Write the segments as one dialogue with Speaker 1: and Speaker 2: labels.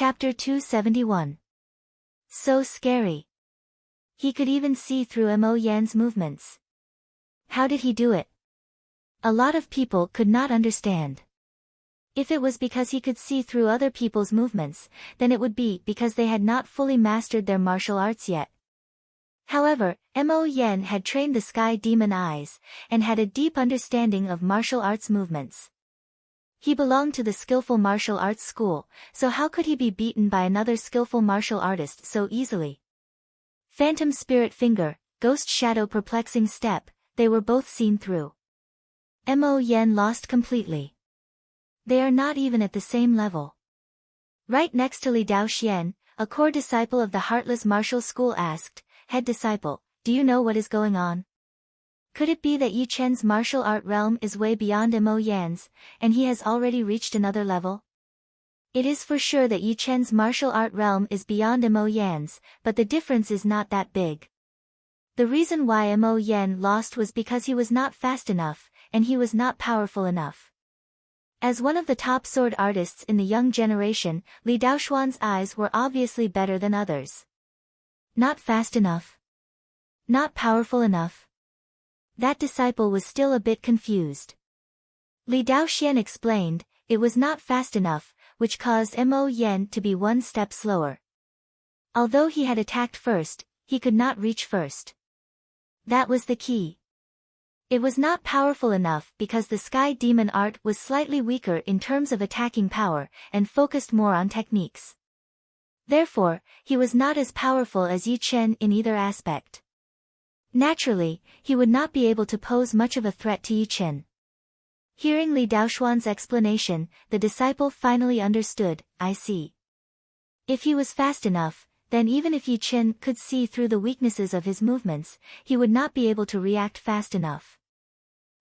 Speaker 1: Chapter 271. So scary. He could even see through Mo Yan's movements. How did he do it? A lot of people could not understand. If it was because he could see through other people's movements, then it would be because they had not fully mastered their martial arts yet. However, Mo Yan had trained the Sky Demon Eyes, and had a deep understanding of martial arts movements. He belonged to the skillful martial arts school, so how could he be beaten by another skillful martial artist so easily? Phantom Spirit Finger, Ghost Shadow Perplexing Step, they were both seen through. Mo Yan lost completely. They are not even at the same level. Right next to Li Daoxian, a core disciple of the Heartless Martial School asked, "Head disciple, do you know what is going on? Could it be that Yi Chen's martial art realm is way beyond Mo Yan's, and he has already reached another level?" It is for sure that Yi Chen's martial art realm is beyond Mo Yan's, but the difference is not that big. The reason why Mo Yan lost was because he was not fast enough, and he was not powerful enough. As one of the top sword artists in the young generation, Li Daoxuan's eyes were obviously better than others. Not fast enough. Not powerful enough. That disciple was still a bit confused. Li Daoxian explained, it was not fast enough, which caused Mo Yan to be one step slower. Although he had attacked first, he could not reach first. That was the key. It was not powerful enough because the Sky Demon art was slightly weaker in terms of attacking power, and focused more on techniques. Therefore, he was not as powerful as Yi Chen in either aspect. Naturally, he would not be able to pose much of a threat to Yi Chen. Hearing Li Daoxuan's explanation, the disciple finally understood, I see. If he was fast enough, then even if Yi Chen could see through the weaknesses of his movements, he would not be able to react fast enough.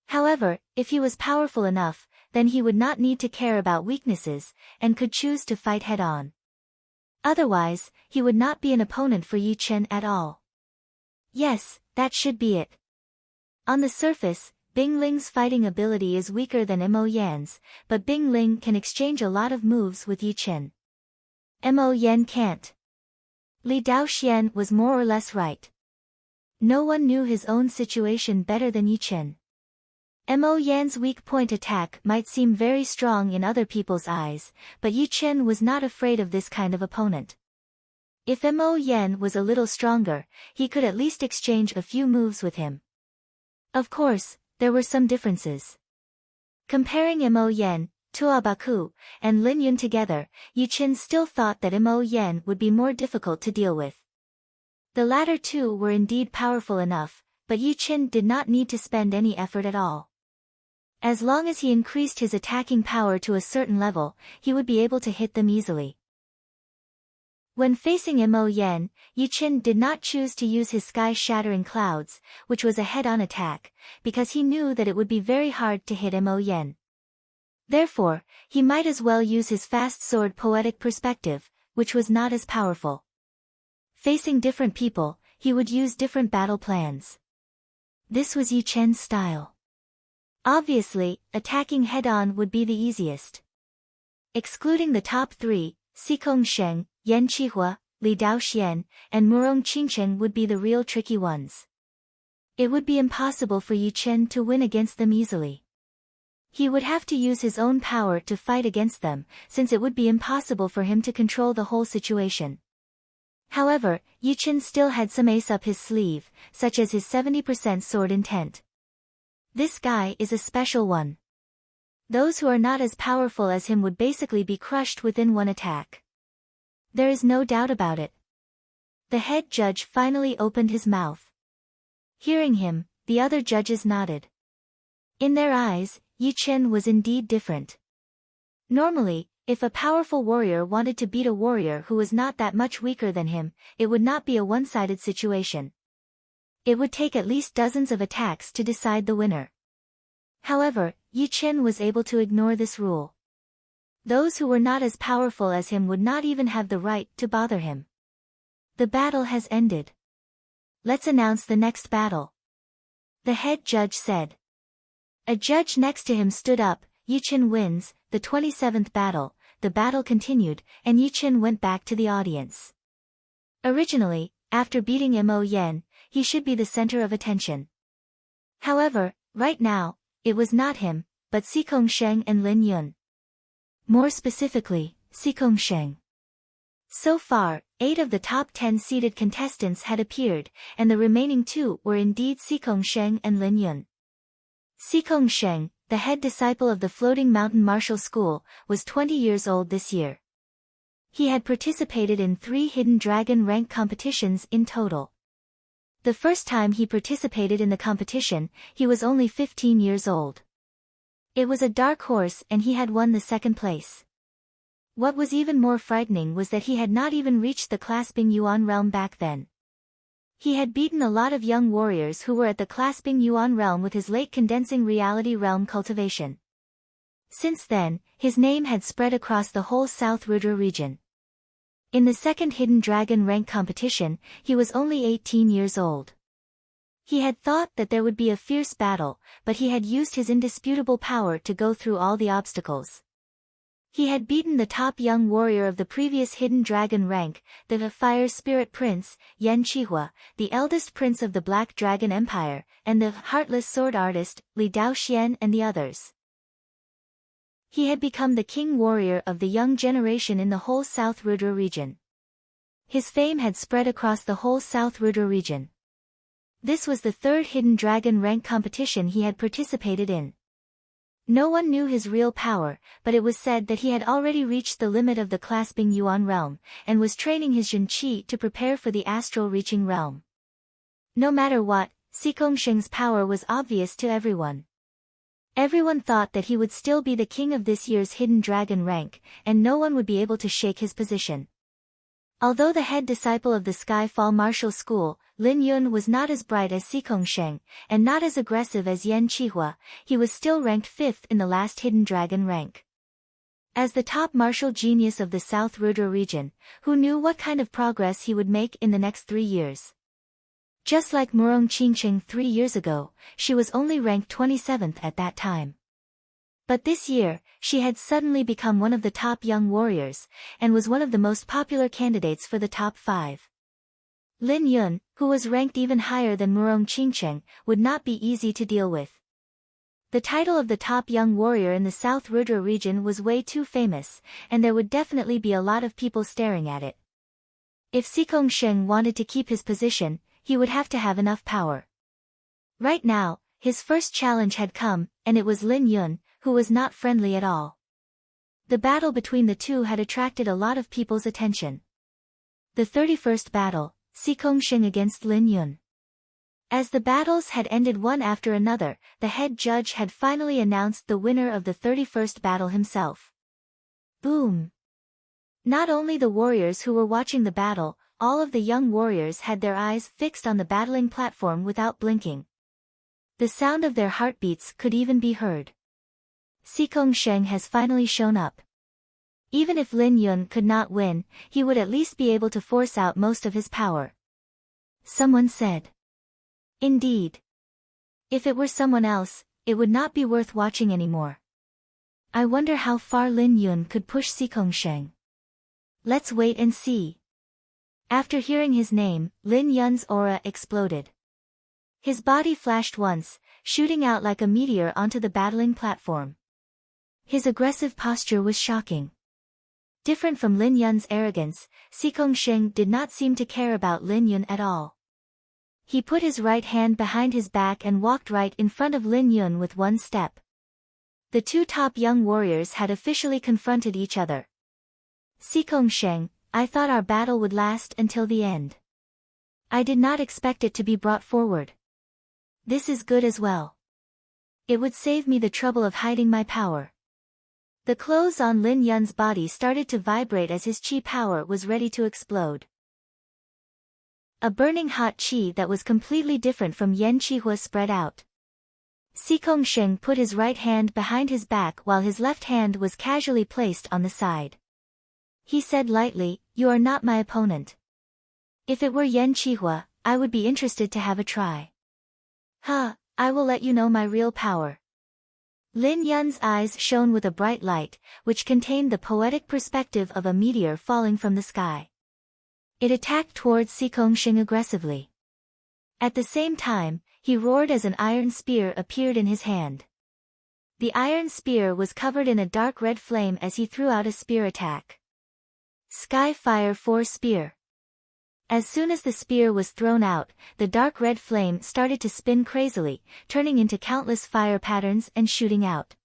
Speaker 1: However, if he was powerful enough, then he would not need to care about weaknesses, and could choose to fight head-on. Otherwise, he would not be an opponent for Yi Chen at all. Yes, that should be it. On the surface, Bing Ling's fighting ability is weaker than Mo Yan's, but Bing Ling can exchange a lot of moves with Yi Chen. Mo Yan can't. Li Daoxian was more or less right. No one knew his own situation better than Yi Chen. Mo Yan's weak point attack might seem very strong in other people's eyes, but Yi Chen was not afraid of this kind of opponent. If Mo Yan was a little stronger, he could at least exchange a few moves with him. Of course, there were some differences. Comparing Mo Yan, Tua Baku, and Lin Yun together, Yi Chen still thought that Mo Yan would be more difficult to deal with. The latter two were indeed powerful enough, but Yi Chen did not need to spend any effort at all. As long as he increased his attacking power to a certain level, he would be able to hit them easily. When facing Mo Yan, Yi Chen did not choose to use his sky-shattering clouds, which was a head-on attack, because he knew that it would be very hard to hit Mo Yan. Therefore, he might as well use his fast sword Poetic Perspective, which was not as powerful. Facing different people, he would use different battle plans. This was Yi Chen's style. Obviously, attacking head-on would be the easiest. Excluding the top three, Xikong Sheng, Yan Qihua, Li Daoxian, and Murong Qingchen would be the real tricky ones. It would be impossible for Yi Chen to win against them easily. He would have to use his own power to fight against them, since it would be impossible for him to control the whole situation. However, Yi Chen still had some ace up his sleeve, such as his 70% sword intent. This guy is a special one. Those who are not as powerful as him would basically be crushed within one attack. There is no doubt about it. The head judge finally opened his mouth. Hearing him, the other judges nodded. In their eyes, Yi Chen was indeed different. Normally, if a powerful warrior wanted to beat a warrior who was not that much weaker than him, it would not be a one-sided situation. It would take at least dozens of attacks to decide the winner. However, Yi Chen was able to ignore this rule. Those who were not as powerful as him would not even have the right to bother him. The battle has ended. Let's announce the next battle. The head judge said. A judge next to him stood up, Yi Chen wins, the 27th battle, the battle continued, and Yichen went back to the audience. Originally, after beating Mo Yan, he should be the center of attention. However, right now, it was not him, but Xikong Sheng and Lin Yun. More specifically, Xikong Sheng. So far, 8 of the top 10 seeded contestants had appeared, and the remaining 2 were indeed Xikong Sheng and Lin Yun. Xikong Sheng, the head disciple of the Floating Mountain Martial School, was 20 years old this year. He had participated in 3 Hidden Dragon rank competitions in total. The first time he participated in the competition, he was only 15 years old. It was a dark horse and he had won the second place. What was even more frightening was that he had not even reached the Clasping Yuan realm back then. He had beaten a lot of young warriors who were at the Clasping Yuan realm with his late Condensing Reality realm cultivation. Since then, his name had spread across the whole South Rudra region. In the second Hidden Dragon rank competition, he was only 18 years old. He had thought that there would be a fierce battle, but he had used his indisputable power to go through all the obstacles. He had beaten the top young warrior of the previous Hidden Dragon rank, the Fire Spirit Prince, Yan Qihua, the eldest prince of the Black Dragon Empire, and the Heartless Sword Artist, Li Daoxian and the others. He had become the king warrior of the young generation in the whole South Rudra region. His fame had spread across the whole South Rudra region. This was the third Hidden Dragon rank competition he had participated in. No one knew his real power, but it was said that he had already reached the limit of the Clasping Yuan realm, and was training his Jin Qi to prepare for the astral reaching realm. No matter what, Xikong Sheng's power was obvious to everyone. Everyone thought that he would still be the king of this year's Hidden Dragon rank, and no one would be able to shake his position. Although the head disciple of the Skyfall Martial School, Lin Yun was not as bright as Xikong Sheng, and not as aggressive as Yan Qihua, he was still ranked 5th in the last Hidden Dragon rank. As the top martial genius of the South Rudra region, who knew what kind of progress he would make in the next 3 years? Just like Murong Qingcheng 3 years ago, she was only ranked 27th at that time. But this year, she had suddenly become one of the top young warriors, and was one of the most popular candidates for the top 5. Lin Yun, who was ranked even higher than Murong Qingcheng, would not be easy to deal with. The title of the top young warrior in the South Rudra region was way too famous, and there would definitely be a lot of people staring at it. If Xikong Sheng wanted to keep his position, he would have to have enough power. Right now, his first challenge had come, and it was Lin Yun, who was not friendly at all. The battle between the two had attracted a lot of people's attention. The 31st battle, Xikong Sheng against Lin Yun. As the battles had ended one after another, the head judge had finally announced the winner of the 31st battle himself. Boom! Not only the warriors who were watching the battle, all of the young warriors had their eyes fixed on the battling platform without blinking. The sound of their heartbeats could even be heard. Xikong Sheng has finally shown up. Even if Lin Yun could not win, he would at least be able to force out most of his power. Someone said. Indeed. If it were someone else, it would not be worth watching anymore. I wonder how far Lin Yun could push Xikong Sheng. Let's wait and see. After hearing his name, Lin Yun's aura exploded. His body flashed once, shooting out like a meteor onto the battling platform. His aggressive posture was shocking. Different from Lin Yun's arrogance, Xikong Sheng did not seem to care about Lin Yun at all. He put his right hand behind his back and walked right in front of Lin Yun with one step. The two top young warriors had officially confronted each other. Xikong Sheng, I thought our battle would last until the end. I did not expect it to be brought forward. This is good as well. It would save me the trouble of hiding my power. The clothes on Lin Yun's body started to vibrate as his qi power was ready to explode. A burning hot qi that was completely different from Yan Qihua spread out. Xikong Sheng put his right hand behind his back while his left hand was casually placed on the side. He said lightly, "You are not my opponent. If it were Yan Qihua, I would be interested to have a try. I will let you know my real power." Lin Yun's eyes shone with a bright light, which contained the poetic perspective of a meteor falling from the sky. It attacked towards Xikongxing aggressively. At the same time, he roared as an iron spear appeared in his hand. The iron spear was covered in a dark red flame as he threw out a spear attack. Sky Fire 4 Spear. As soon as the spear was thrown out, the dark red flame started to spin crazily, turning into countless fire patterns and shooting out.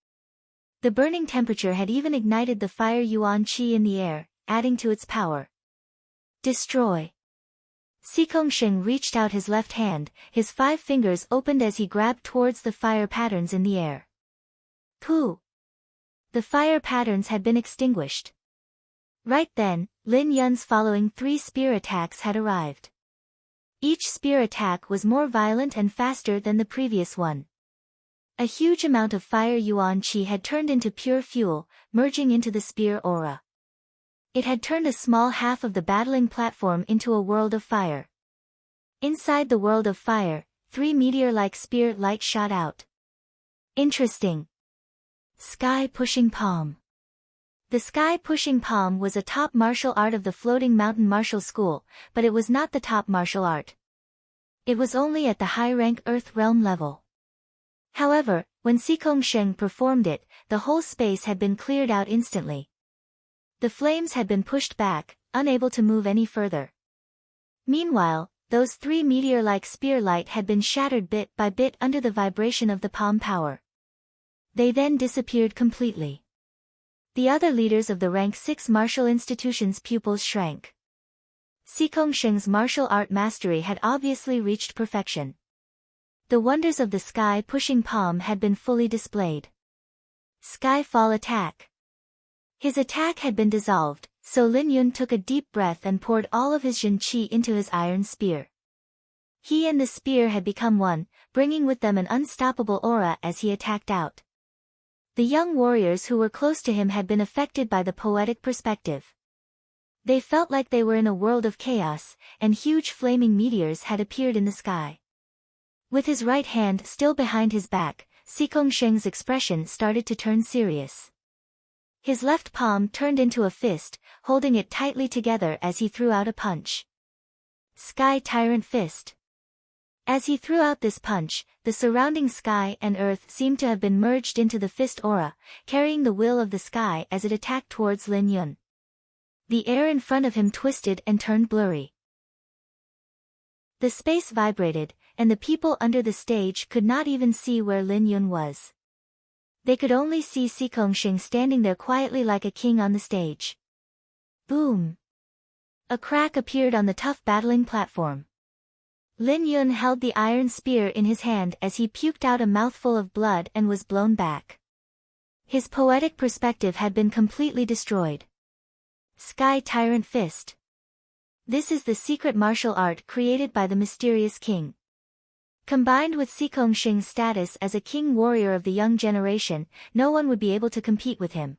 Speaker 1: The burning temperature had even ignited the fire yuan qi in the air, adding to its power. Destroy. Xikongxing reached out his left hand, his 5 fingers opened as he grabbed towards the fire patterns in the air. Pooh! The fire patterns had been extinguished. Right then, Lin Yun's following 3 spear attacks had arrived. Each spear attack was more violent and faster than the previous one. A huge amount of fire yuan qi had turned into pure fuel, merging into the spear aura. It had turned a small half of the battling platform into a world of fire. Inside the world of fire, 3 meteor-like spear light shot out. Interesting. Sky Pushing Palm. The Sky Pushing Palm was a top martial art of the Floating Mountain Martial School, but it was not the top martial art. It was only at the high-rank Earth Realm level. However, when Xikongxing performed it, the whole space had been cleared out instantly. The flames had been pushed back, unable to move any further. Meanwhile, those 3 meteor-like spear light had been shattered bit by bit under the vibration of the palm power. They then disappeared completely. The other leaders of the rank 6 martial institution's pupils shrank. Xikongxing's martial art mastery had obviously reached perfection. The wonders of the Sky Pushing Palm had been fully displayed. Skyfall Attack. His attack had been dissolved, so Lin Yun took a deep breath and poured all of his Jin Qi into his iron spear. He and the spear had become one, bringing with them an unstoppable aura as he attacked out. The young warriors who were close to him had been affected by the poetic perspective. They felt like they were in a world of chaos, and huge flaming meteors had appeared in the sky. With his right hand still behind his back, Xikongxing's expression started to turn serious. His left palm turned into a fist, holding it tightly together as he threw out a punch. Sky Tyrant Fist. As he threw out this punch, the surrounding sky and earth seemed to have been merged into the fist aura, carrying the will of the sky as it attacked towards Lin Yun. The air in front of him twisted and turned blurry. The space vibrated, and the people under the stage could not even see where Lin Yun was. They could only see Xikongxing standing there quietly like a king on the stage. Boom! A crack appeared on the tough battling platform. Lin Yun held the iron spear in his hand as he puked out a mouthful of blood and was blown back. His poetic perspective had been completely destroyed. Sky Tyrant Fist. This is the secret martial art created by the mysterious king. Combined with Xikongxing's status as a king warrior of the young generation, no one would be able to compete with him.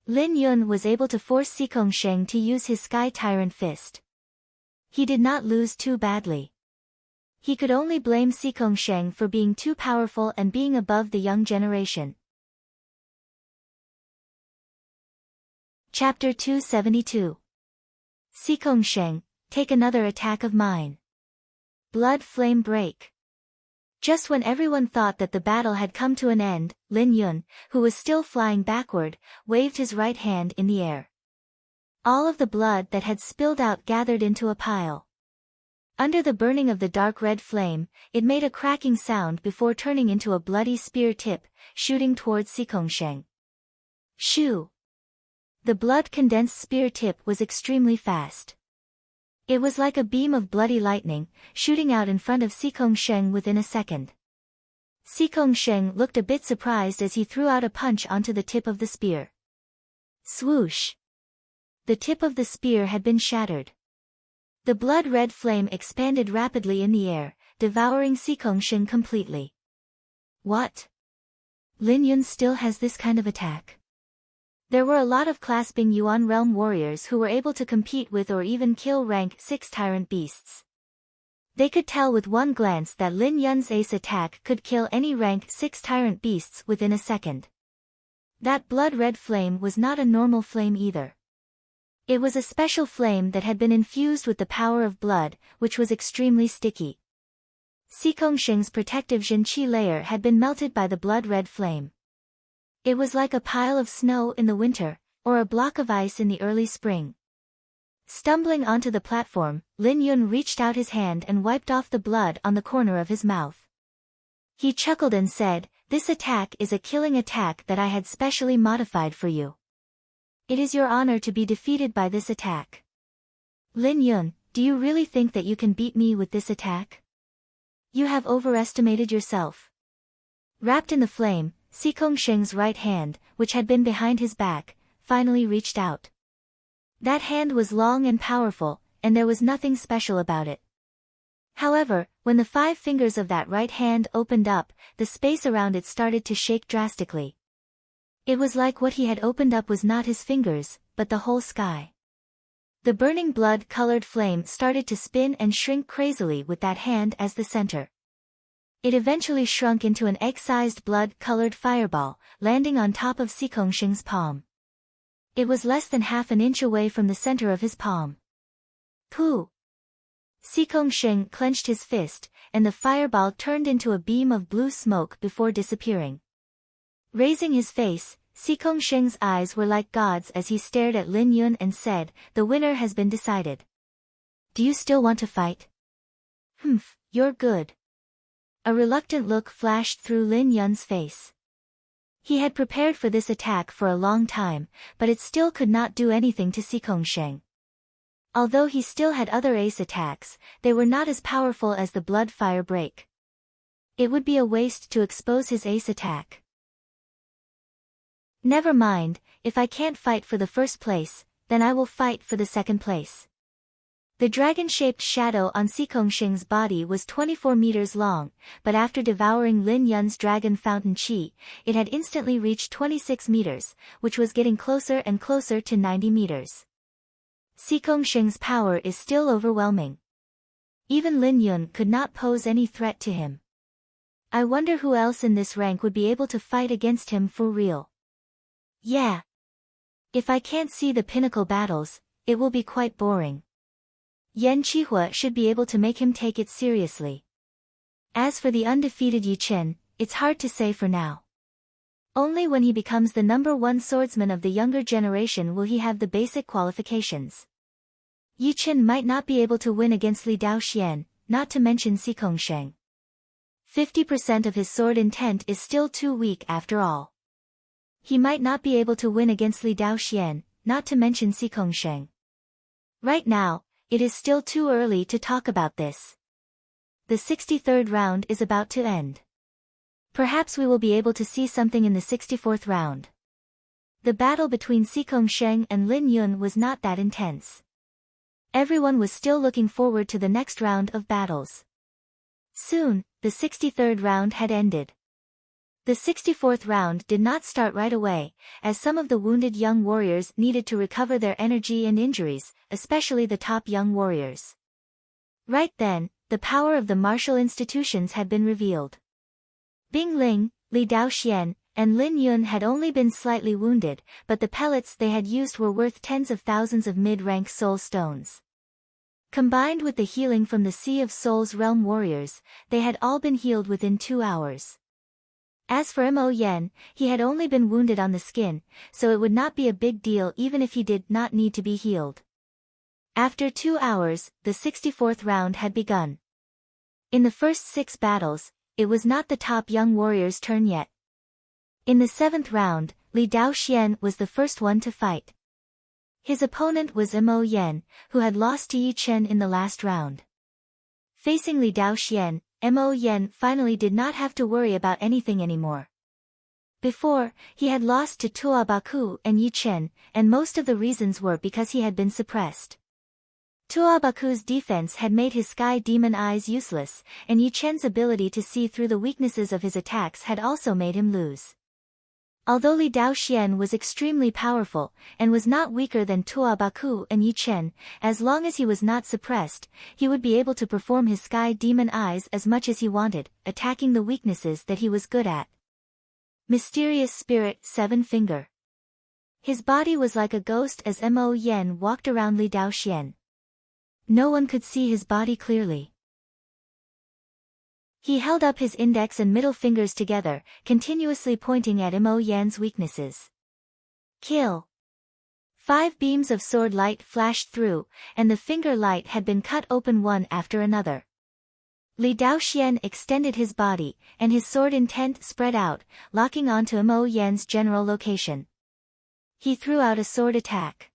Speaker 1: Lin Yun was able to force Xikongxing to use his Sky Tyrant Fist. He did not lose too badly. He could only blame Xikongxing for being too powerful and being above the young generation. Chapter 272. Xikongxing, take another attack of mine. Blood Flame Break. Just when everyone thought that the battle had come to an end, Lin Yun, who was still flying backward, waved his right hand in the air. All of the blood that had spilled out gathered into a pile. Under the burning of the dark red flame, it made a cracking sound before turning into a bloody spear tip, shooting towards Xikongxing. Shoo! The blood-condensed spear tip was extremely fast. It was like a beam of bloody lightning, shooting out in front of Xikongxing within a second. Xikongxing looked a bit surprised as he threw out a punch onto the tip of the spear. Swoosh! The tip of the spear had been shattered. The blood-red flame expanded rapidly in the air, devouring Xikongxing completely. What? Lin Yun still has this kind of attack? There were a lot of clasping Yuan realm warriors who were able to compete with or even kill rank 6 tyrant beasts. They could tell with one glance that Lin Yun's ace attack could kill any rank 6 tyrant beasts within a second. That blood-red flame was not a normal flame either. It was a special flame that had been infused with the power of blood, which was extremely sticky. Xikongsheng's protective Zhenqi layer had been melted by the blood-red flame. It was like a pile of snow in the winter, or a block of ice in the early spring. Stumbling onto the platform, Lin Yun reached out his hand and wiped off the blood on the corner of his mouth. He chuckled and said, "This attack is a killing attack that I had specially modified for you. It is your honor to be defeated by this attack." "Lin Yun, do you really think that you can beat me with this attack? You have overestimated yourself." Wrapped in the flame, Xikongsheng's right hand, which had been behind his back, finally reached out. That hand was long and powerful, and there was nothing special about it. However, when the 5 fingers of that right hand opened up, the space around it started to shake drastically. It was like what he had opened up was not his fingers, but the whole sky. The burning blood-colored flame started to spin and shrink crazily with that hand as the center. It eventually shrunk into an egg-sized blood-colored fireball, landing on top of Xikongsheng's palm. It was less than half an inch away from the center of his palm. Pooh! Xikongsheng clenched his fist, and the fireball turned into a beam of blue smoke before disappearing. Raising his face, Xikongsheng's eyes were like gods as he stared at Lin Yun and said, "The winner has been decided. Do you still want to fight?" "Humph, you're good." A reluctant look flashed through Lin Yun's face. He had prepared for this attack for a long time, but it still could not do anything to Xikongsheng. Although he still had other ace attacks, they were not as powerful as the blood fire break. It would be a waste to expose his ace attack. "Never mind, if I can't fight for the first place, then I will fight for the second place." The dragon-shaped shadow on Xikongsheng's body was 24 meters long, but after devouring Lin Yun's dragon fountain qi, it had instantly reached 26 meters, which was getting closer and closer to 90 meters. Xikongsheng's power is still overwhelming. Even Lin Yun could not pose any threat to him. I wonder who else in this rank would be able to fight against him for real. Yeah. If I can't see the pinnacle battles, it will be quite boring. Yan Qihua should be able to make him take it seriously. As for the undefeated Yi Chen, it's hard to say for now. Only when he becomes the #1 swordsman of the younger generation will he have the basic qualifications. Yi Chen might not be able to win against Li Daoxian, not to mention Xikongsheng. 50% of his sword intent is still too weak after all. He might not be able to win against Li Daoxian, not to mention Xikongsheng. Right now, it is still too early to talk about this. The 63rd round is about to end. Perhaps we will be able to see something in the 64th round. The battle between Xikongsheng and Lin Yun was not that intense. Everyone was still looking forward to the next round of battles. Soon, the 63rd round had ended. The 64th round did not start right away, as some of the wounded young warriors needed to recover their energy and injuries, especially the top young warriors. Right then, the power of the martial institutions had been revealed. Bing Ling, Li Daoxian, and Lin Yun had only been slightly wounded, but the pellets they had used were worth tens of thousands of mid-rank soul stones. Combined with the healing from the Sea of Souls realm warriors, they had all been healed within 2 hours. As for Mo Yen, he had only been wounded on the skin, so it would not be a big deal even if he did not need to be healed. After 2 hours, the 64th round had begun. In the first 6 battles, it was not the top young warrior's turn yet. In the 7th round, Li Daoxian was the first one to fight. His opponent was Mo Yen, who had lost to Yi Chen in the last round. Facing Li Daoxian, Mo Yen finally did not have to worry about anything anymore. Before, he had lost to Tua Baku and Yi Chen, and most of the reasons were because he had been suppressed. Tua Baku's defense had made his sky demon eyes useless, and Yi Chen's ability to see through the weaknesses of his attacks had also made him lose. Although Li Daoxian was extremely powerful, and was not weaker than Tua Baku and Yi Chen, as long as he was not suppressed, he would be able to perform his sky demon eyes as much as he wanted, attacking the weaknesses that he was good at. Mysterious Spirit, Seven Finger. His body was like a ghost as Mo Yen walked around Li Daoxian. No one could see his body clearly. He held up his index and middle fingers together, continuously pointing at Mo Yan's weaknesses. Kill. 5 beams of sword light flashed through, and the finger light had been cut open one after another. Li Daoxian extended his body, and his sword intent spread out, locking onto Mo Yan's general location. He threw out a sword attack.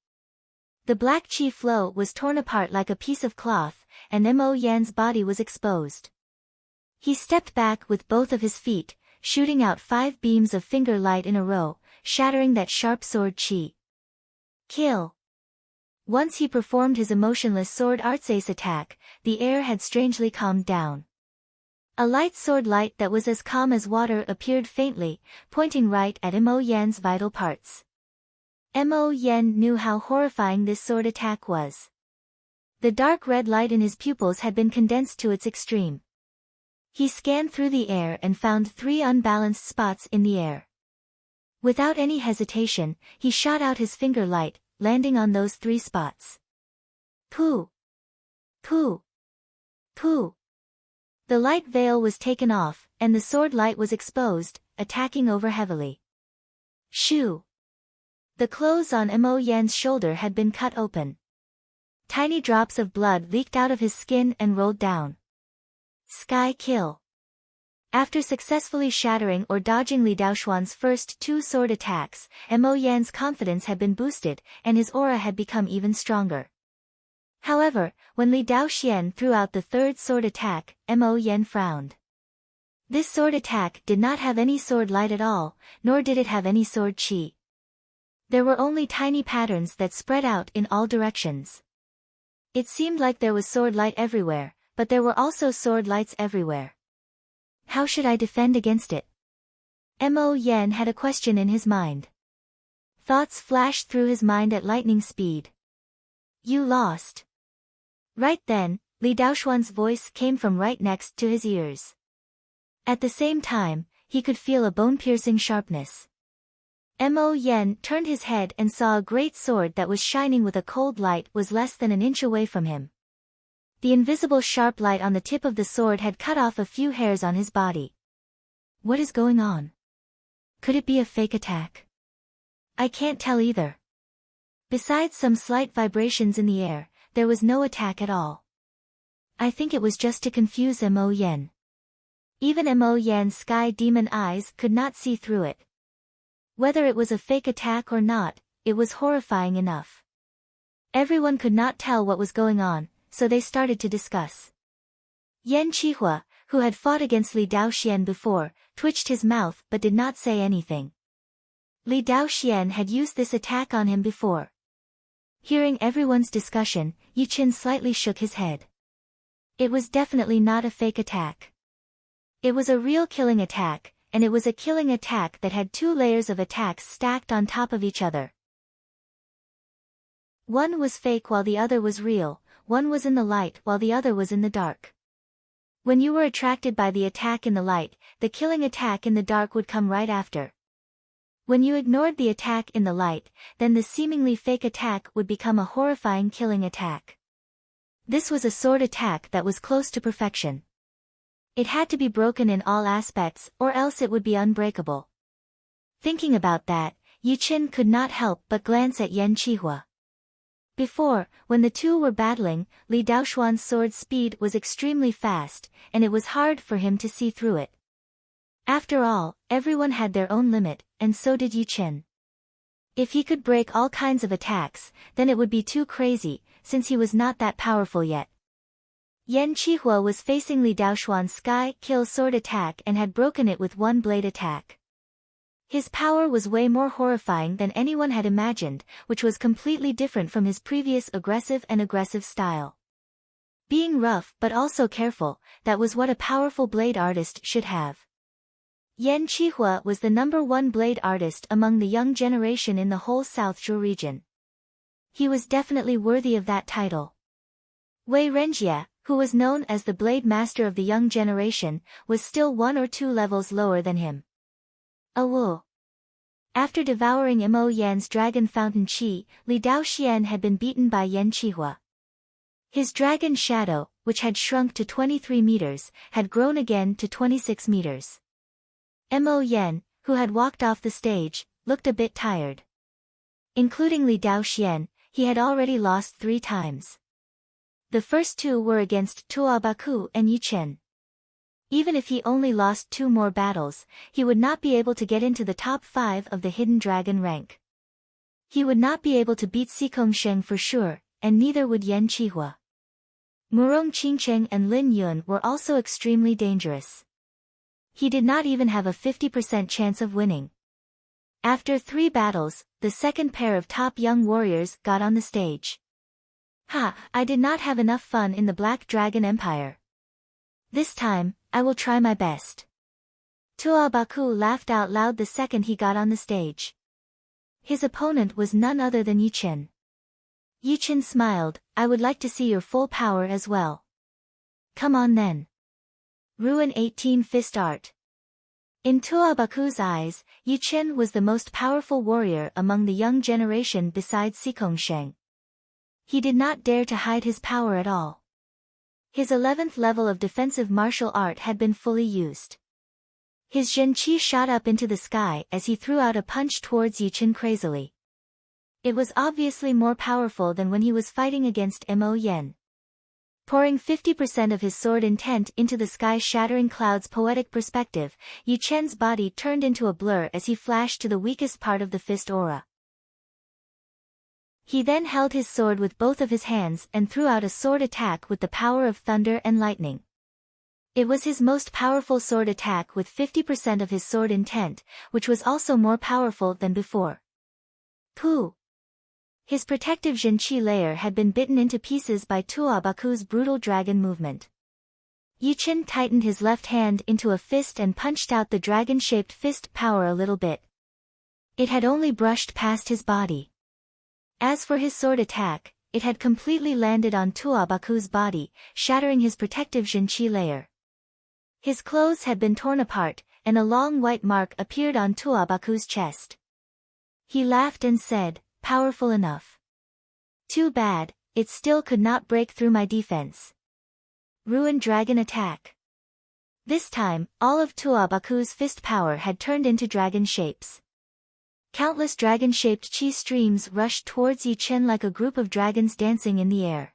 Speaker 1: The black chi flow was torn apart like a piece of cloth, and Mo Yan's body was exposed. He stepped back with both of his feet, shooting out 5 beams of finger light in a row, shattering that sharp sword chi. Kill. Once he performed his emotionless sword arts ace attack, the air had strangely calmed down. A light sword light that was as calm as water appeared faintly, pointing right at Mo Yan's vital parts. Mo Yan knew how horrifying this sword attack was. The dark red light in his pupils had been condensed to its extreme. He scanned through the air and found 3 unbalanced spots in the air. Without any hesitation, he shot out his finger light, landing on those 3 spots. Pooh! Pooh! Pooh! The light veil was taken off, and the sword light was exposed, attacking over heavily. Shoo! The clothes on Mo Yan's shoulder had been cut open. Tiny drops of blood leaked out of his skin and rolled down. Sky Kill. After successfully shattering or dodging Li Daoxian's first 2 sword attacks, Mo Yan's confidence had been boosted, and his aura had become even stronger. However, when Li Daoxian threw out the 3rd sword attack, Mo Yan frowned. This sword attack did not have any sword light at all, nor did it have any sword chi. There were only tiny patterns that spread out in all directions. It seemed like there was sword light everywhere, but there were also sword lights everywhere. How should I defend against it? Mo Yan had a question in his mind. Thoughts flashed through his mind at lightning speed. You lost. Right then, Li Daoxian's voice came from right next to his ears. At the same time, he could feel a bone-piercing sharpness. Mo Yan turned his head and saw a great sword that was shining with a cold light was less than an inch away from him. The invisible sharp light on the tip of the sword had cut off a few hairs on his body. What is going on? Could it be a fake attack? I can't tell either. Besides some slight vibrations in the air, there was no attack at all. I think it was just to confuse Mo Yan. Even Mo Yan's sky demon eyes could not see through it. Whether it was a fake attack or not, it was horrifying enough. Everyone could not tell what was going on, so they started to discuss. Yan Qihua, who had fought against Li Daoxian before, twitched his mouth but did not say anything. Li Daoxian had used this attack on him before. Hearing everyone's discussion, Yi Chen slightly shook his head. It was definitely not a fake attack. It was a real killing attack, and it was a killing attack that had 2 layers of attacks stacked on top of each other. One was fake while the other was real, one was in the light while the other was in the dark. When you were attracted by the attack in the light, the killing attack in the dark would come right after. When you ignored the attack in the light, then the seemingly fake attack would become a horrifying killing attack. This was a sword attack that was close to perfection. It had to be broken in all aspects, or else it would be unbreakable. Thinking about that, Yi Chen could not help but glance at Yan Qihua. Before, when the two were battling, Li Daoxian's sword speed was extremely fast, and it was hard for him to see through it. After all, everyone had their own limit, and so did Yi Chen. If he could break all kinds of attacks, then it would be too crazy, since he was not that powerful yet. Yan Qihua was facing Li Daoxian's sky kill sword attack and had broken it with one blade attack. His power was way more horrifying than anyone had imagined, which was completely different from his previous aggressive style. Being rough but also careful, that was what a powerful blade artist should have. Yan Qihua was the #1 blade artist among the young generation in the whole South Zhou region. He was definitely worthy of that title. Wei Renjie, who was known as the blade master of the young generation, was still 1 or 2 levels lower than him. Awu. After devouring Mo Yan's dragon fountain qi, Li Daoxian had been beaten by Yan Qihua. His dragon shadow, which had shrunk to 23 meters, had grown again to 26 meters. Mo Yan, who had walked off the stage, looked a bit tired. Including Li Daoxian, he had already lost 3 times. The first 2 were against Tuo Baku and Yi Chen. Even if he only lost 2 more battles, he would not be able to get into the top 5 of the hidden dragon rank. He would not be able to beat Xikong Sheng for sure, and neither would Yan Qihua. Murong Qingcheng and Lin Yun were also extremely dangerous. He did not even have a 50% chance of winning. After 3 battles, the second pair of top young warriors got on the stage. I did not have enough fun in the Black Dragon Empire. This time, I will try my best. Tuo Baku laughed out loud the second he got on the stage. His opponent was none other than Yi Chen. Yi Chen smiled, I would like to see your full power as well. Come on then. Ruin 18 Fist Art. In Tuo Baku's eyes, Yi Chen was the most powerful warrior among the young generation besides Xikong Sheng. He did not dare to hide his power at all. His 11th level of defensive martial art had been fully used. His Zhen Qi shot up into the sky as he threw out a punch towards Yi Chen crazily. It was obviously more powerful than when he was fighting against Mo Yan. Pouring 50% of his sword intent into the sky-shattering cloud's poetic perspective, Yi Chen's body turned into a blur as he flashed to the weakest part of the fist aura. He then held his sword with both of his hands and threw out a sword attack with the power of thunder and lightning. It was his most powerful sword attack with 50% of his sword intent, which was also more powerful than before. Pooh! His protective Zhen Qi layer had been bitten into pieces by Tuo Baku's brutal dragon movement. Yi Chen tightened his left hand into a fist and punched out the dragon-shaped fist power a little bit. It had only brushed past his body. As for his sword attack, it had completely landed on Tuo Baku's body, shattering his protective Zhen Qi layer. His clothes had been torn apart, and a long white mark appeared on Tuo Baku's chest. He laughed and said, powerful enough. Too bad, it still could not break through my defense. Ruin Dragon Attack. This time, all of Tuo Baku's fist power had turned into dragon shapes. Countless dragon-shaped qi streams rushed towards Yi Chen like a group of dragons dancing in the air.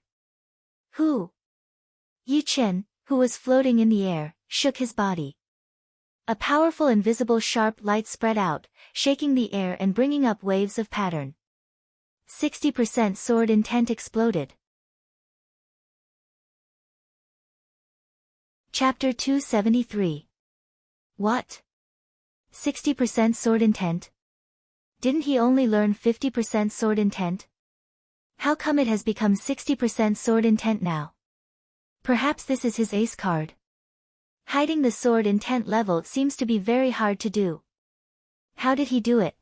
Speaker 1: Who? Yi Chen, who was floating in the air, shook his body. A powerful invisible sharp light spread out, shaking the air and bringing up waves of pattern. 60% sword intent exploded. Chapter 273. What? 60% sword intent? Didn't he only learn 50% sword intent? How come it has become 60% sword intent now? Perhaps this is his ace card. Hiding the sword intent level seems to be very hard to do. How did he do it?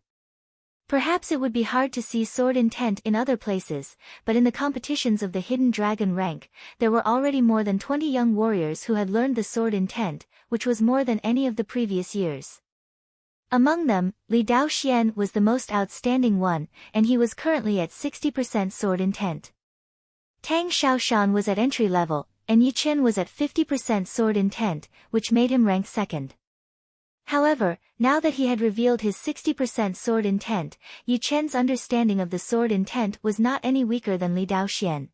Speaker 1: Perhaps it would be hard to see sword intent in other places, but in the competitions of the hidden dragon rank, there were already more than 20 young warriors who had learned the sword intent, which was more than any of the previous years. Among them, Li Daoxian was the most outstanding one, and he was currently at 60% sword intent. Tang Xiaoshan was at entry level, and Yi Chen was at 50% sword intent, which made him rank second. However, now that he had revealed his 60% sword intent, Yi Chen's understanding of the sword intent was not any weaker than Li Daoxian.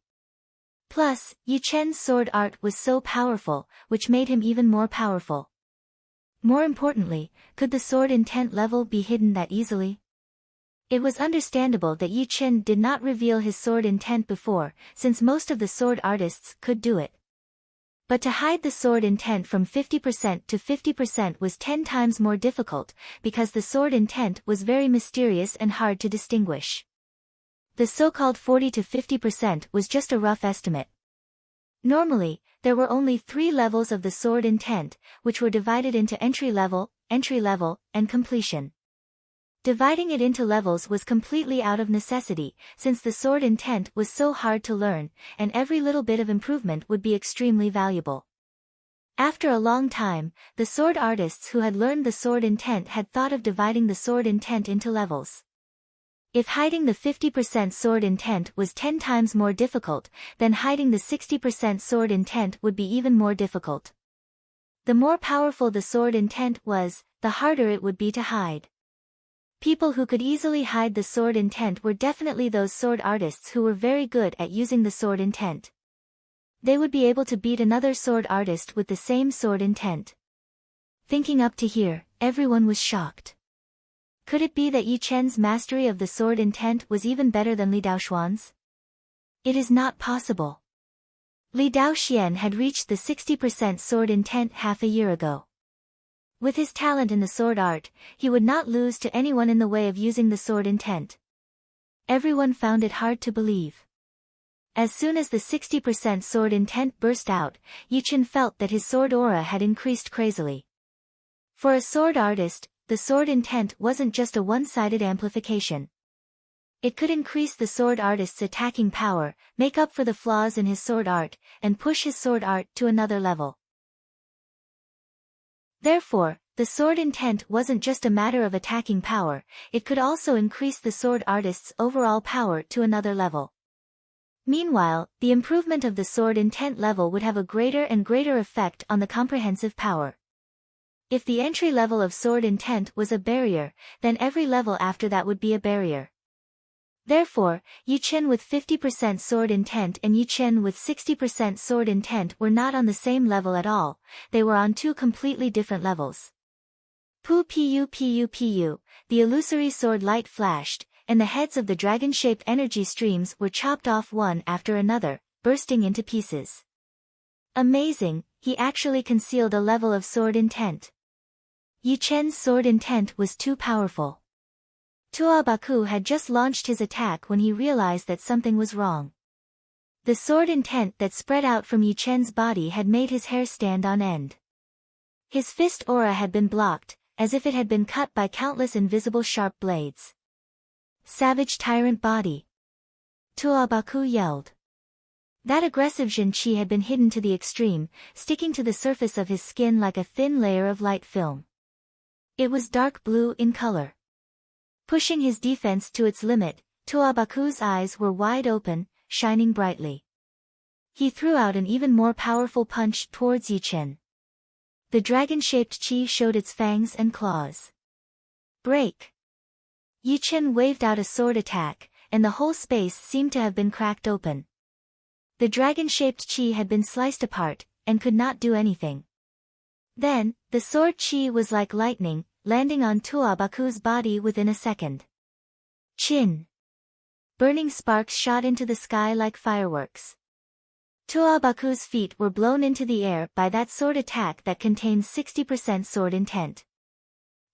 Speaker 1: Plus, Yi Chen's sword art was so powerful, which made him even more powerful. More importantly, could the sword intent level be hidden that easily? It was understandable that Yi Chen did not reveal his sword intent before, since most of the sword artists could do it. But to hide the sword intent from 50% to 50% was 10 times more difficult, because the sword intent was very mysterious and hard to distinguish. The so-called 40 to 50% was just a rough estimate. Normally, there were only 3 levels of the sword intent, which were divided into entry level, entry level, and completion. Dividing it into levels was completely out of necessity, since the sword intent was so hard to learn, and every little bit of improvement would be extremely valuable. After a long time, the sword artists who had learned the sword intent had thought of dividing the sword intent into levels. If hiding the 50% sword intent was 10 times more difficult, then hiding the 60% sword intent would be even more difficult. The more powerful the sword intent was, the harder it would be to hide. People who could easily hide the sword intent were definitely those sword artists who were very good at using the sword intent. They would be able to beat another sword artist with the same sword intent. Thinking up to here, everyone was shocked. Could it be that Yi Chen's mastery of the sword intent was even better than Li Daoxuan's? It is not possible. Li Daoxian had reached the 60% sword intent half a year ago. With his talent in the sword art, he would not lose to anyone in the way of using the sword intent. Everyone found it hard to believe. As soon as the 60% sword intent burst out, Yi Chen felt that his sword aura had increased crazily. For a sword artist, the sword intent wasn't just a one-sided amplification. It could increase the sword artist's attacking power, make up for the flaws in his sword art, and push his sword art to another level. Therefore, the sword intent wasn't just a matter of attacking power, it could also increase the sword artist's overall power to another level. Meanwhile, the improvement of the sword intent level would have a greater and greater effect on the comprehensive power. If the entry level of sword intent was a barrier, then every level after that would be a barrier. Therefore, Yi Chen with 50% sword intent and Yi Chen with 60% sword intent were not on the same level at all, they were on two completely different levels. Pu, the illusory sword light flashed, and the heads of the dragon-shaped energy streams were chopped off one after another, bursting into pieces. Amazing, he actually concealed a level of sword intent. Yi Chen's sword intent was too powerful. Tuo Baku had just launched his attack when he realized that something was wrong. The sword intent that spread out from Yi Chen's body had made his hair stand on end. His fist aura had been blocked, as if it had been cut by countless invisible sharp blades. Savage tyrant body! Tuo Baku yelled. That aggressive Jin Qi had been hidden to the extreme, sticking to the surface of his skin like a thin layer of light film. It was dark blue in color. Pushing his defense to its limit, Tuo Baku's eyes were wide open, shining brightly. He threw out an even more powerful punch towards Yi Chen. The dragon-shaped qi showed its fangs and claws. Break! Yi Chen waved out a sword attack, and the whole space seemed to have been cracked open. The dragon-shaped qi had been sliced apart, and could not do anything. Then, the sword qi was like lightning, landing on Tuo Baku's body within a second. Chin! Burning sparks shot into the sky like fireworks. Tuo Baku's feet were blown into the air by that sword attack that contained 60% sword intent.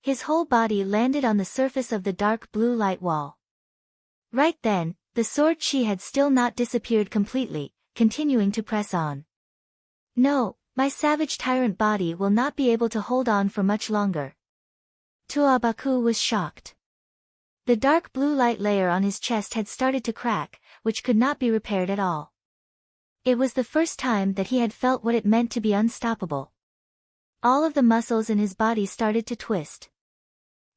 Speaker 1: His whole body landed on the surface of the dark blue light wall. Right then, the sword qi had still not disappeared completely, continuing to press on. No, my savage tyrant body will not be able to hold on for much longer. Tuo Baku was shocked. The dark blue light layer on his chest had started to crack, which could not be repaired at all. It was the first time that he had felt what it meant to be unstoppable. All of the muscles in his body started to twist.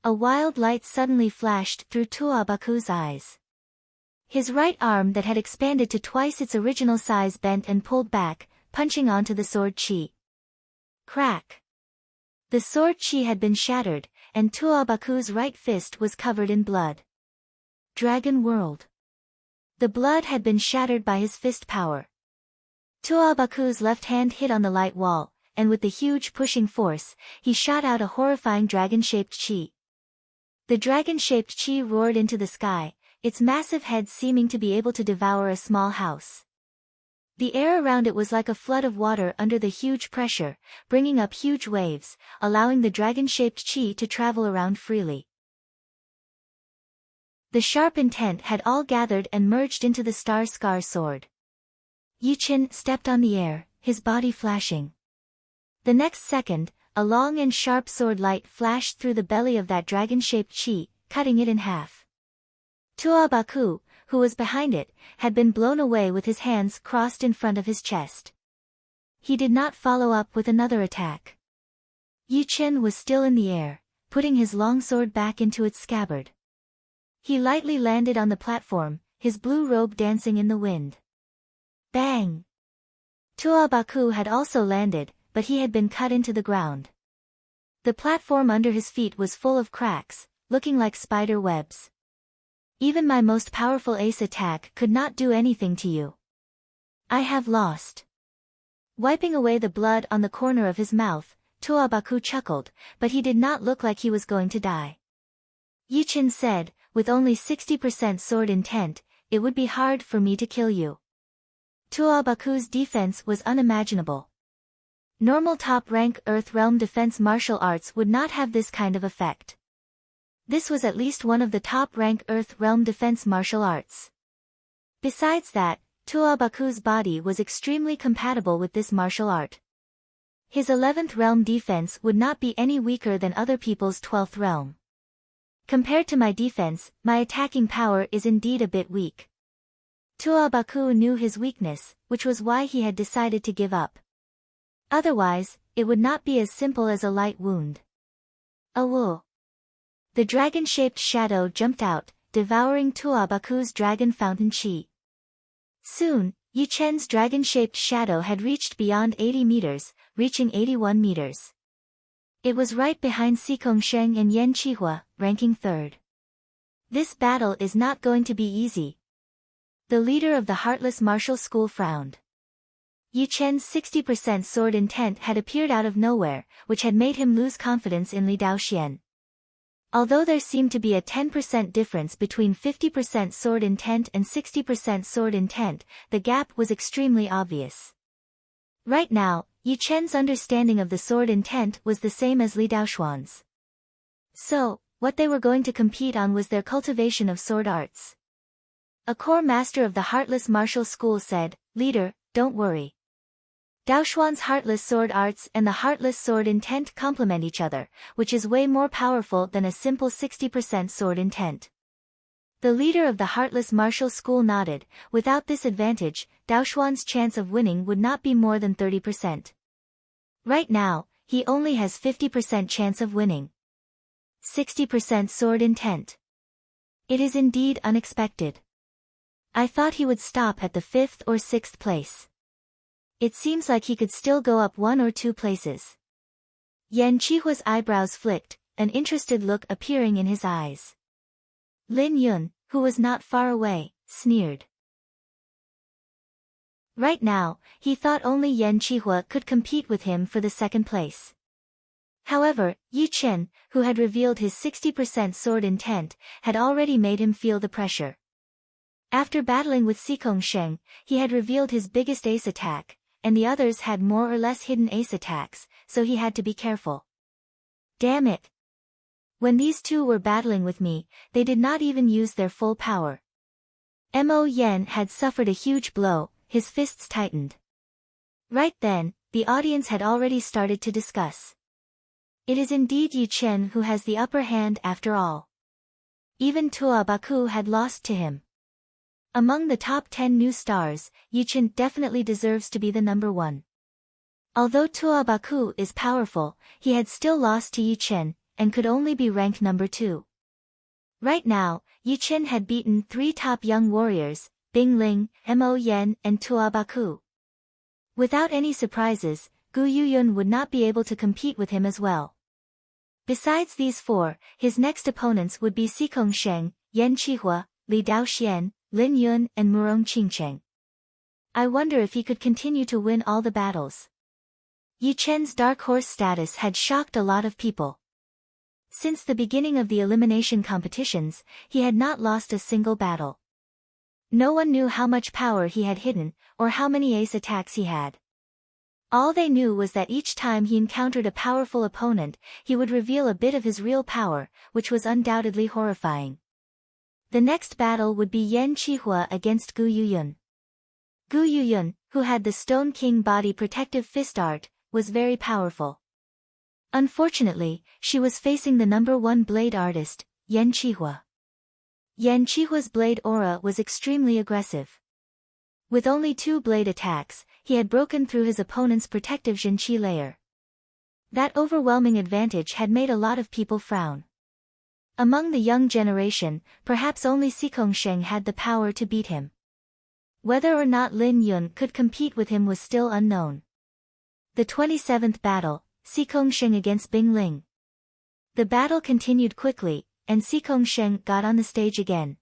Speaker 1: A wild light suddenly flashed through Tuo Baku's eyes. His right arm that had expanded to twice its original size bent and pulled back, punching onto the sword qi. Crack! The sword qi had been shattered, and Tuo Baku's right fist was covered in blood. Dragon World! The blood had been shattered by his fist power. Tuo Baku's left hand hit on the light wall, and with the huge pushing force, he shot out a horrifying dragon-shaped qi. The dragon-shaped qi roared into the sky, its massive head seeming to be able to devour a small house. The air around it was like a flood of water under the huge pressure, bringing up huge waves, allowing the dragon-shaped qi to travel around freely. The sharp intent had all gathered and merged into the Star Scar sword. Yi Chen stepped on the air, his body flashing. The next second, a long and sharp sword light flashed through the belly of that dragon-shaped chi, cutting it in half. Tuabaku, who was behind it, had been blown away with his hands crossed in front of his chest. He did not follow up with another attack. Yi Chen was still in the air, putting his long sword back into its scabbard. He lightly landed on the platform, his blue robe dancing in the wind. Bang! Tuabaku had also landed, but he had been cut into the ground. The platform under his feet was full of cracks, looking like spider webs. Even my most powerful ace attack could not do anything to you. I have lost. Wiping away the blood on the corner of his mouth, Tuabaku chuckled, but he did not look like he was going to die. Yi Chen said, with only 60% sword intent, it would be hard for me to kill you. Tuabaku's defense was unimaginable. Normal top-rank Earth Realm defense martial arts would not have this kind of effect. This was at least one of the top-rank Earth Realm defense martial arts. Besides that, Tuabaku's body was extremely compatible with this martial art. His 11th realm defense would not be any weaker than other people's 12th realm. Compared to my defense, my attacking power is indeed a bit weak. Tuabaku knew his weakness, which was why he had decided to give up. Otherwise, it would not be as simple as a light wound. Awoo! The dragon-shaped shadow jumped out, devouring Tuabaku's dragon fountain chi. Soon, Yi Chen's dragon-shaped shadow had reached beyond 80 meters, reaching 81 meters. It was right behind Xikong Sheng and Yan Qihua, ranking third. This battle is not going to be easy. The leader of the Heartless Martial School frowned. Yi Chen's 60% sword intent had appeared out of nowhere, which had made him lose confidence in Li Daoxian. Although there seemed to be a 10% difference between 50% sword intent and 60% sword intent, the gap was extremely obvious. Right now, Yi Chen's understanding of the sword intent was the same as Li Daoxuan's. So, what they were going to compete on was their cultivation of sword arts. A core master of the Heartless Martial School said, "Leader, don't worry. Daoxuan's Heartless Sword Arts and the Heartless Sword Intent complement each other, which is way more powerful than a simple 60% sword intent." The leader of the Heartless Martial School nodded. Without this advantage, Daoxuan's chance of winning would not be more than 30%. Right now, he only has 50% chance of winning. 60% sword intent. It is indeed unexpected. I thought he would stop at the 5th or 6th place. It seems like he could still go up 1 or 2 places. Yan Qihua's eyebrows flicked, an interested look appearing in his eyes. Lin Yun, who was not far away, sneered. Right now, he thought only Yan Qihua could compete with him for the 2nd place. However, Yi Chen, who had revealed his 60% sword intent, had already made him feel the pressure. After battling with Xikong Sheng, he had revealed his biggest ace attack, and the others had more or less hidden ace attacks, so he had to be careful. Damn it! When these two were battling with me, they did not even use their full power. Mo Yen had suffered a huge blow, his fists tightened. Right then, the audience had already started to discuss. It is indeed Yi Chen who has the upper hand after all. Even Tuabaku had lost to him. Among the top 10 new stars, Yi Chen definitely deserves to be the number 1. Although Tuabaku is powerful, he had still lost to Yi Chen, and could only be ranked number 2. Right now, Yi Chen had beaten 3 top young warriors, Bing Ling, Mo Yen and Tuabaku. Without any surprises, Gu Yuyun would not be able to compete with him as well. Besides these 4, his next opponents would be Xikong Sheng, Yan Qihua, Li Daoxian, Lin Yun and Murong Qingcheng. I wonder if he could continue to win all the battles. Yi Chen's dark horse status had shocked a lot of people. Since the beginning of the elimination competitions, he had not lost a single battle. No one knew how much power he had hidden, or how many ace attacks he had. All they knew was that each time he encountered a powerful opponent, he would reveal a bit of his real power, which was undoubtedly horrifying. The next battle would be Yan Qihua against Gu Yuyun. Gu Yuyun, who had the Stone King body protective fist art, was very powerful. Unfortunately, she was facing the #1 blade artist, Yan Qihua. Yan Qihua's blade aura was extremely aggressive. With only 2 blade attacks, he had broken through his opponent's protective Zhenqi layer. That overwhelming advantage had made a lot of people frown. Among the young generation, perhaps only Xikongsheng had the power to beat him. Whether or not Lin Yun could compete with him was still unknown. The 27th battle, Xikongsheng against Bing Ling. The battle continued quickly, and Xikongsheng got on the stage again.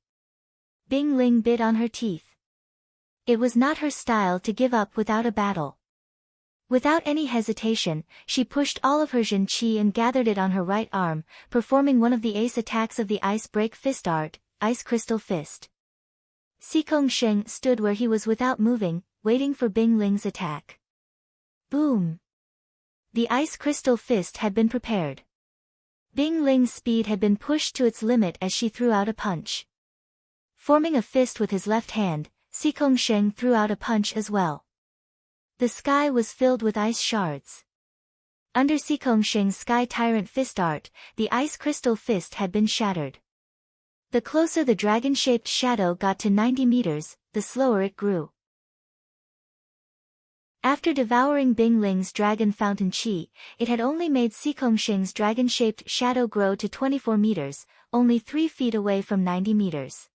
Speaker 1: Bing Ling bit on her teeth. It was not her style to give up without a battle. Without any hesitation, she pushed all of her Zhenqi and gathered it on her right arm, performing one of the ace attacks of the Ice Break Fist art, Ice Crystal Fist. Xikongsheng stood where he was without moving, waiting for Bing Ling's attack. Boom! The Ice Crystal Fist had been prepared. Bing Ling's speed had been pushed to its limit as she threw out a punch. Forming a fist with his left hand, Xikongsheng threw out a punch as well. The sky was filled with ice shards. Under Xikongsheng's Sky Tyrant Fist art, the Ice Crystal Fist had been shattered. The closer the dragon-shaped shadow got to 90 meters, the slower it grew. After devouring Bing Ling's Dragon Fountain Qi, it had only made Xikongsheng's dragon-shaped shadow grow to 24 meters, only 3 feet away from 90 meters.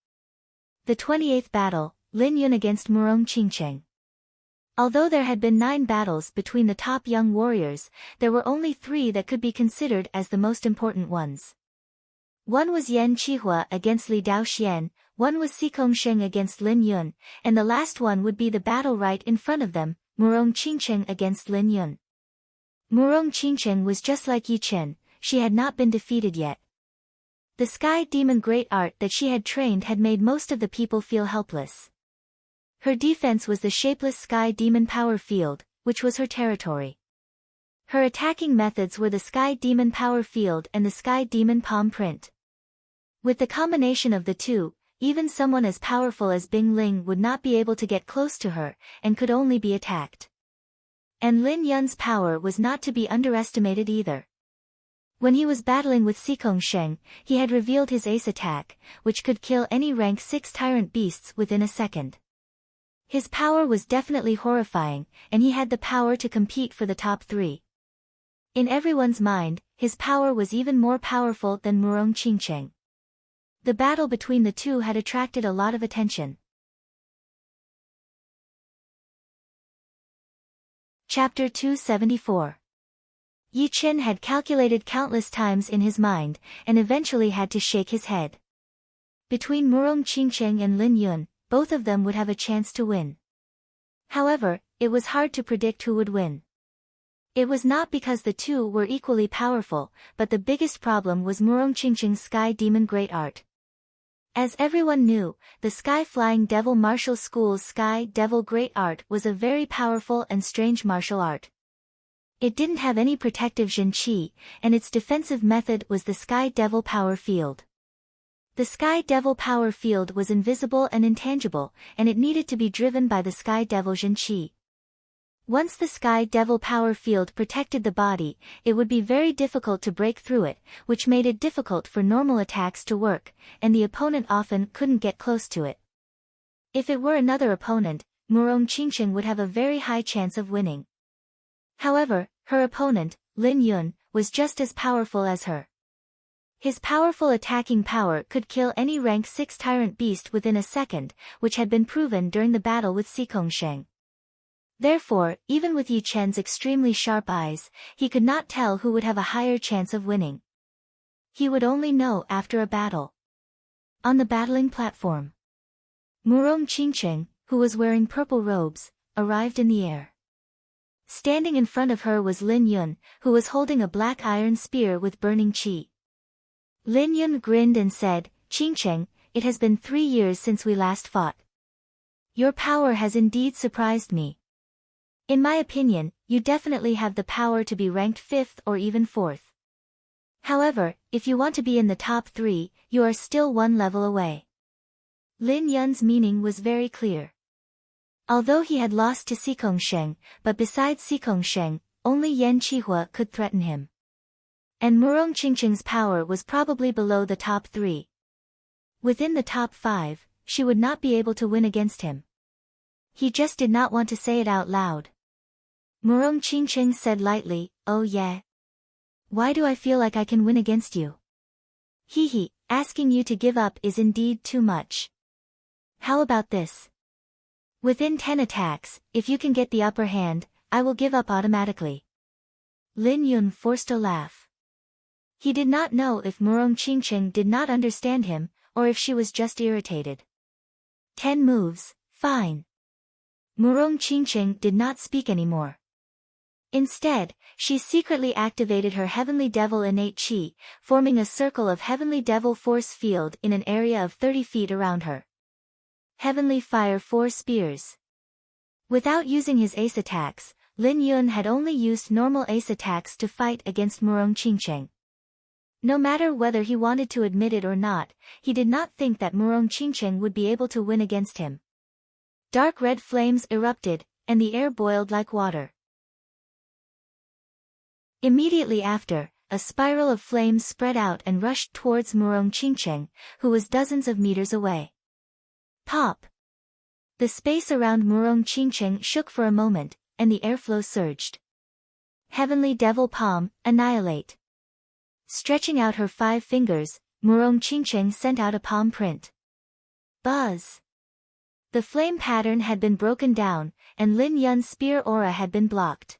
Speaker 1: The 28th battle, Lin Yun against Murong Qingcheng. Although there had been 9 battles between the top young warriors, there were only 3 that could be considered as the most important ones. One was Yan Qihua against Li Daoxian, one was Xikongsheng against Lin Yun, and the last one would be the battle right in front of them, Murong Qingcheng against Lin Yun. Murong Qingcheng was just like Yi Chen, she had not been defeated yet. The Sky Demon Great Art that she had trained had made most of the people feel helpless. Her defense was the shapeless Sky Demon Power Field, which was her territory. Her attacking methods were the Sky Demon Power Field and the Sky Demon Palm Print. With the combination of the two, even someone as powerful as Bing Ling would not be able to get close to her, and could only be attacked. And Lin Yun's power was not to be underestimated either. When he was battling with Xikongsheng, he had revealed his ace attack, which could kill any rank 6 tyrant beasts within a second. His power was definitely horrifying, and he had the power to compete for the top 3. In everyone's mind, his power was even more powerful than Murong Qingcheng. The battle between the two had attracted a lot of attention. Chapter 274. Yi Chen had calculated countless times in his mind, and eventually had to shake his head. Between Murong Qingcheng and Lin Yun, both of them would have a chance to win. However, it was hard to predict who would win. It was not because the two were equally powerful, but the biggest problem was Murong Qingcheng's Sky Demon Great Art. As everyone knew, the Sky Flying Devil Martial School's Sky Devil Great Art was a very powerful and strange martial art. It didn't have any protective Zhenqi, and its defensive method was the Sky Devil Power Field. The Sky Devil Power Field was invisible and intangible, and it needed to be driven by the Sky Devil Zhenqi. Once the Sky Devil Power Field protected the body, it would be very difficult to break through it, which made it difficult for normal attacks to work, and the opponent often couldn't get close to it. If it were another opponent, Murong Qingcheng would have a very high chance of winning. However, her opponent, Lin Yun, was just as powerful as her. His powerful attacking power could kill any rank 6 tyrant beast within a second, which had been proven during the battle with Xikongsheng. Therefore, even with Yi Chen's extremely sharp eyes, he could not tell who would have a higher chance of winning. He would only know after a battle. On the battling platform, Murong Qingcheng, who was wearing purple robes, arrived in the air. Standing in front of her was Lin Yun, who was holding a black iron spear with burning qi. Lin Yun grinned and said, "Qingcheng, it has been 3 years since we last fought. Your power has indeed surprised me. In my opinion, you definitely have the power to be ranked 5th or even 4th. However, if you want to be in the top 3, you are still 1 level away." Lin Yun's meaning was very clear. Although he had lost to Xikongsheng, but besides Xikongsheng, only Yan Qihua could threaten him. And Murong Qingqing's power was probably below the top 3. Within the top 5, she would not be able to win against him. He just did not want to say it out loud. Murong Qingqing said lightly, "Oh yeah. Why do I feel like I can win against you? Hee, asking you to give up is indeed too much. How about this? Within 10 attacks, if you can get the upper hand, I will give up automatically." Lin Yun forced a laugh. He did not know if Murong Qingqing did not understand him, or if she was just irritated. 10 moves, fine. Murong Qingqing did not speak anymore. Instead, she secretly activated her Heavenly Devil innate chi, forming a circle of Heavenly Devil force field in an area of 30 feet around her. Heavenly Fire 4 Spears. Without using his ace attacks, Lin Yun had only used normal ace attacks to fight against Murong Qingqing. No matter whether he wanted to admit it or not, he did not think that Murong Qingqing would be able to win against him. Dark red flames erupted, and the air boiled like water. Immediately after, a spiral of flames spread out and rushed towards Murong Qingqing, who was dozens of meters away. Pop! The space around Murong Qingqing shook for a moment, and the airflow surged. Heavenly Devil Palm, annihilate. Stretching out her 5 fingers, Murong Qingqing sent out a palm print. Buzz! The flame pattern had been broken down, and Lin Yun's spear aura had been blocked.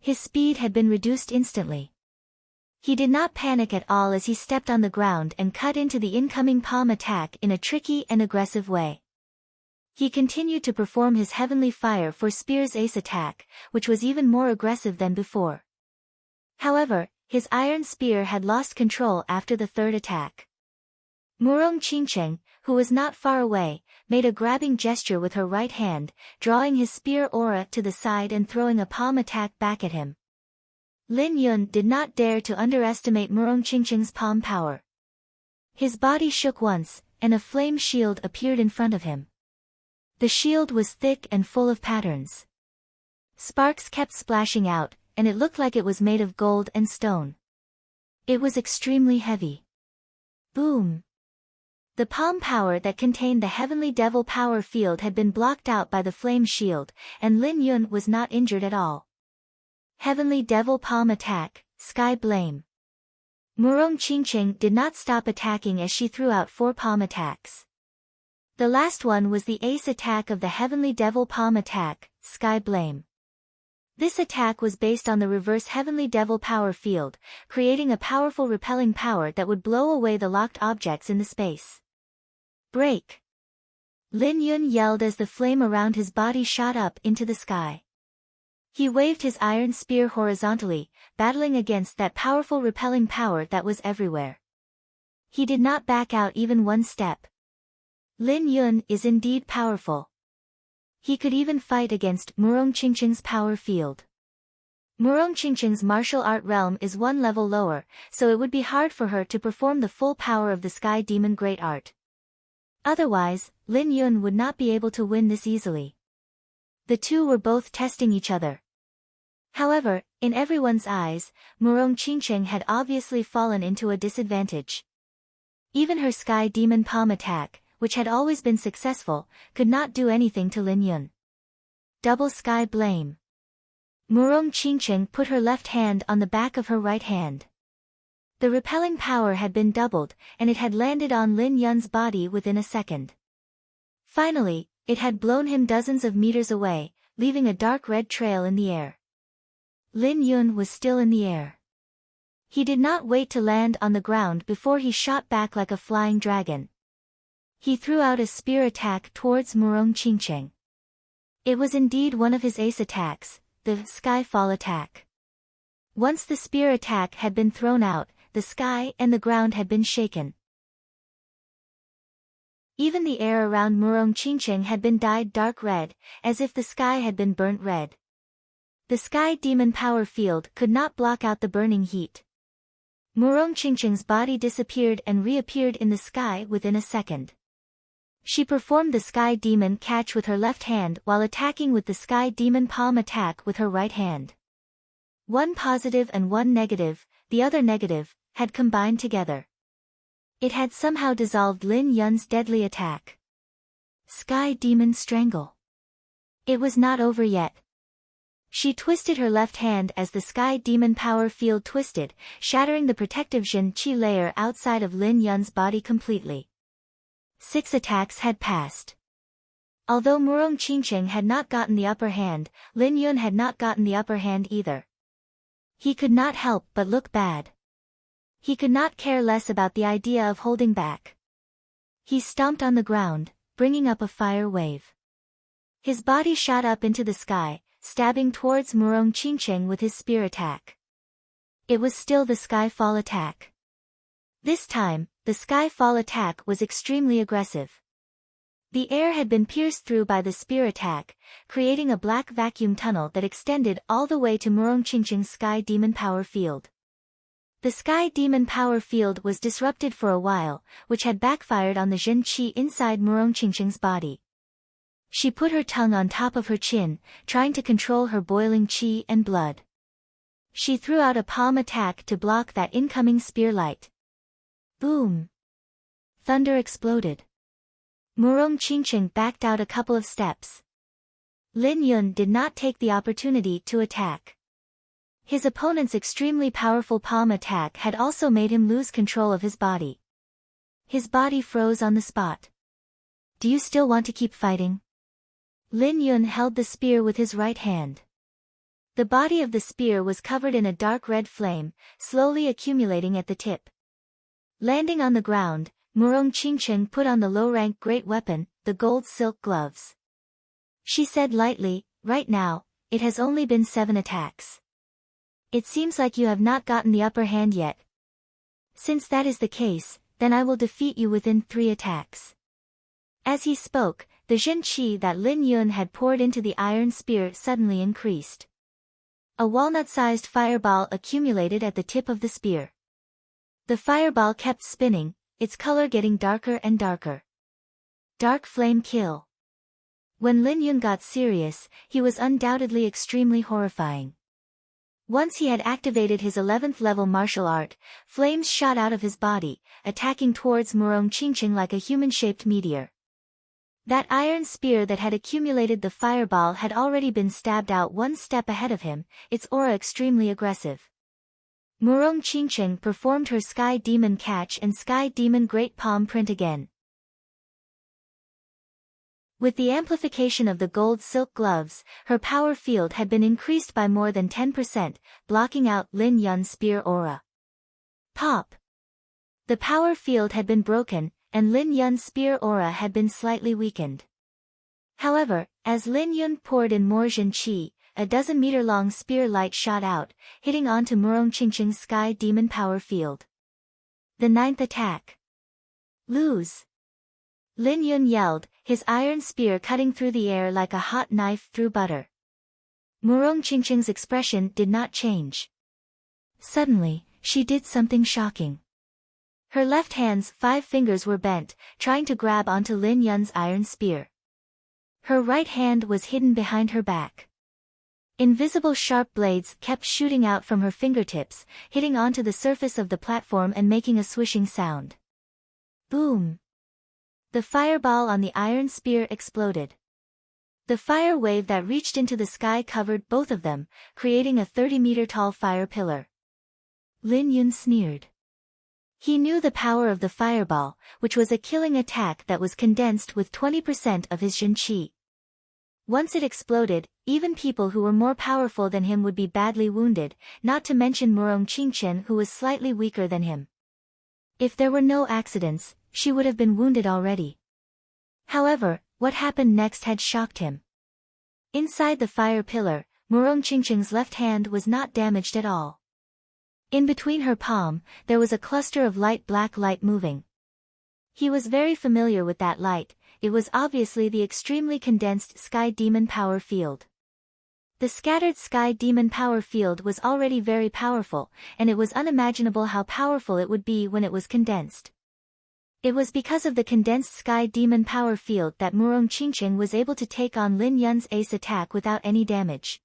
Speaker 1: His speed had been reduced instantly. He did not panic at all as he stepped on the ground and cut into the incoming palm attack in a tricky and aggressive way. He continued to perform his Heavenly Fire for Spear's ace attack, which was even more aggressive than before. However, his iron spear had lost control after the 3rd attack. Murong Qingqing, who was not far away, made a grabbing gesture with her right hand, drawing his spear aura to the side and throwing a palm attack back at him. Lin Yun did not dare to underestimate Murong Qingqing's palm power. His body shook once, and a flame shield appeared in front of him. The shield was thick and full of patterns. Sparks kept splashing out, and it looked like it was made of gold and stone. It was extremely heavy. Boom! The palm power that contained the Heavenly Devil power field had been blocked out by the flame shield, and Lin Yun was not injured at all. Heavenly Devil Palm Attack, Sky Blame. Murong Qingqing did not stop attacking as she threw out 4 palm attacks. The last one was the ace attack of the Heavenly Devil Palm Attack, Sky Blame. This attack was based on the reverse Heavenly Devil power field, creating a powerful repelling power that would blow away the locked objects in the space. Break! Lin Yun yelled as the flame around his body shot up into the sky. He waved his iron spear horizontally, battling against that powerful repelling power that was everywhere. He did not back out even one step. Lin Yun is indeed powerful. He could even fight against Murong Qingqing's power field. Murong Qingqing's martial art realm is 1 level lower, so it would be hard for her to perform the full power of the Sky Demon Great Art. Otherwise, Lin Yun would not be able to win this easily. The two were both testing each other. However, in everyone's eyes, Murong Qingqing had obviously fallen into a disadvantage. Even her Sky Demon Palm attack, which had always been successful, could not do anything to Lin Yun. Double Sky Blame. Murong Qingqing put her left hand on the back of her right hand. The repelling power had been doubled, and it had landed on Lin Yun's body within a second. Finally, it had blown him dozens of meters away, leaving a dark red trail in the air. Lin Yun was still in the air. He did not wait to land on the ground before he shot back like a flying dragon. He threw out a spear attack towards Murong Qingqing. It was indeed one of his ace attacks, the Skyfall attack. Once the spear attack had been thrown out, the sky and the ground had been shaken. Even the air around Murong Qingqing had been dyed dark red, as if the sky had been burnt red. The Sky Demon power field could not block out the burning heat. Murong Qingqing's body disappeared and reappeared in the sky within a second. She performed the Sky Demon catch with her left hand while attacking with the Sky Demon palm attack with her right hand. 1 positive and 1 negative, the other negative, had combined together. It had somehow dissolved Lin Yun's deadly attack. Sky Demon Strangle. It was not over yet. She twisted her left hand as the Sky Demon power field twisted, shattering the protective Jin Qi layer outside of Lin Yun's body completely. 6 attacks had passed. Although Murong Qingqing had not gotten the upper hand, Lin Yun had not gotten the upper hand either. He could not help but look bad. He could not care less about the idea of holding back. He stomped on the ground, bringing up a fire wave. His body shot up into the sky, stabbing towards Murong Qingqing with his spear attack. It was still the Skyfall attack. This time, the Skyfall attack was extremely aggressive. The air had been pierced through by the spear attack, creating a black vacuum tunnel that extended all the way to Murong Qingqing's Sky Demon power field. The Sky Demon power field was disrupted for a while, which had backfired on the Jin Qi inside Murong Qingqing's body. She put her tongue on top of her chin, trying to control her boiling qi and blood. She threw out a palm attack to block that incoming spear light. Boom! Thunder exploded. Murong Qingqing backed out a couple of steps. Lin Yun did not take the opportunity to attack. His opponent's extremely powerful palm attack had also made him lose control of his body. His body froze on the spot. Do you still want to keep fighting? Lin Yun held the spear with his right hand. The body of the spear was covered in a dark red flame, slowly accumulating at the tip. Landing on the ground, Murong Qingqing put on the low-rank great weapon, the gold silk gloves. She said lightly, "Right now, it has only been 7 attacks. It seems like you have not gotten the upper hand yet. Since that is the case, then I will defeat you within 3 attacks." As he spoke, the Jin Qi that Lin Yun had poured into the iron spear suddenly increased. A walnut-sized fireball accumulated at the tip of the spear. The fireball kept spinning, its color getting darker and darker. Dark Flame Kill. When Lin Yun got serious, he was undoubtedly extremely horrifying. Once he had activated his 11th level martial art, flames shot out of his body, attacking towards Murong Qingqing like a human-shaped meteor. That iron spear that had accumulated the fireball had already been stabbed out 1 step ahead of him, its aura extremely aggressive. Murong Qingqing performed her Sky Demon Catch and Sky Demon Great Palm Print again. With the amplification of the gold silk gloves, her power field had been increased by more than 10%, blocking out Lin Yun's spear aura. Pop! The power field had been broken, and Lin Yun's spear aura had been slightly weakened. However, as Lin Yun poured in more Jin Qi, a 12-meter-long spear light shot out, hitting onto Murong Qingqing's Sky Demon power field. The 9th attack. Lose! Lin Yun yelled, his iron spear cutting through the air like a hot knife through butter. Murong Qingqing's expression did not change. Suddenly, she did something shocking. Her left hand's 5 fingers were bent, trying to grab onto Lin Yun's iron spear. Her right hand was hidden behind her back. Invisible sharp blades kept shooting out from her fingertips, hitting onto the surface of the platform and making a swishing sound. Boom! The fireball on the iron spear exploded. The fire wave that reached into the sky covered both of them, creating a 30-meter-tall fire pillar. Lin Yun sneered. He knew the power of the fireball, which was a killing attack that was condensed with 20% of his Jin Qi. Once it exploded, even people who were more powerful than him would be badly wounded, not to mention Murong Qingqing, who was slightly weaker than him. If there were no accidents, she would have been wounded already. However, what happened next had shocked him. Inside the fire pillar, Murong Qingqing's left hand was not damaged at all. In between her palm, there was a cluster of light black light moving. He was very familiar with that light, it was obviously the extremely condensed Sky Demon power field. The scattered Sky Demon power field was already very powerful, and it was unimaginable how powerful it would be when it was condensed. It was because of the condensed Sky Demon power field that Murong Qingqing was able to take on Lin Yun's ace attack without any damage.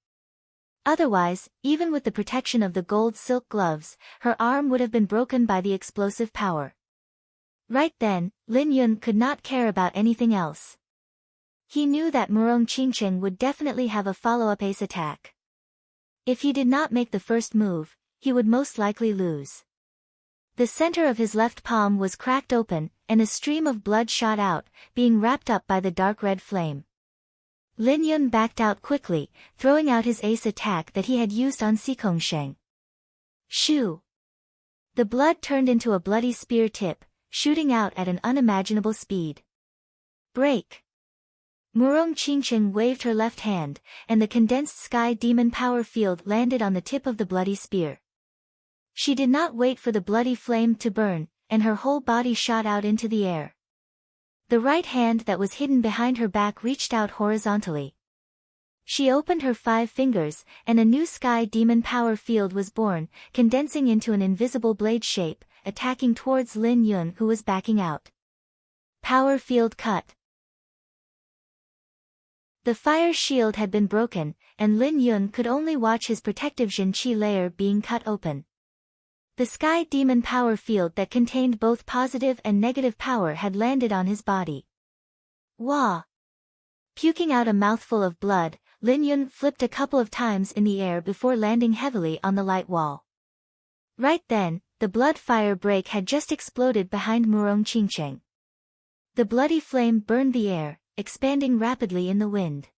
Speaker 1: Otherwise, even with the protection of the gold silk gloves, her arm would have been broken by the explosive power. Right then, Lin Yun could not care about anything else. He knew that Murong Qingqing would definitely have a follow-up ace attack. If he did not make the first move, he would most likely lose. The center of his left palm was cracked open, and a stream of blood shot out, being wrapped up by the dark red flame. Lin Yun backed out quickly, throwing out his ace attack that he had used on Xikongsheng. Shoo! The blood turned into a bloody spear tip, shooting out at an unimaginable speed. Break! Murong Qingqing waved her left hand, and the condensed sky demon power field landed on the tip of the bloody spear. She did not wait for the bloody flame to burn, and her whole body shot out into the air. The right hand that was hidden behind her back reached out horizontally. She opened her 5 fingers, and a new sky demon power field was born, condensing into an invisible blade shape, attacking towards Lin Yun who was backing out. Power field cut. The fire shield had been broken, and Lin Yun could only watch his protective Jin Qi layer being cut open. The sky demon power field that contained both positive and negative power had landed on his body. Wah! Puking out a mouthful of blood, Lin Yun flipped a couple of times in the air before landing heavily on the light wall. Right then, the blood fire break had just exploded behind Murong Qingqing. The bloody flame burned the air, expanding rapidly in the wind.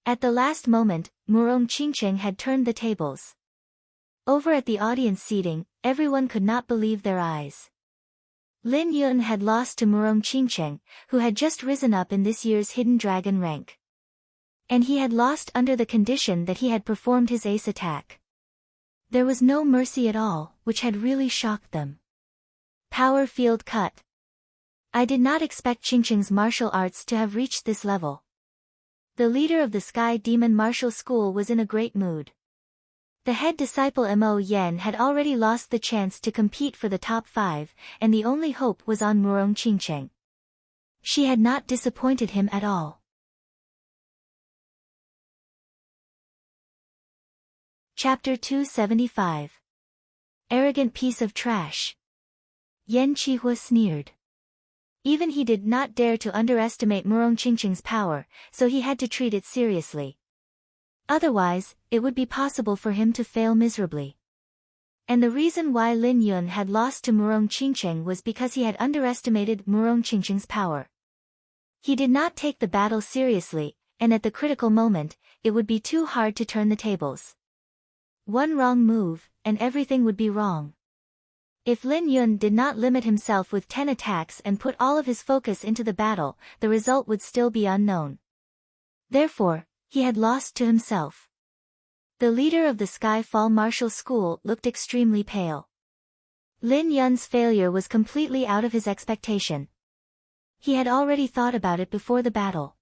Speaker 1: At the last moment, Murong Qingqing had turned the tables. Over at the audience seating, everyone could not believe their eyes. Lin Yun had lost to Murong Qingqing, who had just risen up in this year's Hidden Dragon rank. And he had lost under the condition that he had performed his ace attack. There was no mercy at all, which had really shocked them. Power field cut. I did not expect Qingqing's martial arts to have reached this level. The leader of the Sky Demon Martial School was in a great mood. The head disciple Mo Yen had already lost the chance to compete for the top 5, and the only hope was on Murong Qingqing. She had not disappointed him at all. Chapter 275. Arrogant piece of trash. Yan Qihua sneered. Even he did not dare to underestimate Murong Qingqing's power, so he had to treat it seriously. Otherwise, it would be possible for him to fail miserably. And the reason why Lin Yun had lost to Murong Qingqing was because he had underestimated Murong Qingqing's power. He did not take the battle seriously, and at the critical moment, it would be too hard to turn the tables. One wrong move, and everything would be wrong. If Lin Yun did not limit himself with 10 attacks and put all of his focus into the battle, the result would still be unknown. Therefore, he had lost to himself. The leader of the Skyfall Martial School looked extremely pale. Lin Yun's failure was completely out of his expectation. He had already thought about it before the battle.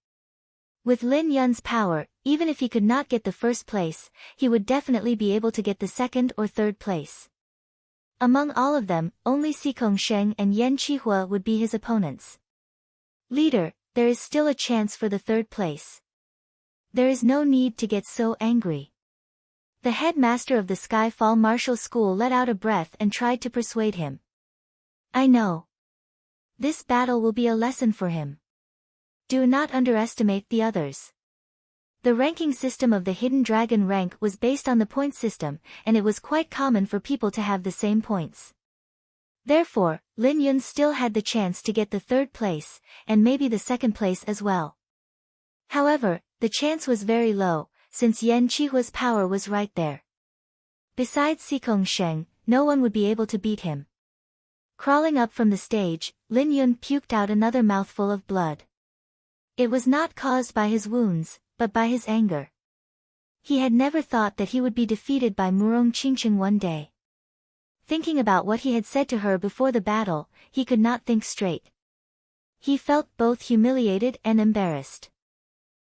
Speaker 1: With Lin Yun's power, even if he could not get the first place, he would definitely be able to get the second or third place. Among all of them, only Xikongsheng and Yan Qihua would be his opponents. Leader, there is still a chance for the third place. There is no need to get so angry. The headmaster of the Skyfall Martial School let out a breath and tried to persuade him. I know. This battle will be a lesson for him. Do not underestimate the others. The ranking system of the Hidden Dragon rank was based on the point system, and it was quite common for people to have the same points. Therefore, Lin Yun still had the chance to get the third place, and maybe the second place as well. However, the chance was very low, since Yan Qihua's power was right there. Besides Xikongsheng, no one would be able to beat him. Crawling up from the stage, Lin Yun puked out another mouthful of blood. It was not caused by his wounds, but by his anger. He had never thought that he would be defeated by Murong Qingqing one day. Thinking about what he had said to her before the battle, he could not think straight. He felt both humiliated and embarrassed.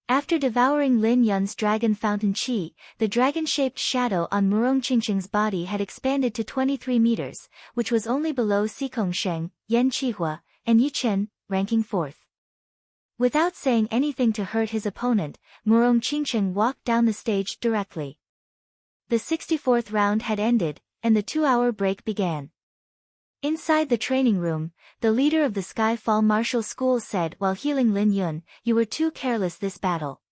Speaker 1: After devouring Lin Yun's dragon fountain qi, the dragon-shaped shadow on Murong Qingqing's body had expanded to 23 meters, which was only below Xikongsheng, Yan Qihua, and Yichen, ranking 4th. Without saying anything to hurt his opponent, Murong Qingqing walked down the stage directly. The 64th round had ended, and the 2-hour break began. Inside the training room, the leader of the Skyfall Martial School said while healing Lin Yun, "You were too careless this battle.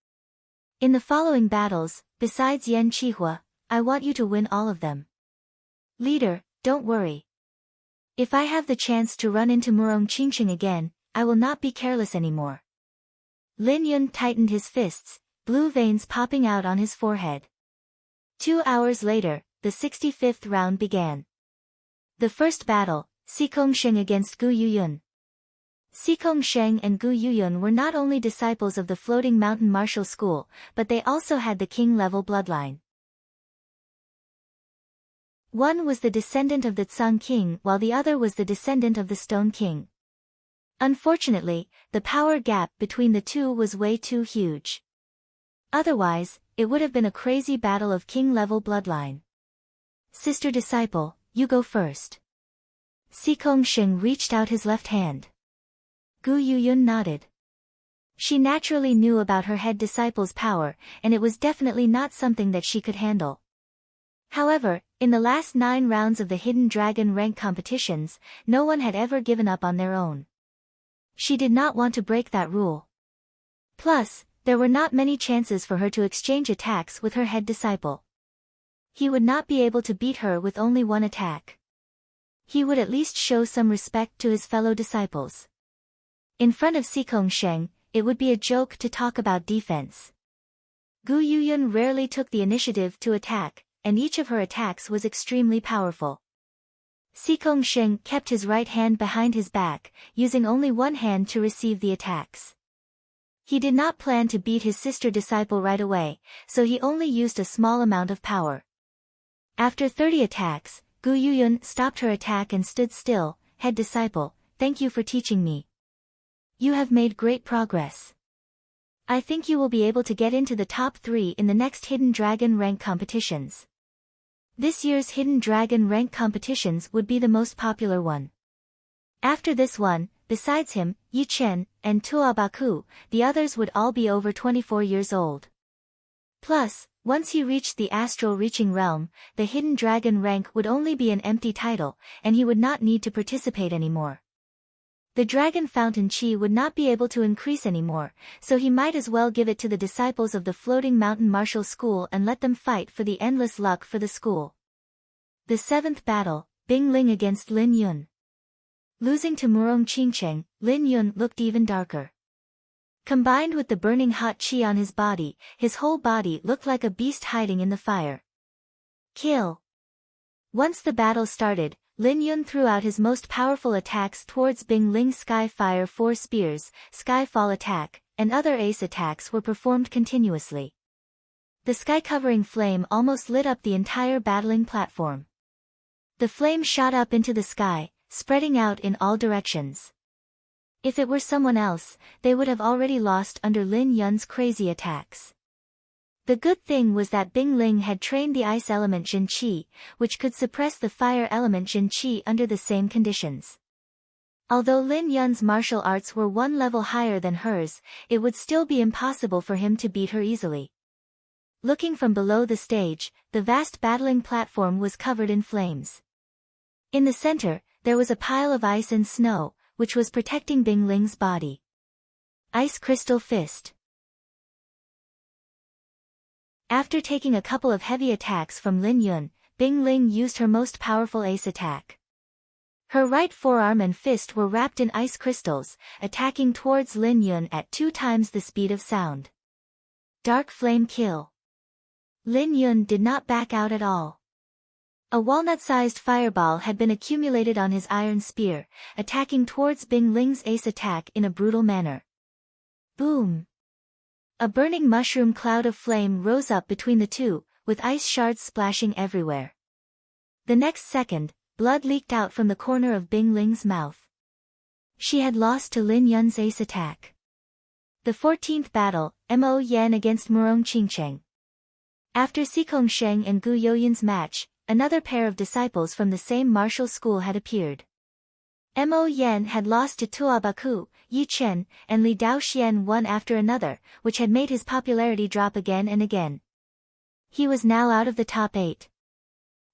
Speaker 1: In the following battles, besides Yan Qihua, I want you to win all of them." "Leader, don't worry. If I have the chance to run into Murong Qingqing again, I will not be careless anymore." Lin Yun tightened his fists, blue veins popping out on his forehead. 2 hours later, the 65th round began. The first battle, Sikong Sheng against Gu Yuyun. Sikong Sheng and Gu Yuyun were not only disciples of the Floating Mountain Martial School, but they also had the king-level bloodline. One was the descendant of the Tsang King while the other was the descendant of the Stone King. Unfortunately, the power gap between the two was way too huge. Otherwise, it would have been a crazy battle of king-level bloodline. "Sister disciple, you go first." Sikong Sheng reached out his left hand. Gu Yuyun nodded. She naturally knew about her head disciple's power, and it was definitely not something that she could handle. However, in the last 9 rounds of the Hidden Dragon rank competitions, no one had ever given up on their own. She did not want to break that rule. Plus, there were not many chances for her to exchange attacks with her head disciple. He would not be able to beat her with only one attack. He would at least show some respect to his fellow disciples. In front of Sikong Sheng, it would be a joke to talk about defense. Gu Yuyun rarely took the initiative to attack, and each of her attacks was extremely powerful. Sikong Sheng kept his right hand behind his back, using only one hand to receive the attacks. He did not plan to beat his sister disciple right away, so he only used a small amount of power. After 30 attacks, Gu Yuyun stopped her attack and stood still. "Head disciple, thank you for teaching me. You have made great progress. I think you will be able to get into the top 3 in the next Hidden Dragon rank competitions." This year's Hidden Dragon rank competitions would be the most popular one. After this one, besides him, Yi Chen, and Tuo Baku, the others would all be over 24 years old. Plus, once he reached the astral reaching realm, the Hidden Dragon rank would only be an empty title, and he would not need to participate anymore. The Dragon Fountain Chi would not be able to increase anymore, so he might as well give it to the disciples of the Floating Mountain Martial School and let them fight for the endless luck for the school. The 7th battle, Bing Ling against Lin Yun. Losing to Murong Qingqing, Lin Yun looked even darker. Combined with the burning hot chi on his body, his whole body looked like a beast hiding in the fire. Kill. Once the battle started, Lin Yun threw out his most powerful attacks towards Bing Ling. Sky Fire 4 Spears, Skyfall Attack, and other ace attacks were performed continuously. The sky-covering flame almost lit up the entire battling platform. The flame shot up into the sky, spreading out in all directions. If it were someone else, they would have already lost under Lin Yun's crazy attacks. The good thing was that Bing Ling had trained the ice element Jin Qi, which could suppress the fire element Jin Qi under the same conditions. Although Lin Yun's martial arts were 1 level higher than hers, it would still be impossible for him to beat her easily. Looking from below the stage, the vast battling platform was covered in flames. In the center, there was a pile of ice and snow, which was protecting Bing Ling's body. Ice Crystal Fist. After taking a couple of heavy attacks from Lin Yun, Bing Ling used her most powerful ace attack. Her right forearm and fist were wrapped in ice crystals, attacking towards Lin Yun at 2 times the speed of sound. Dark Flame Kill. Lin Yun did not back out at all. A walnut-sized fireball had been accumulated on his iron spear, attacking towards Bing Ling's ace attack in a brutal manner. Boom! A burning mushroom cloud of flame rose up between the two, with ice shards splashing everywhere. The next second, blood leaked out from the corner of Bing Ling's mouth. She had lost to Lin Yun's ace attack. The 14th battle, Mo Yan against Murong Qingqing. After Sikong Sheng and Gu Yoyun's match, another pair of disciples from the same martial school had appeared. Mo Yan had lost to Tuo Baku, Yi Chen, and Li Daoxian one after another, which had made his popularity drop again and again. He was now out of the top 8.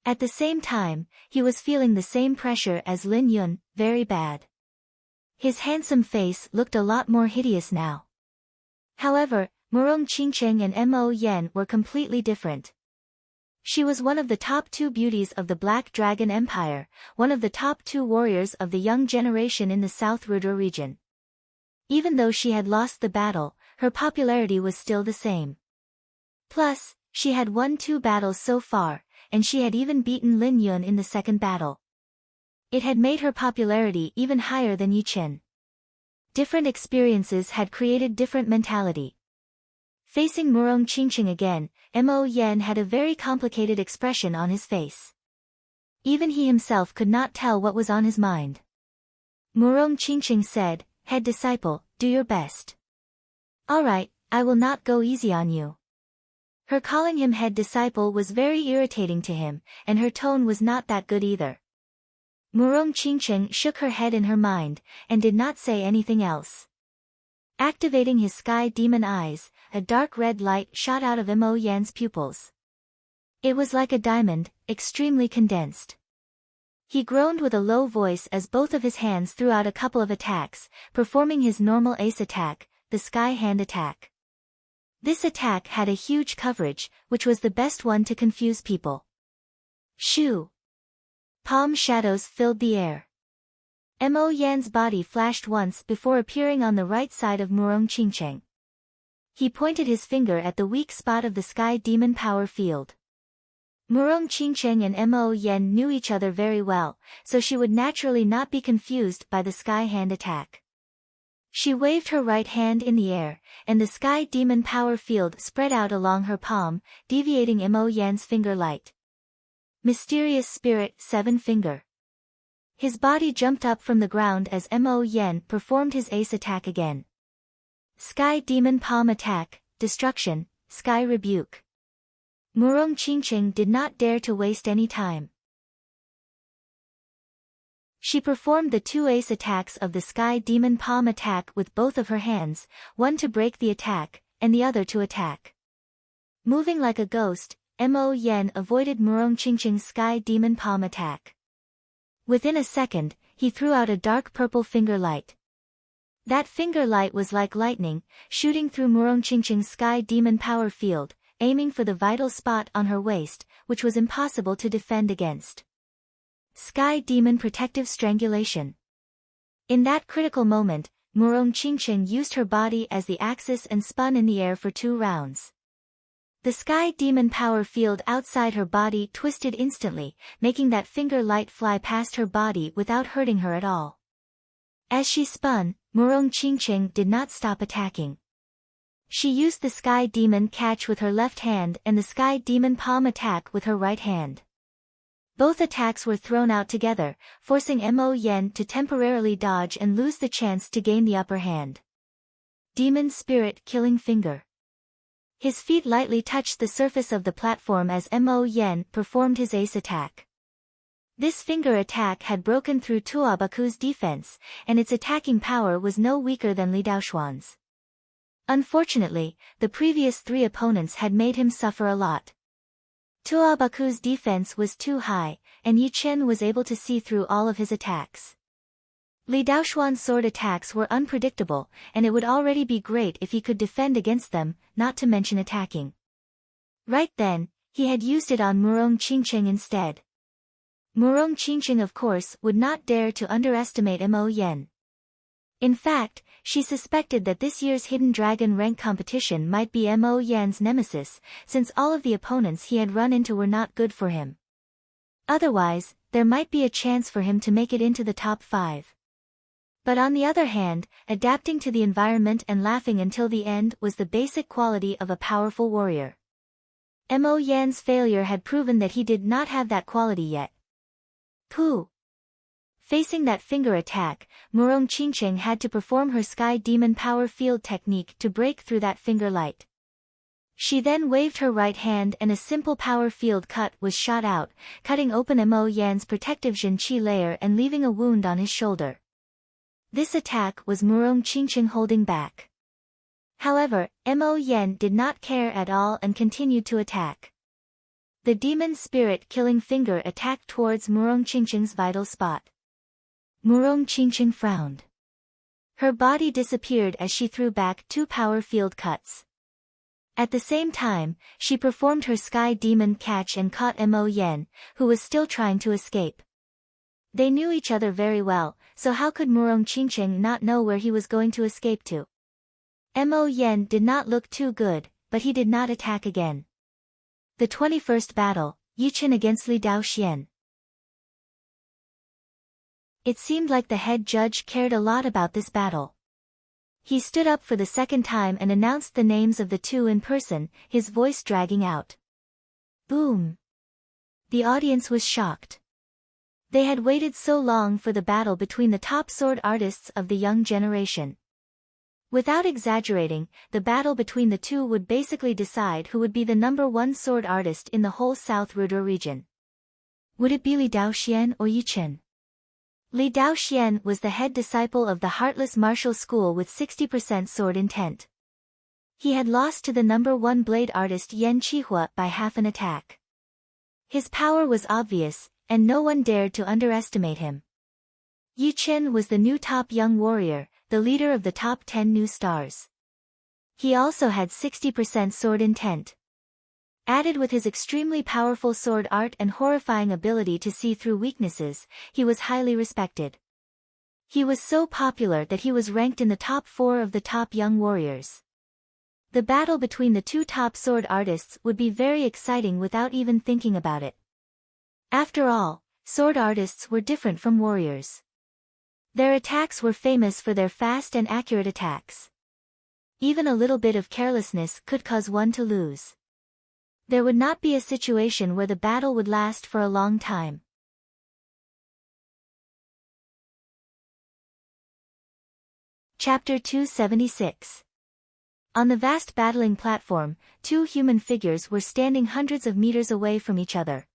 Speaker 1: At the same time, he was feeling the same pressure as Lin Yun, very bad. His handsome face looked a lot more hideous now. However, Murong Qingcheng and Mo Yen were completely different. She was one of the top 2 beauties of the Black Dragon Empire, one of the top 2 warriors of the young generation in the South Rudra region. Even though she had lost the battle, her popularity was still the same. Plus, she had won 2 battles so far, and she had even beaten Lin Yun in the second battle. It had made her popularity even higher than Yi Chen. Different experiences had created different mentality. Facing Murong Qingcheng again, Mo Yen had a very complicated expression on his face. Even he himself could not tell what was on his mind. Murong Qingcheng said, "Head disciple, do your best." "Alright, I will not go easy on you." Her calling him head disciple was very irritating to him, and her tone was not that good either. Murong Qingcheng shook her head in her mind, and did not say anything else. Activating his sky demon eyes, a dark red light shot out of Mo Yan's pupils. It was like a diamond, extremely condensed. He groaned with a low voice as both of his hands threw out a couple of attacks, performing his normal ace attack, the sky hand attack. This attack had a huge coverage, which was the best one to confuse people. Shoo! Palm shadows filled the air. Mo Yan's body flashed once before appearing on the right side of Murong Qingcheng. He pointed his finger at the weak spot of the sky demon power field. Murong Qingcheng and Mo Yan knew each other very well, so she would naturally not be confused by the sky hand attack. She waved her right hand in the air, and the sky demon power field spread out along her palm, deviating Mo Yan's finger light. Mysterious Spirit 7 Finger. His body jumped up from the ground as Mo Yen performed his ace attack again. Sky Demon Palm Attack, Destruction, Sky Rebuke. Murong Qingcheng did not dare to waste any time. She performed the 2 ace attacks of the Sky Demon Palm Attack with both of her hands, one to break the attack, and the other to attack. Moving like a ghost, Mo Yen avoided Murong Qingcheng's Sky Demon Palm Attack. Within a second, he threw out a dark purple finger light. That finger light was like lightning, shooting through Murong Qingcheng's sky demon power field, aiming for the vital spot on her waist, which was impossible to defend against. Sky Demon Protective Strangulation. In that critical moment, Murong Qingcheng used her body as the axis and spun in the air for 2 rounds. The sky demon power field outside her body twisted instantly, making that finger light fly past her body without hurting her at all. As she spun, Murong Qingcheng did not stop attacking. She used the sky demon catch with her left hand and the sky demon palm attack with her right hand. Both attacks were thrown out together, forcing Mo Yen to temporarily dodge and lose the chance to gain the upper hand. Demon Spirit Killing Finger. His feet lightly touched the surface of the platform as Mo Yen performed his ace attack. This finger attack had broken through Tuobaku's defense, and its attacking power was no weaker than Li Daoxuan's. Unfortunately, the previous 3 opponents had made him suffer a lot. Tuobaku's defense was too high, and Yi Chen was able to see through all of his attacks. Li Daoxuan's sword attacks were unpredictable, and it would already be great if he could defend against them, not to mention attacking. Right then, he had used it on Murong Qingcheng instead. Murong Qingcheng of course would not dare to underestimate Mo Yen. In fact, she suspected that this year's Hidden Dragon rank competition might be Mo Yan's nemesis, since all of the opponents he had run into were not good for him. Otherwise, there might be a chance for him to make it into the top 5. But on the other hand, adapting to the environment and laughing until the end was the basic quality of a powerful warrior. Mo Yan's failure had proven that he did not have that quality yet. Pooh! Facing that finger attack, Murong Qingcheng had to perform her Sky Demon Power Field technique to break through that finger light. She then waved her right hand and a simple power field cut was shot out, cutting open Mo Yan's protective Zhen Qi layer and leaving a wound on his shoulder. This attack was Murong Qingcheng holding back. However, Mo Yen did not care at all and continued to attack. The demon spirit-killing finger attacked towards Murong Qingqing's vital spot. Murong Qingqing frowned. Her body disappeared as she threw back 2 power field cuts. At the same time, she performed her sky demon catch and caught Mo Yan, who was still trying to escape. They knew each other very well, so how could Murong Qingqing not know where he was going to escape to? Mo Yan did not look too good, but he did not attack again. The 21st battle, Yichen against Li Daoxian. It seemed like the head judge cared a lot about this battle. He stood up for the second time and announced the names of the two in person, his voice dragging out. Boom! The audience was shocked. They had waited so long for the battle between the top sword artists of the young generation. Without exaggerating, the battle between the two would basically decide who would be the #1 sword artist in the whole South Rudra region. Would it be Li Daoxian or Yichen? Li Daoxian was the head disciple of the Heartless Martial School with 60% sword intent. He had lost to the #1 blade artist Yan Qihua by half an attack. His power was obvious, and no one dared to underestimate him. Yichen was the new top young warrior, the leader of the top 10 new stars. He also had 60% sword intent. Added with his extremely powerful sword art and horrifying ability to see through weaknesses, he was highly respected. He was so popular that he was ranked in the top 4 of the top young warriors. The battle between the two top sword artists would be very exciting without even thinking about it. After all, sword artists were different from warriors. Their attacks were famous for their fast and accurate attacks. Even a little bit of carelessness could cause one to lose. There would not be a situation where the battle would last for a long time. Chapter 276. On the vast battling platform, 2 human figures were standing hundreds of meters away from each other.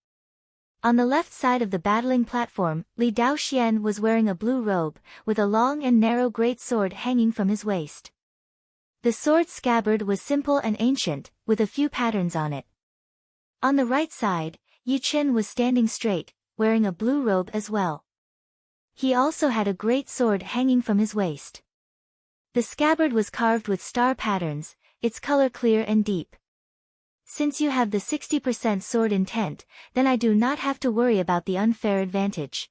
Speaker 1: On the left side of the battling platform, Li Daoxian was wearing a blue robe, with a long and narrow great sword hanging from his waist. The sword's scabbard was simple and ancient, with a few patterns on it. On the right side, Yichen was standing straight, wearing a blue robe as well. He also had a great sword hanging from his waist. The scabbard was carved with star patterns, its color clear and deep. Since you have the 60% sword intent, then I do not have to worry about the unfair advantage.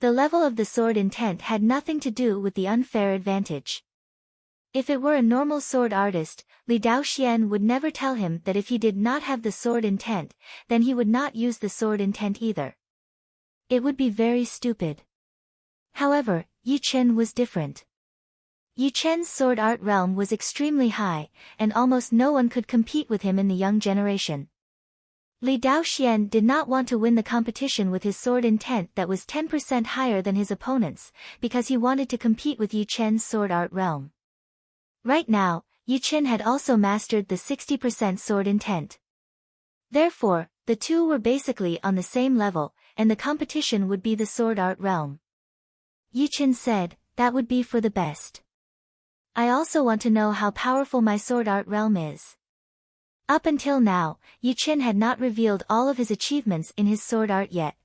Speaker 1: The level of the sword intent had nothing to do with the unfair advantage. If it were a normal sword artist, Li Daoxian would never tell him that if he did not have the sword intent, then he would not use the sword intent either. It would be very stupid. However, Yichen was different. Yichen's sword art realm was extremely high, and almost no one could compete with him in the young generation. Li Daoxian did not want to win the competition with his sword intent that was 10% higher than his opponents, because he wanted to compete with Yichen's sword art realm. Right now, Yichen had also mastered the 60% sword intent. Therefore, the two were basically on the same level, and the competition would be the sword art realm. Yichen said, "That would be for the best. I also want to know how powerful my sword art realm is." Up until now, Yichen had not revealed all of his achievements in his sword art yet.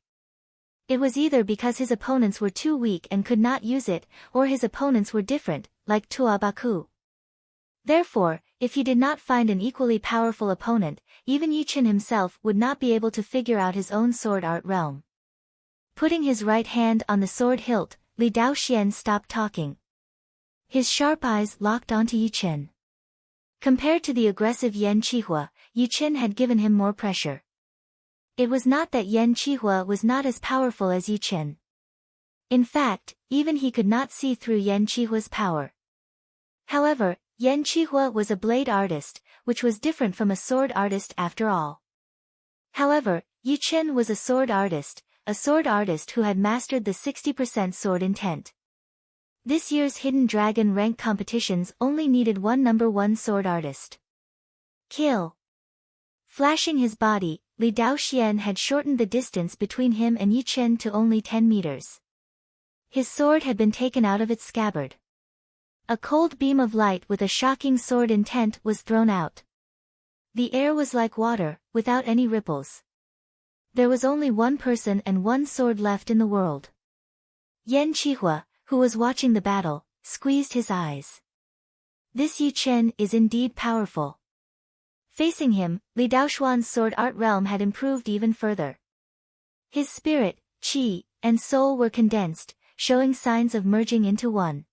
Speaker 1: It was either because his opponents were too weak and could not use it, or his opponents were different, like Tua Baku. Therefore, if he did not find an equally powerful opponent, even Yichen himself would not be able to figure out his own sword art realm. Putting his right hand on the sword hilt, Li Daoxian stopped talking. His sharp eyes locked onto Yichen. Compared to the aggressive Yan Qihua, Yichen had given him more pressure. It was not that Yan Qihua was not as powerful as Yichen. In fact, even he could not see through Yan Qihua's power. However, Yan Qihua was a blade artist, which was different from a sword artist after all. However, Yichen was a sword artist who had mastered the 60% sword intent. This year's Hidden Dragon rank competitions only needed one #1 sword artist. Kill. Flashing his body, Li Daoxian had shortened the distance between him and Yichen to only 10 meters. His sword had been taken out of its scabbard. A cold beam of light with a shocking sword intent was thrown out. The air was like water, without any ripples. There was only one person and one sword left in the world. Yan Qihua, who was watching the battle, squeezed his eyes. This Yu Chen is indeed powerful. Facing him, Li Daoxuan's sword art realm had improved even further. His spirit, qi, and soul were condensed, showing signs of merging into one.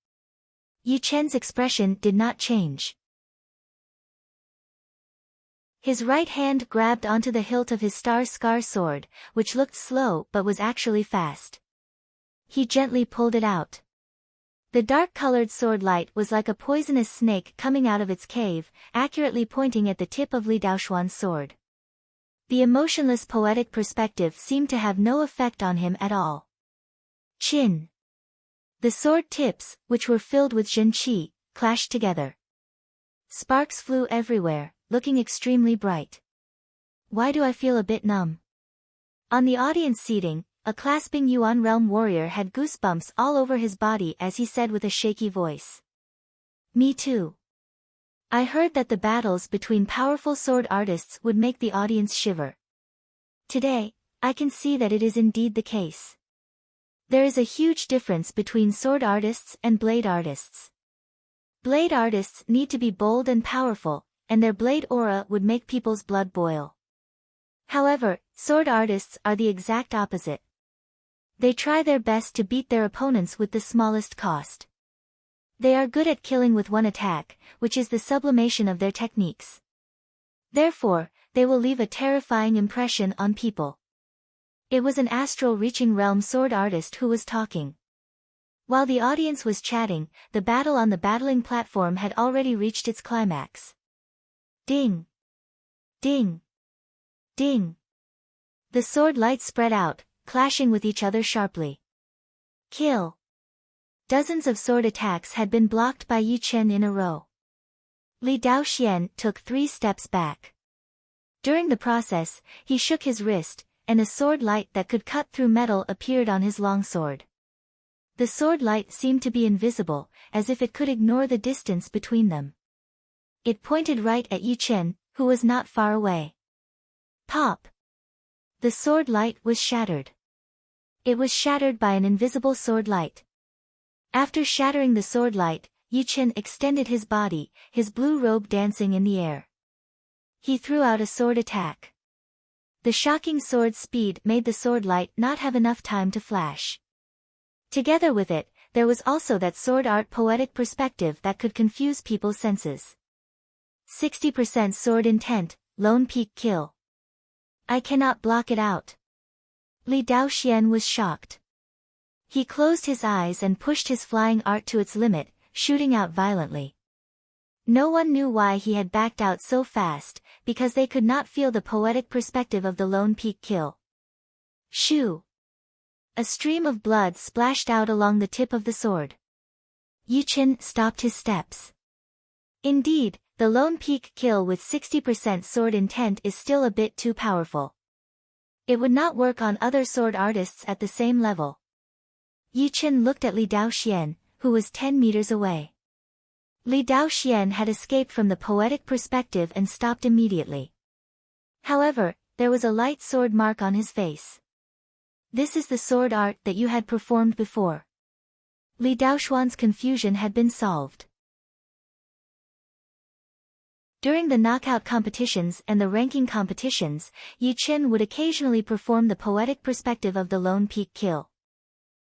Speaker 1: Yu Chen's expression did not change. His right hand grabbed onto the hilt of his star-scar sword, which looked slow but was actually fast. He gently pulled it out. The dark-colored sword light was like a poisonous snake coming out of its cave, accurately pointing at the tip of Li Daoxuan's sword. The emotionless poetic perspective seemed to have no effect on him at all. Chin. The sword tips, which were filled with zhenqi, clashed together. Sparks flew everywhere, looking extremely bright. Why do I feel a bit numb? On the audience seating, a clasping Yuan Realm warrior had goosebumps all over his body as he said with a shaky voice. Me too. I heard that the battles between powerful sword artists would make the audience shiver. Today, I can see that it is indeed the case. There is a huge difference between sword artists and blade artists. Blade artists need to be bold and powerful, and their blade aura would make people's blood boil. However, sword artists are the exact opposite. They try their best to beat their opponents with the smallest cost. They are good at killing with one attack, which is the sublimation of their techniques. Therefore, they will leave a terrifying impression on people. It was an astral reaching realm sword artist who was talking. While the audience was chatting, the battle on the battling platform had already reached its climax. Ding! Ding! Ding! The sword lights spread out, clashing with each other sharply. Kill! Dozens of sword attacks had been blocked by Yu Chen in a row. Li Daoxian took 3 steps back. During the process, he shook his wrist, and a sword light that could cut through metal appeared on his longsword. The sword light seemed to be invisible, as if it could ignore the distance between them. It pointed right at Yu Chen, who was not far away. Pop! The sword light was shattered. It was shattered by an invisible sword light. After shattering the sword light, Yu Chen extended his body, his blue robe dancing in the air. He threw out a sword attack. The shocking sword speed made the sword light not have enough time to flash. Together with it, there was also that sword art poetic perspective that could confuse people's senses. 60% sword intent, lone peak kill. I cannot block it out. Li Daoxian was shocked. He closed his eyes and pushed his flying art to its limit, shooting out violently. No one knew why he had backed out so fast, because they could not feel the poetic perspective of the lone peak kill. Shoo! A stream of blood splashed out along the tip of the sword. Yu Chen stopped his steps. Indeed, the lone peak kill with 60% sword intent is still a bit too powerful. It would not work on other sword artists at the same level. Yu Chen looked at Li Daoxian, who was 10 meters away. Li Daoxian had escaped from the poetic perspective and stopped immediately. However, there was a light sword mark on his face. This is the sword art that you had performed before. Li Daoxuan's confusion had been solved. During the knockout competitions and the ranking competitions, Yu Chen would occasionally perform the poetic perspective of the lone peak kill.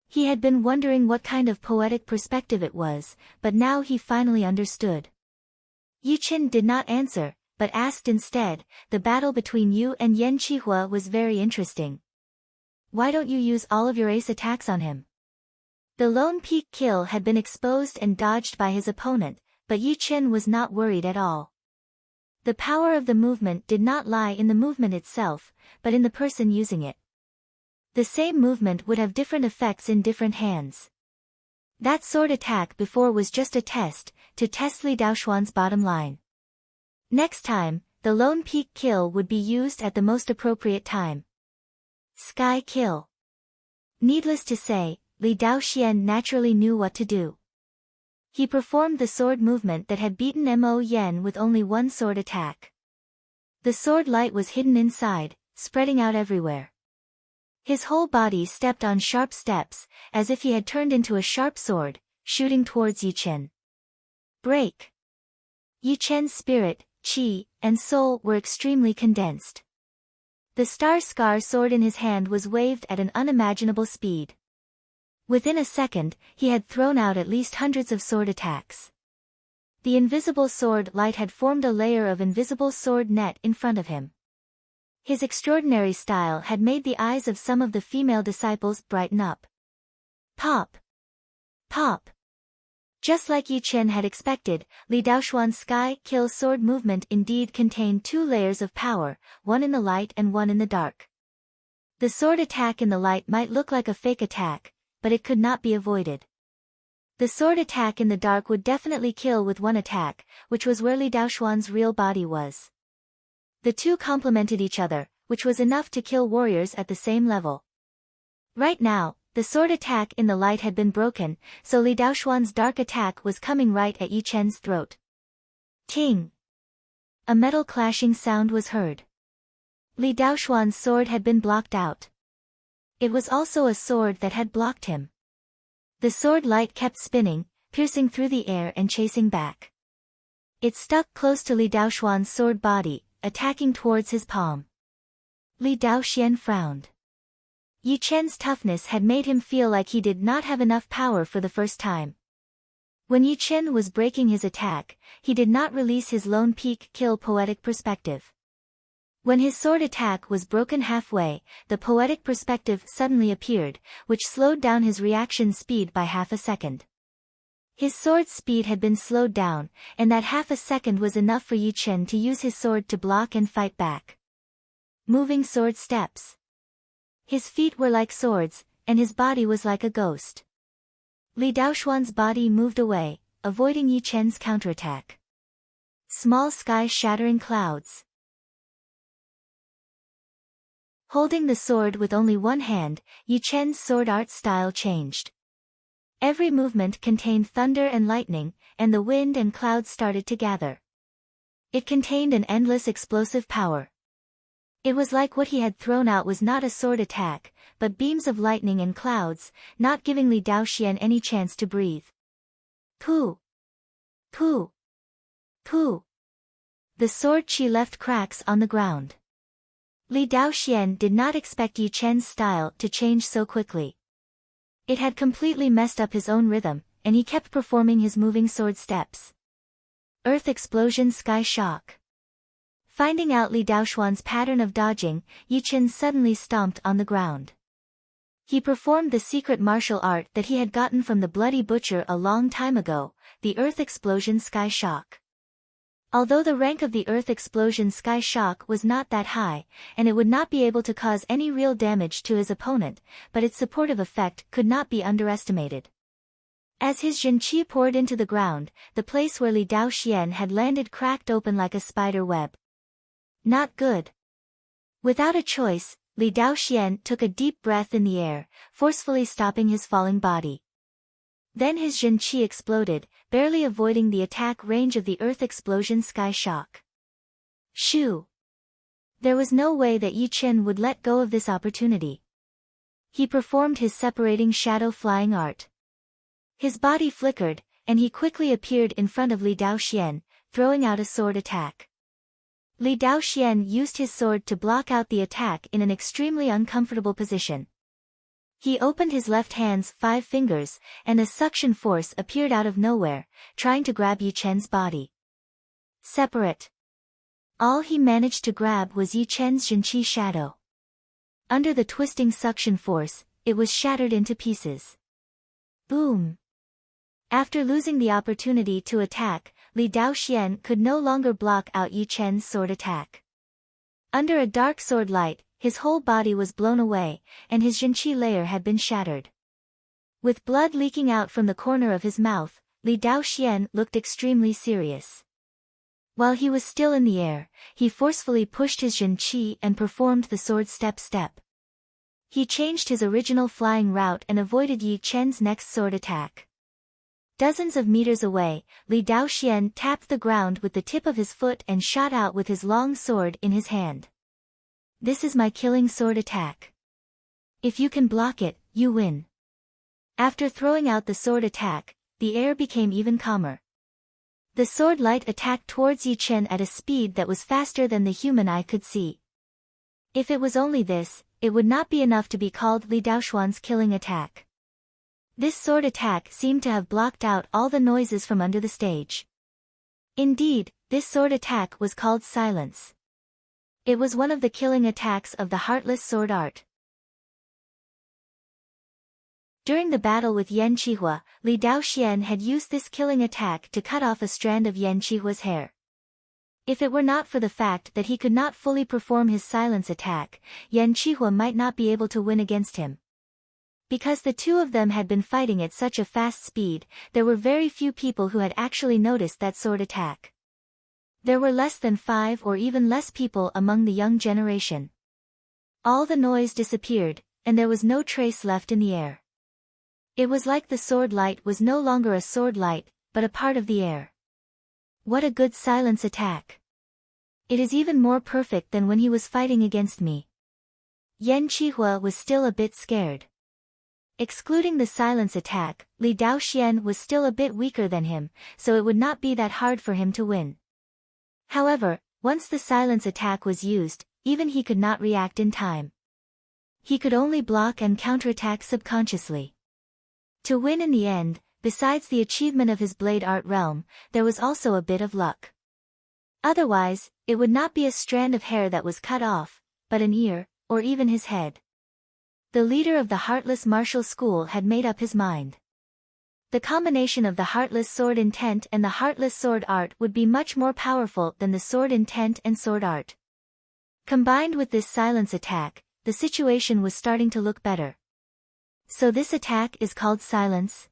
Speaker 1: He had been wondering what kind of poetic perspective it was, but now he finally understood. Yu Chen did not answer, but asked instead, the battle between you and Yan Qihua was very interesting. Why don't you use all of your ace attacks on him? The lone peak kill had been exposed and dodged by his opponent, but Yu Chen was not worried at all. The power of the movement did not lie in the movement itself, but in the person using it. The same movement would have different effects in different hands. That sword attack before was just a test, to test Li Daoxuan's bottom line. Next time, the lone peak kill would be used at the most appropriate time. Sky kill. Needless to say, Li Daoxian naturally knew what to do. He performed the sword movement that had beaten Mo Yen with only one sword attack. The sword light was hidden inside, spreading out everywhere. His whole body stepped on sharp steps, as if he had turned into a sharp sword, shooting towards Yi Chen. Break! Yi Chen's spirit, qi, and soul were extremely condensed. The star-scar sword in his hand was waved at an unimaginable speed. Within a second, he had thrown out at least hundreds of sword attacks. The invisible sword light had formed a layer of invisible sword net in front of him. His extraordinary style had made the eyes of some of the female disciples brighten up. Pop! Pop! Just like Yi Chen had expected, Li Daoxuan's sky-kill sword movement indeed contained two layers of power, one in the light and one in the dark. The sword attack in the light might look like a fake attack, but it could not be avoided. The sword attack in the dark would definitely kill with one attack, which was where Li Daoxuan's real body was. The two complemented each other, which was enough to kill warriors at the same level. Right now, the sword attack in the light had been broken, so Li Daoxuan's dark attack was coming right at Yi Chen's throat. Ting! A metal clashing sound was heard. Li Daoxuan's sword had been blocked out. It was also a sword that had blocked him. The sword light kept spinning, piercing through the air and chasing back. It stuck close to Li Daoxuan's sword body, attacking towards his palm. Li Daoxian frowned. Yi Chen's toughness had made him feel like he did not have enough power for the first time. When Yi Chen was breaking his attack, he did not release his lone peak kill poetic perspective. When his sword attack was broken halfway, the poetic perspective suddenly appeared, which slowed down his reaction speed by half a second. His sword's speed had been slowed down, and that half a second was enough for Yi Chen to use his sword to block and fight back. Moving sword steps. His feet were like swords, and his body was like a ghost. Li Daoxuan's body moved away, avoiding Yi Chen's counterattack. Small sky-shattering clouds. Holding the sword with only one hand, Yi Chen's sword art style changed. Every movement contained thunder and lightning, and the wind and clouds started to gather. It contained an endless explosive power. It was like what he had thrown out was not a sword attack, but beams of lightning and clouds, not giving Li Daoxian any chance to breathe. Pooh! Pooh! Pooh! The sword qi left cracks on the ground. Li Daoxian did not expect Yi Chen's style to change so quickly. It had completely messed up his own rhythm, and he kept performing his moving sword steps. Earth explosion, sky shock. Finding out Li Daoxuan's pattern of dodging, Yi Chen suddenly stomped on the ground. He performed the secret martial art that he had gotten from the Bloody Butcher a long time ago, the Earth Explosion Sky Shock. Although the rank of the Earth Explosion Sky Shock was not that high, and it would not be able to cause any real damage to his opponent, but its supportive effect could not be underestimated. As his Zhenqi poured into the ground, the place where Li Daoxian had landed cracked open like a spider web. Not good. Without a choice, Li Daoxian took a deep breath in the air, forcefully stopping his falling body. Then his Zhenqi exploded, barely avoiding the attack range of the Earth Explosion Sky Shock. Shoo! There was no way that Yi Chen would let go of this opportunity. He performed his separating shadow flying art. His body flickered, and he quickly appeared in front of Li Daoxian, throwing out a sword attack. Li Daoxian used his sword to block out the attack in an extremely uncomfortable position. He opened his left hand's 5 fingers, and a suction force appeared out of nowhere, trying to grab Yi Chen's body. Separate. All he managed to grab was Yi Chen's Zhenqi shadow. Under the twisting suction force, it was shattered into pieces. Boom! After losing the opportunity to attack, Li Daoxian could no longer block out Yi Chen's sword attack. Under a dark sword light, his whole body was blown away, and his Zhenqi layer had been shattered. With blood leaking out from the corner of his mouth, Li Daoxian looked extremely serious. While he was still in the air, he forcefully pushed his Zhenqi and performed the sword step. He changed his original flying route and avoided Yi Chen's next sword attack. Dozens of meters away, Li Daoxian tapped the ground with the tip of his foot and shot out with his long sword in his hand. This is my killing sword attack. If you can block it, you win. After throwing out the sword attack, the air became even calmer. The sword light attacked towards Yi Chen at a speed that was faster than the human eye could see. If it was only this, it would not be enough to be called Li Daoxuan's killing attack. This sword attack seemed to have blocked out all the noises from under the stage. Indeed, this sword attack was called silence. It was one of the killing attacks of the heartless sword art. During the battle with Yan Qihua, Li Daoxian had used this killing attack to cut off a strand of Yan Qihua's hair. If it were not for the fact that he could not fully perform his silence attack, Yan Qihua might not be able to win against him. Because the two of them had been fighting at such a fast speed, there were very few people who had actually noticed that sword attack. There were less than 5 or even less people among the young generation. All the noise disappeared, and there was no trace left in the air. It was like the sword light was no longer a sword light, but a part of the air. What a good silence attack! It is even more perfect than when he was fighting against me. Yan Qihua was still a bit scared. Excluding the silence attack, Li Daoxian was still a bit weaker than him, so it would not be that hard for him to win. However, once the silence attack was used, even he could not react in time. He could only block and counterattack subconsciously. To win in the end, besides the achievement of his blade art realm, there was also a bit of luck. Otherwise, it would not be a strand of hair that was cut off, but an ear, or even his head. The leader of the Heartless Martial School had made up his mind. The combination of the Heartless Sword Intent and the Heartless Sword Art would be much more powerful than the Sword Intent and Sword Art. Combined with this silence attack, the situation was starting to look better. So this attack is called silence?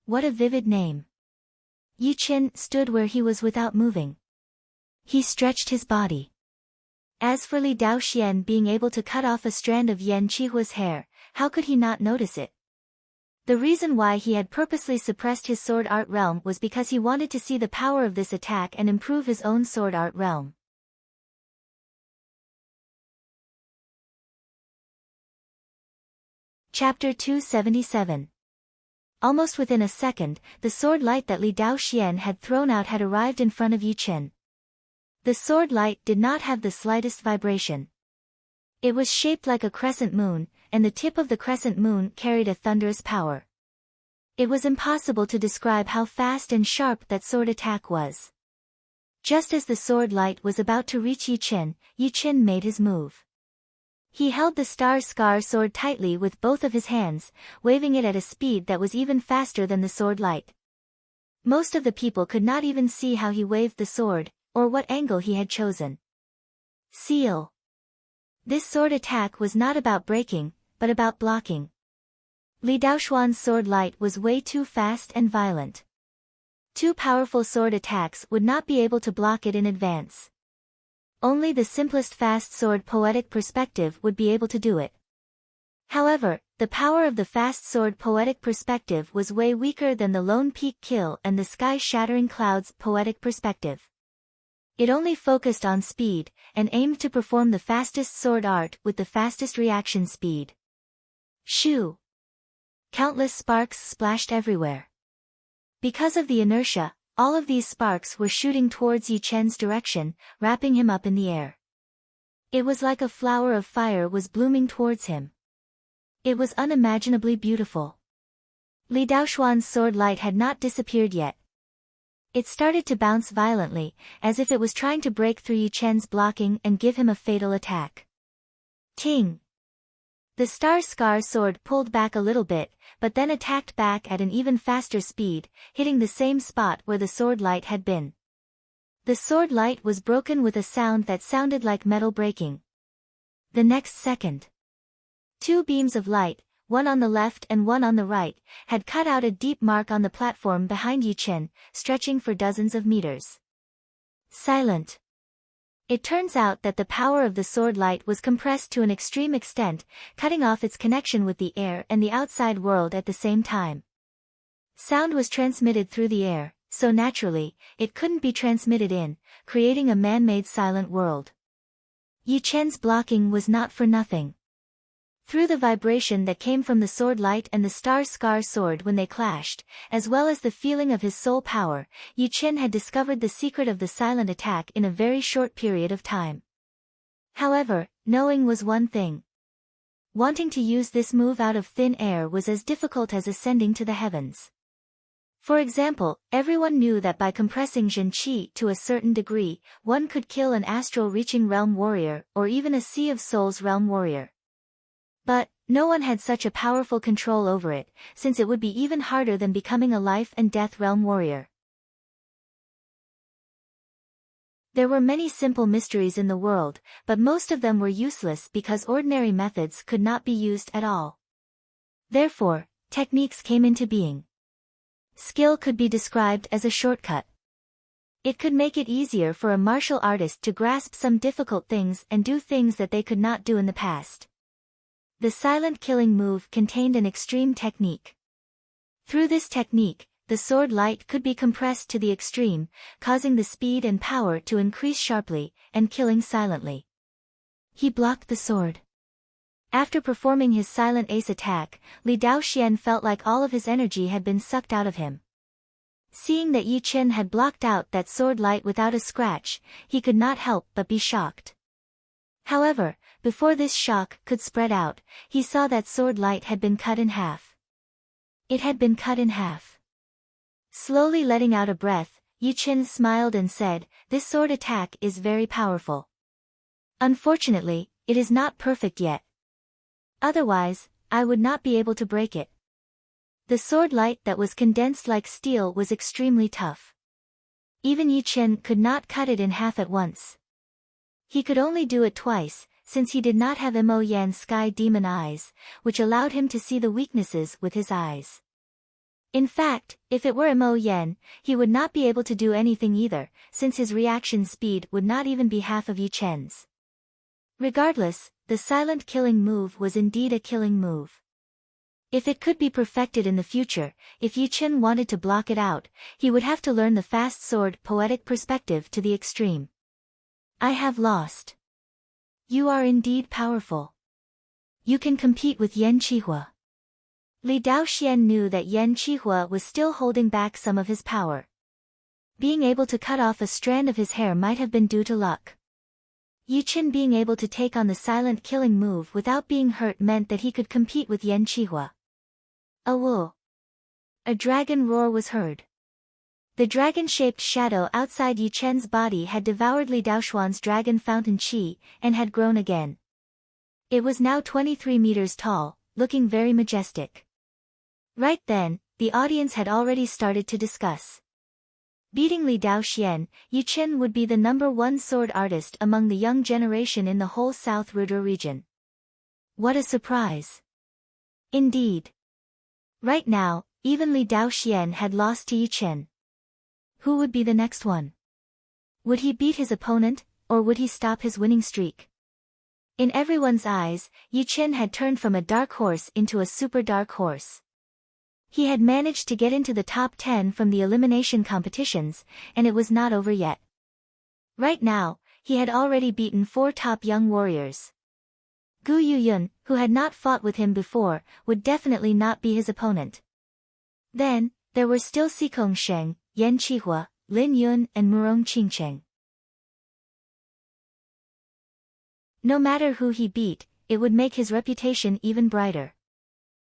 Speaker 1: What a vivid name. Yi Chen stood where he was without moving. He stretched his body. As for Li Daoxian being able to cut off a strand of Yan Qihua's hair, how could he not notice it? The reason why he had purposely suppressed his sword art realm was because he wanted to see the power of this attack and improve his own sword art realm. Chapter 277. Almost within a second, the sword light that Li Daoxian had thrown out had arrived in front of Yi Chen. The sword light did not have the slightest vibration. It was shaped like a crescent moon, and the tip of the crescent moon carried a thunderous power. It was impossible to describe how fast and sharp that sword attack was. Just as the sword light was about to reach Yi Chen made his move. He held the Star Scar sword tightly with both of his hands, waving it at a speed that was even faster than the sword light. Most of the people could not even see how he waved the sword, or what angle he had chosen. Seal. This sword attack was not about breaking, but about blocking. Li Daoxuan's sword light was way too fast and violent. Two powerful sword attacks would not be able to block it in advance. Only the simplest fast sword poetic perspective would be able to do it. However, the power of the fast sword poetic perspective was way weaker than the lone peak kill and the sky-shattering clouds poetic perspective. It only focused on speed, and aimed to perform the fastest sword art with the fastest reaction speed. Shoo! Countless sparks splashed everywhere. Because of the inertia, all of these sparks were shooting towards Yi Chen's direction, wrapping him up in the air. It was like a flower of fire was blooming towards him. It was unimaginably beautiful. Li Daoxuan's sword light had not disappeared yet. It started to bounce violently, as if it was trying to break through Yi Chen's blocking and give him a fatal attack. Ting! The Star Scar sword pulled back a little bit, but then attacked back at an even faster speed, hitting the same spot where the sword light had been. The sword light was broken with a sound that sounded like metal breaking. The next second, two beams of light, one on the left and one on the right, had cut out a deep mark on the platform behind Yi Chen, stretching for dozens of meters. Silent. It turns out that the power of the sword light was compressed to an extreme extent, cutting off its connection with the air and the outside world at the same time. Sound was transmitted through the air, so naturally, it couldn't be transmitted in, creating a man-made silent world. Yi Chen's blocking was not for nothing. Through the vibration that came from the sword light and the star-scar sword when they clashed, as well as the feeling of his soul power, Yi Chen had discovered the secret of the silent attack in a very short period of time. However, knowing was one thing. Wanting to use this move out of thin air was as difficult as ascending to the heavens. For example, everyone knew that by compressing Zhen Qi to a certain degree, one could kill an astral-reaching realm warrior or even a Sea of Souls realm warrior. But, no one had such a powerful control over it, since it would be even harder than becoming a life and death realm warrior. There were many simple mysteries in the world, but most of them were useless because ordinary methods could not be used at all. Therefore, techniques came into being. Skill could be described as a shortcut. It could make it easier for a martial artist to grasp some difficult things and do things that they could not do in the past. The silent killing move contained an extreme technique. Through this technique, the sword light could be compressed to the extreme, causing the speed and power to increase sharply, and killing silently. He blocked the sword. After performing his silent ace attack, Li Daoxian felt like all of his energy had been sucked out of him. Seeing that Yi Chen had blocked out that sword light without a scratch, he could not help but be shocked. However, before this shock could spread out, he saw that sword light had been cut in half. It had been cut in half. Slowly letting out a breath, Yi Chen smiled and said, "This sword attack is very powerful. Unfortunately, it is not perfect yet. Otherwise, I would not be able to break it." The sword light that was condensed like steel was extremely tough. Even Yi Chen could not cut it in half at once. He could only do it twice, since he did not have Mo Yan's sky demon eyes, which allowed him to see the weaknesses with his eyes. In fact, if it were Mo Yan, he would not be able to do anything either, since his reaction speed would not even be half of Yi Chen's. Regardless, the silent killing move was indeed a killing move. If it could be perfected in the future, if Yi Chen wanted to block it out, he would have to learn the fast sword poetic perspective to the extreme. "I have lost. You are indeed powerful. You can compete with Yan Qihua." Li Daoxian knew that Yan Qihua was still holding back some of his power. Being able to cut off a strand of his hair might have been due to luck. Yi Chen being able to take on the silent killing move without being hurt meant that he could compete with Yan Qihua. "Awoo!" A dragon roar was heard. The dragon-shaped shadow outside Yi Chen's body had devoured Li Daoxuan's dragon fountain qi, and had grown again. It was now 23 meters tall, looking very majestic. Right then, the audience had already started to discuss. Beating Li Daoxian, Yi Chen would be the #1 sword artist among the young generation in the whole South Rudra region. What a surprise! Indeed. Right now, even Li Daoxian had lost to Yi Chen. Who would be the next one? Would he beat his opponent, or would he stop his winning streak? In everyone's eyes, Yi Chen had turned from a dark horse into a super dark horse. He had managed to get into the top 10 from the elimination competitions, and it was not over yet. Right now, he had already beaten 4 top young warriors. Gu Yuyun, who had not fought with him before, would definitely not be his opponent. Then, there were still Xikong Sheng, Yan Qihua, Lin Yun and Murong Qingcheng. No matter who he beat, it would make his reputation even brighter.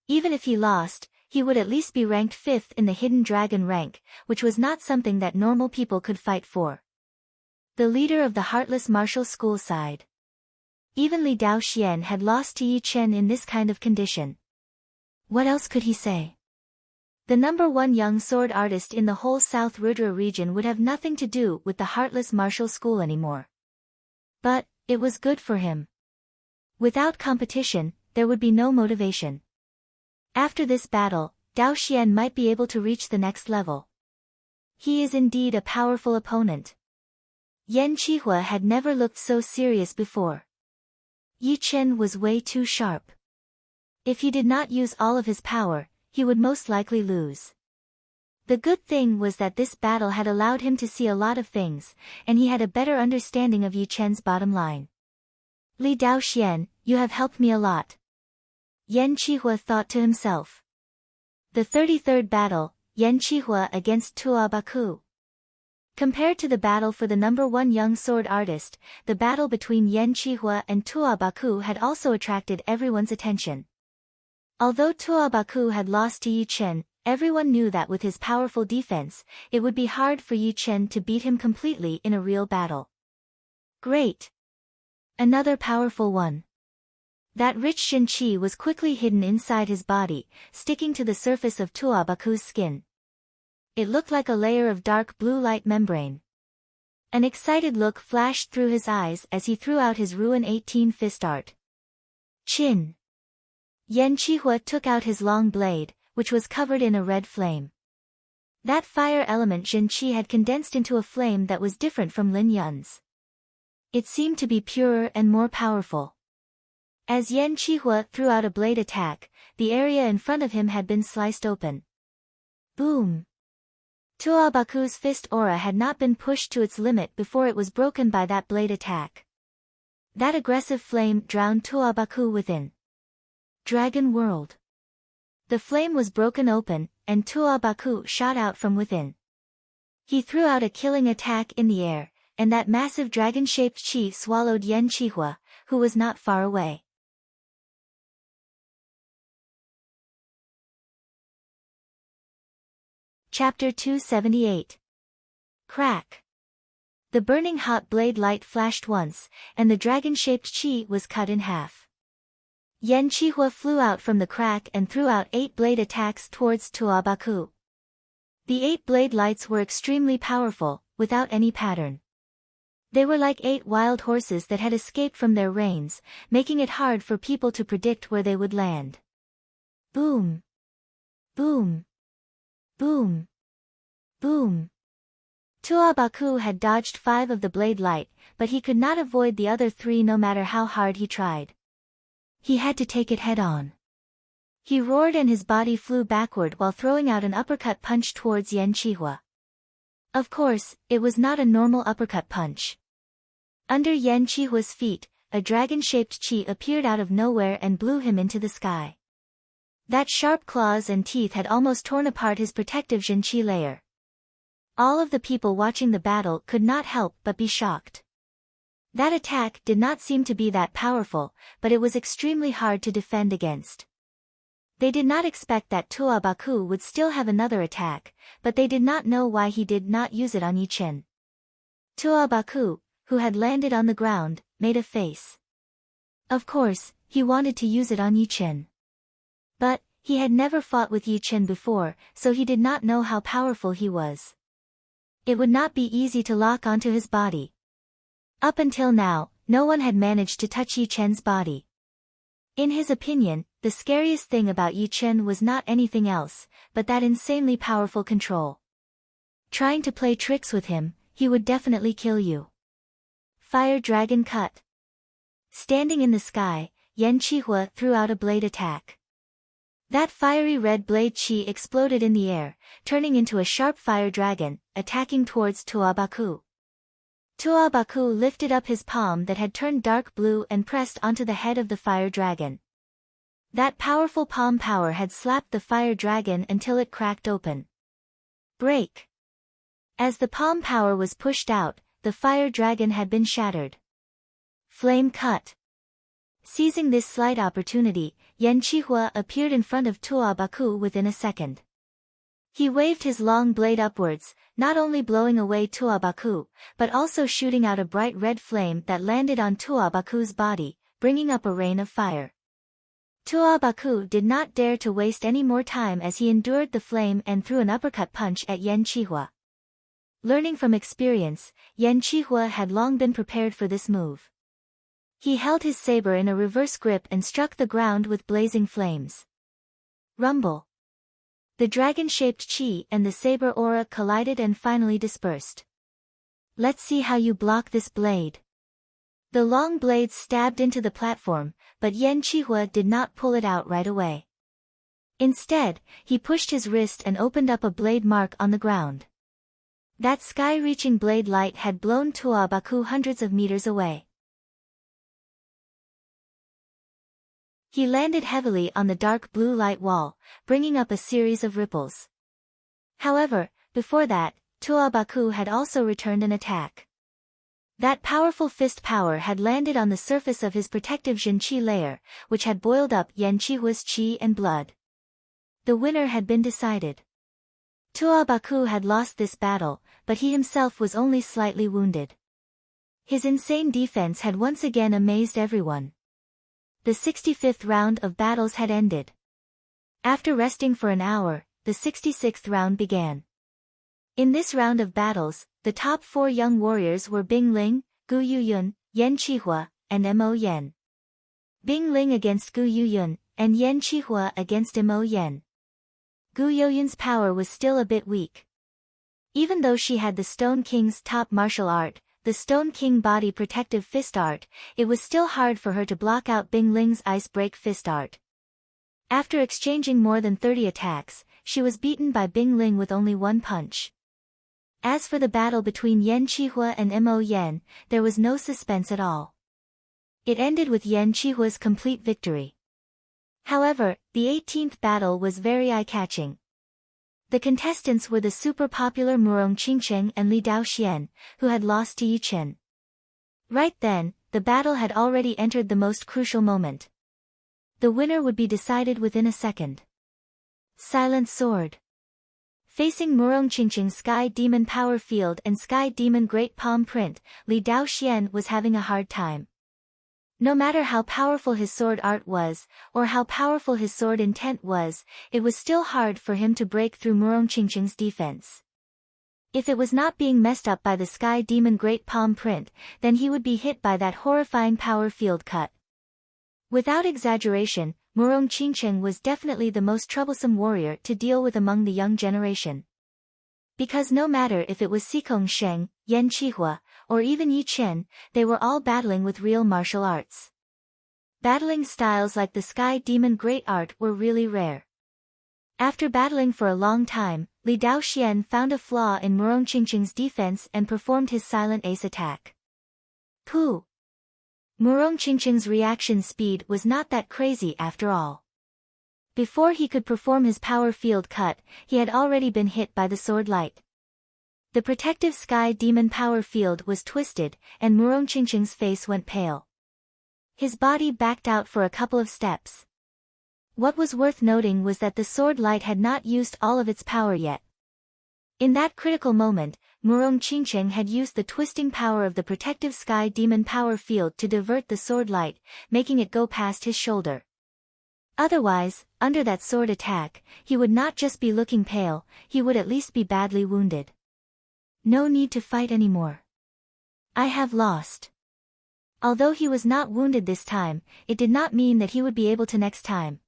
Speaker 1: Even if he lost, he would at least be ranked 5th in the Hidden Dragon rank, which was not something that normal people could fight for. The leader of the Heartless Martial School side. Even Li Daoxian had lost to Yi Chen in this kind of condition. What else could he say? The #1 young sword artist in the whole South Rudra region would have nothing to do with the Heartless Martial School anymore. But, it was good for him. Without competition, there would be no motivation. After this battle, Daoxian might be able to reach the next level. He is indeed a powerful opponent. Yan Qihua had never looked so serious before. Yi Chen was way too sharp. If he did not use all of his power, he would most likely lose. The good thing was that this battle had allowed him to see a lot of things, and he had a better understanding of Yu Chen's bottom line. Li Daoxian, you have helped me a lot. Yan Qihua thought to himself. The 33rd battle, Yan Qihua against Tua Baku. Compared to the battle for the number 1 young sword artist, the battle between Yan Qihua and Tua Baku had also attracted everyone's attention. Although Tua Baku had lost to Yu Chen, everyone knew that with his powerful defense, it would be hard for Yu Chen to beat him completely in a real battle. Great! Another powerful one. That rich Shen Qi was quickly hidden inside his body, sticking to the surface of Tua Baku's skin. It looked like a layer of dark blue light membrane. An excited look flashed through his eyes as he threw out his Ruin 18 fist art. Chin! Yan Qihua took out his long blade, which was covered in a red flame. That fire element Zhen Qi had condensed into a flame that was different from Lin Yun's. It seemed to be purer and more powerful. As Yan Qihua threw out a blade attack, the area in front of him had been sliced open. Boom! Tua Baku's fist aura had not been pushed to its limit before it was broken by that blade attack. That aggressive flame drowned Tua Baku within. Dragon World. The flame was broken open, and Tua Baku shot out from within. He threw out a killing attack in the air, and that massive dragon-shaped chi swallowed Yan Qihua, who was not far away. Chapter 278. Crack. The burning hot blade light flashed once, and the dragon-shaped chi was cut in half. Yan Qihua flew out from the crack and threw out 8 blade attacks towards Tua Baku. The 8 blade lights were extremely powerful, without any pattern. They were like 8 wild horses that had escaped from their reins, making it hard for people to predict where they would land. Boom! Boom! Boom! Boom! Tua Baku had dodged 5 of the blade light, but he could not avoid the other 3 no matter how hard he tried. He had to take it head-on. He roared and his body flew backward while throwing out an uppercut punch towards Yan Qihua. Of course, it was not a normal uppercut punch. Under Yan Qihua's feet, a dragon-shaped chi appeared out of nowhere and blew him into the sky. That sharp claws and teeth had almost torn apart his protective Zhen Qi layer. All of the people watching the battle could not help but be shocked. That attack did not seem to be that powerful, but it was extremely hard to defend against. They did not expect that Tua Baku would still have another attack, but they did not know why he did not use it on Yu Chen. Tua Baku, who had landed on the ground, made a face. Of course, he wanted to use it on Yu Chen. But, he had never fought with Yu Chen before, so he did not know how powerful he was. It would not be easy to lock onto his body. Up until now, no one had managed to touch Yu Chen's body. In his opinion, the scariest thing about Yu Chen was not anything else, but that insanely powerful control. Trying to play tricks with him, he would definitely kill you. Fire Dragon Cut. Standing in the sky, Yan Qihua threw out a blade attack. That fiery red blade chi exploded in the air, turning into a sharp fire dragon, attacking towards Tua Baku. Tua Baku lifted up his palm that had turned dark blue and pressed onto the head of the fire dragon. That powerful palm power had slapped the fire dragon until it cracked open. Break! As the palm power was pushed out, the fire dragon had been shattered. Flame cut. Seizing this slight opportunity, Yan Qihua appeared in front of Tua Baku within a second. He waved his long blade upwards, not only blowing away Tua Baku, but also shooting out a bright red flame that landed on Tua Baku's body, bringing up a rain of fire. Tua Baku did not dare to waste any more time as he endured the flame and threw an uppercut punch at Yan Qihua. Learning from experience, Yan Qihua had long been prepared for this move. He held his saber in a reverse grip and struck the ground with blazing flames. Rumble. The dragon-shaped chi and the saber aura collided and finally dispersed. Let's see how you block this blade. The long blades stabbed into the platform, but Yan Qihua did not pull it out right away. Instead, he pushed his wrist and opened up a blade mark on the ground. That sky-reaching blade light had blown Tua Baku hundreds of meters away. He landed heavily on the dark blue light wall, bringing up a series of ripples. However, before that, Tua Baku had also returned an attack. That powerful fist power had landed on the surface of his protective Jinqi layer, which had boiled up Yan Qihua's qi and blood. The winner had been decided. Tua Baku had lost this battle, but he himself was only slightly wounded. His insane defense had once again amazed everyone. The 65th round of battles had ended. After resting for an hour, the 66th round began. In this round of battles, the top 4 young warriors were Bing Ling, Gu Yuyun, Yan Qihua, and Mo Yan. Bing Ling against Gu Yuyun, and Yan Qihua against Mo Yan. Gu Yuyun's power was still a bit weak. Even though she had the Stone King's top martial art, the Stone King body protective fist art, it was still hard for her to block out Bing Ling's ice break fist art. After exchanging more than 30 attacks, she was beaten by Bing Ling with only one punch. As for the battle between Yan Qihua and Mo Yan, there was no suspense at all. It ended with Yan Qihua's complete victory. However, the 18th battle was very eye-catching. The contestants were the super-popular Murong Qingcheng and Li Daoxian, who had lost to Yi Chen. Right then, the battle had already entered the most crucial moment. The winner would be decided within a second. Silent Sword. Facing Murong Qingcheng's Sky Demon Power Field and Sky Demon Great Palm Print, Li Daoxian was having a hard time. No matter how powerful his sword art was, or how powerful his sword intent was, it was still hard for him to break through Murong Qingcheng's defense. If it was not being messed up by the Sky Demon Great Palm Print, then he would be hit by that horrifying power field cut. Without exaggeration, Murong Qingcheng was definitely the most troublesome warrior to deal with among the young generation. Because no matter if it was Xikong Sheng, Yan Qihua, or even Yi Chen, they were all battling with real martial arts. Battling styles like the Sky Demon Great Art were really rare. After battling for a long time, Li Daoxian found a flaw in Murong Qingcheng's defense and performed his silent ace attack. Pooh! Murong Qingcheng's reaction speed was not that crazy after all. Before he could perform his power field cut, he had already been hit by the sword light. The protective Sky Demon power field was twisted, and Murong Qingcheng's face went pale. His body backed out for a couple of steps. What was worth noting was that the sword light had not used all of its power yet. In that critical moment, Murong Qingcheng had used the twisting power of the protective Sky Demon power field to divert the sword light, making it go past his shoulder. Otherwise, under that sword attack, he would not just be looking pale, he would at least be badly wounded. No need to fight anymore. I have lost. Although he was not wounded this time, it did not mean that he would be able to next time.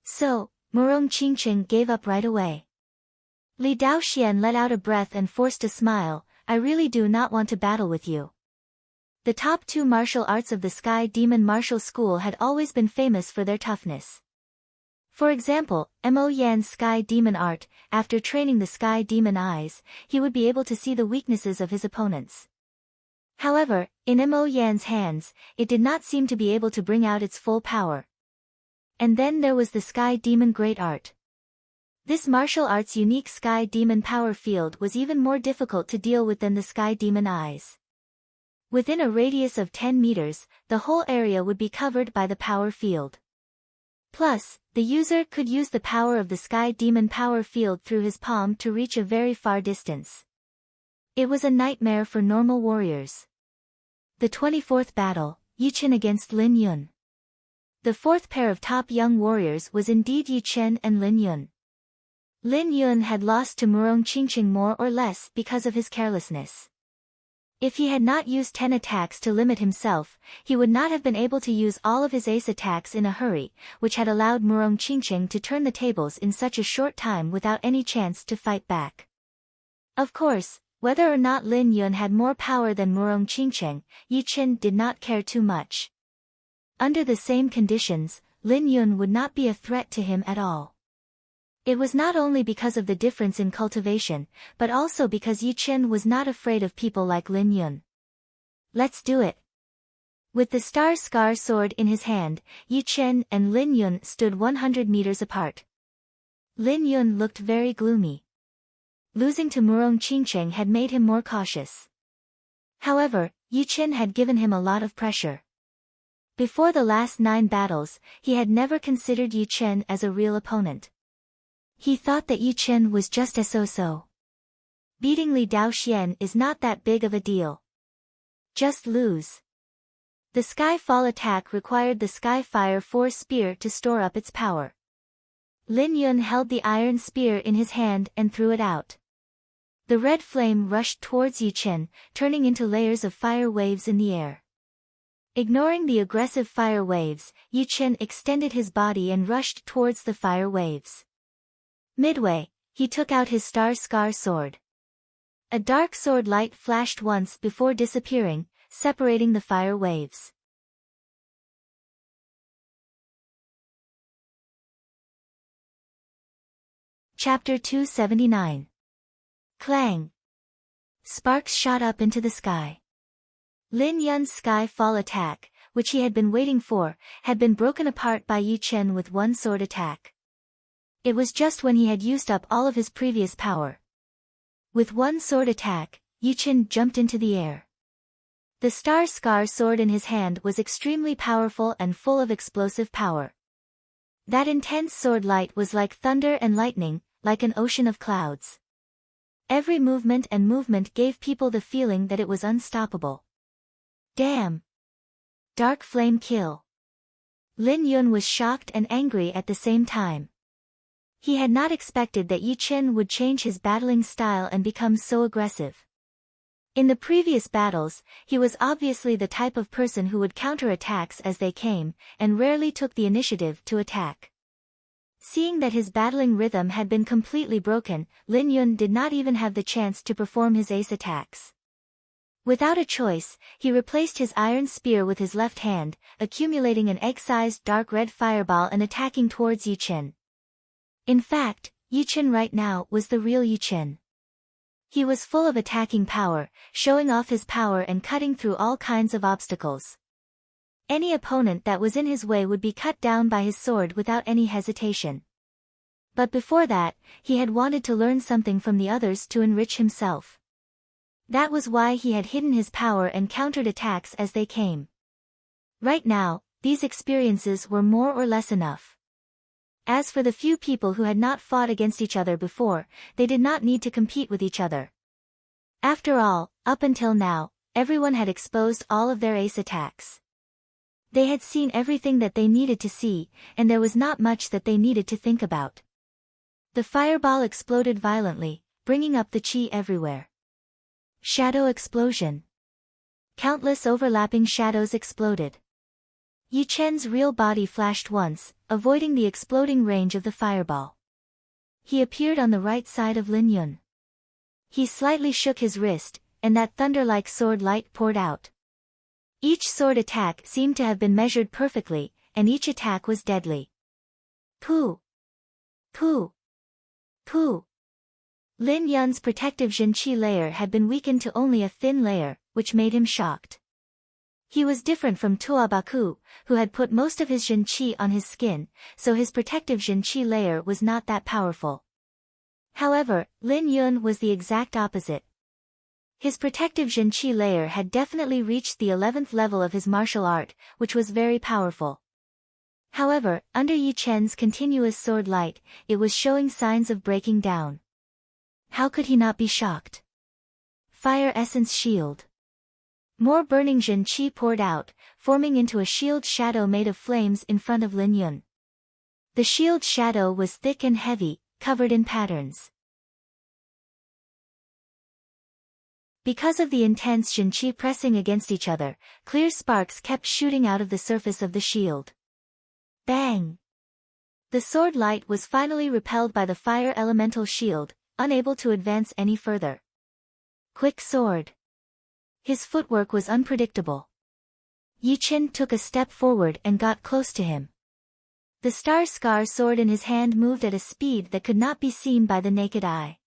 Speaker 1: So, Murong Qingcheng gave up right away. Li Daoxian let out a breath and forced a smile. I really do not want to battle with you. The top 2 martial arts of the Sky Demon Martial School had always been famous for their toughness. For example, Mo Yan's Sky Demon art, after training the Sky Demon eyes, he would be able to see the weaknesses of his opponents. However, in Mo Yan's hands, it did not seem to be able to bring out its full power. And then there was the Sky Demon Great Art. This martial art's unique Sky Demon power field was even more difficult to deal with than the Sky Demon eyes. Within a radius of 10 meters, the whole area would be covered by the power field. Plus, the user could use the power of the Sky Demon power field through his palm to reach a very far distance. It was a nightmare for normal warriors. The 24th battle, Yi Chen against Lin Yun. The 4th pair of top young warriors was indeed Yi Chen and Lin Yun. Lin Yun had lost to Murong Qingcheng more or less because of his carelessness. If he had not used 10 attacks to limit himself, he would not have been able to use all of his ace attacks in a hurry, which had allowed Murong Qingcheng to turn the tables in such a short time without any chance to fight back. Of course, whether or not Lin Yun had more power than Murong Qingcheng, Yi Chen did not care too much. Under the same conditions, Lin Yun would not be a threat to him at all. It was not only because of the difference in cultivation, but also because Yi Chen was not afraid of people like Lin Yun. Let's do it. With the Star Scar sword in his hand, Yi Chen and Lin Yun stood 100 meters apart. Lin Yun looked very gloomy. Losing to Murong Qingcheng had made him more cautious. However, Yi Chen had given him a lot of pressure. Before the last 9 battles, he had never considered Yi Chen as a real opponent. He thought that Yi Chen was just a so-so. Beating Li Daoxian is not that big of a deal. Just lose. The Sky Fall attack required the Sky Fire 4 spear to store up its power. Lin Yun held the iron spear in his hand and threw it out. The red flame rushed towards Yi Chen, turning into layers of fire waves in the air. Ignoring the aggressive fire waves, Yi Chen extended his body and rushed towards the fire waves. Midway, he took out his Star Scar sword. A dark sword light flashed once before disappearing, separating the fire waves. Chapter 279. Clang. Sparks shot up into the sky. Lin Yun's Sky Fall attack, which he had been waiting for, had been broken apart by Yi Chen with one sword attack. It was just when he had used up all of his previous power. With one sword attack, Yi Chen jumped into the air. The Star Scar sword in his hand was extremely powerful and full of explosive power. That intense sword light was like thunder and lightning, like an ocean of clouds. Every movement gave people the feeling that it was unstoppable. Damn! Dark flame kill. Lin Yun was shocked and angry at the same time. He had not expected that Yi Chen would change his battling style and become so aggressive. In the previous battles, he was obviously the type of person who would counter attacks as they came, and rarely took the initiative to attack. Seeing that his battling rhythm had been completely broken, Lin Yun did not even have the chance to perform his ace attacks. Without a choice, he replaced his iron spear with his left hand, accumulating an egg-sized dark red fireball and attacking towards Yi Chen. In fact, Yi Chen right now was the real Yi Chen. He was full of attacking power, showing off his power and cutting through all kinds of obstacles. Any opponent that was in his way would be cut down by his sword without any hesitation. But before that, he had wanted to learn something from the others to enrich himself. That was why he had hidden his power and countered attacks as they came. Right now, these experiences were more or less enough. As for the few people who had not fought against each other before, they did not need to compete with each other. After all, up until now, everyone had exposed all of their ace attacks. They had seen everything that they needed to see, and there was not much that they needed to think about. The fireball exploded violently, bringing up the chi everywhere. Shadow explosion. Countless overlapping shadows exploded. Yi Chen's real body flashed once, avoiding the exploding range of the fireball. He appeared on the right side of Lin Yun. He slightly shook his wrist, and that thunder-like sword light poured out. Each sword attack seemed to have been measured perfectly, and each attack was deadly. Pooh! Pooh! Pooh! Lin Yun's protective Zhenqi layer had been weakened to only a thin layer, which made him shocked. He was different from Tuabaku, who had put most of his Zhenqi on his skin, so his protective Zhenqi layer was not that powerful. However, Lin Yun was the exact opposite. His protective Zhenqi layer had definitely reached the 11th level of his martial art, which was very powerful. However, under Yi Chen's continuous sword light, it was showing signs of breaking down. How could he not be shocked? Fire Essence Shield. More burning Zhenqi poured out, forming into a shield shadow made of flames in front of Lin Yun. The shield shadow was thick and heavy, covered in patterns. Because of the intense Zhenqi pressing against each other, clear sparks kept shooting out of the surface of the shield. Bang! The sword light was finally repelled by the fire elemental shield, unable to advance any further. Quick sword. His footwork was unpredictable. Yi Chen took a step forward and got close to him. The star scar sword in his hand moved at a speed that could not be seen by the naked eye.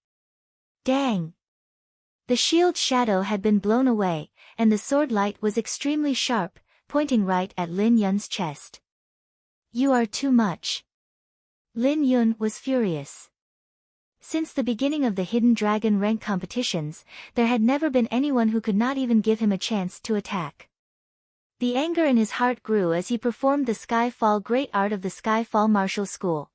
Speaker 1: Dang! The shield shadow had been blown away, and the sword light was extremely sharp, pointing right at Lin Yun's chest. You are too much. Lin Yun was furious. Since the beginning of the Hidden Dragon rank competitions, there had never been anyone who could not even give him a chance to attack. The anger in his heart grew as he performed the Skyfall Great Art of the Skyfall Martial School.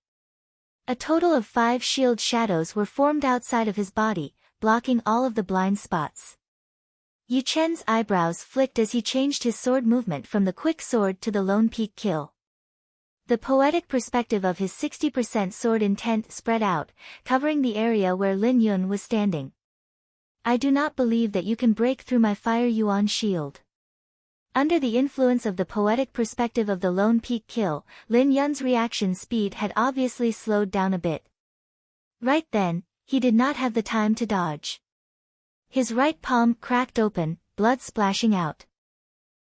Speaker 1: A total of 5 shield shadows were formed outside of his body, blocking all of the blind spots. Yu Chen's eyebrows flicked as he changed his sword movement from the quick sword to the lone peak kill. The poetic perspective of his 60% sword intent spread out, covering the area where Lin Yun was standing. I do not believe that you can break through my Fire Yuan shield. Under the influence of the poetic perspective of the lone peak kill, Lin Yun's reaction speed had obviously slowed down a bit. Right then, he did not have the time to dodge. His right palm cracked open, blood splashing out.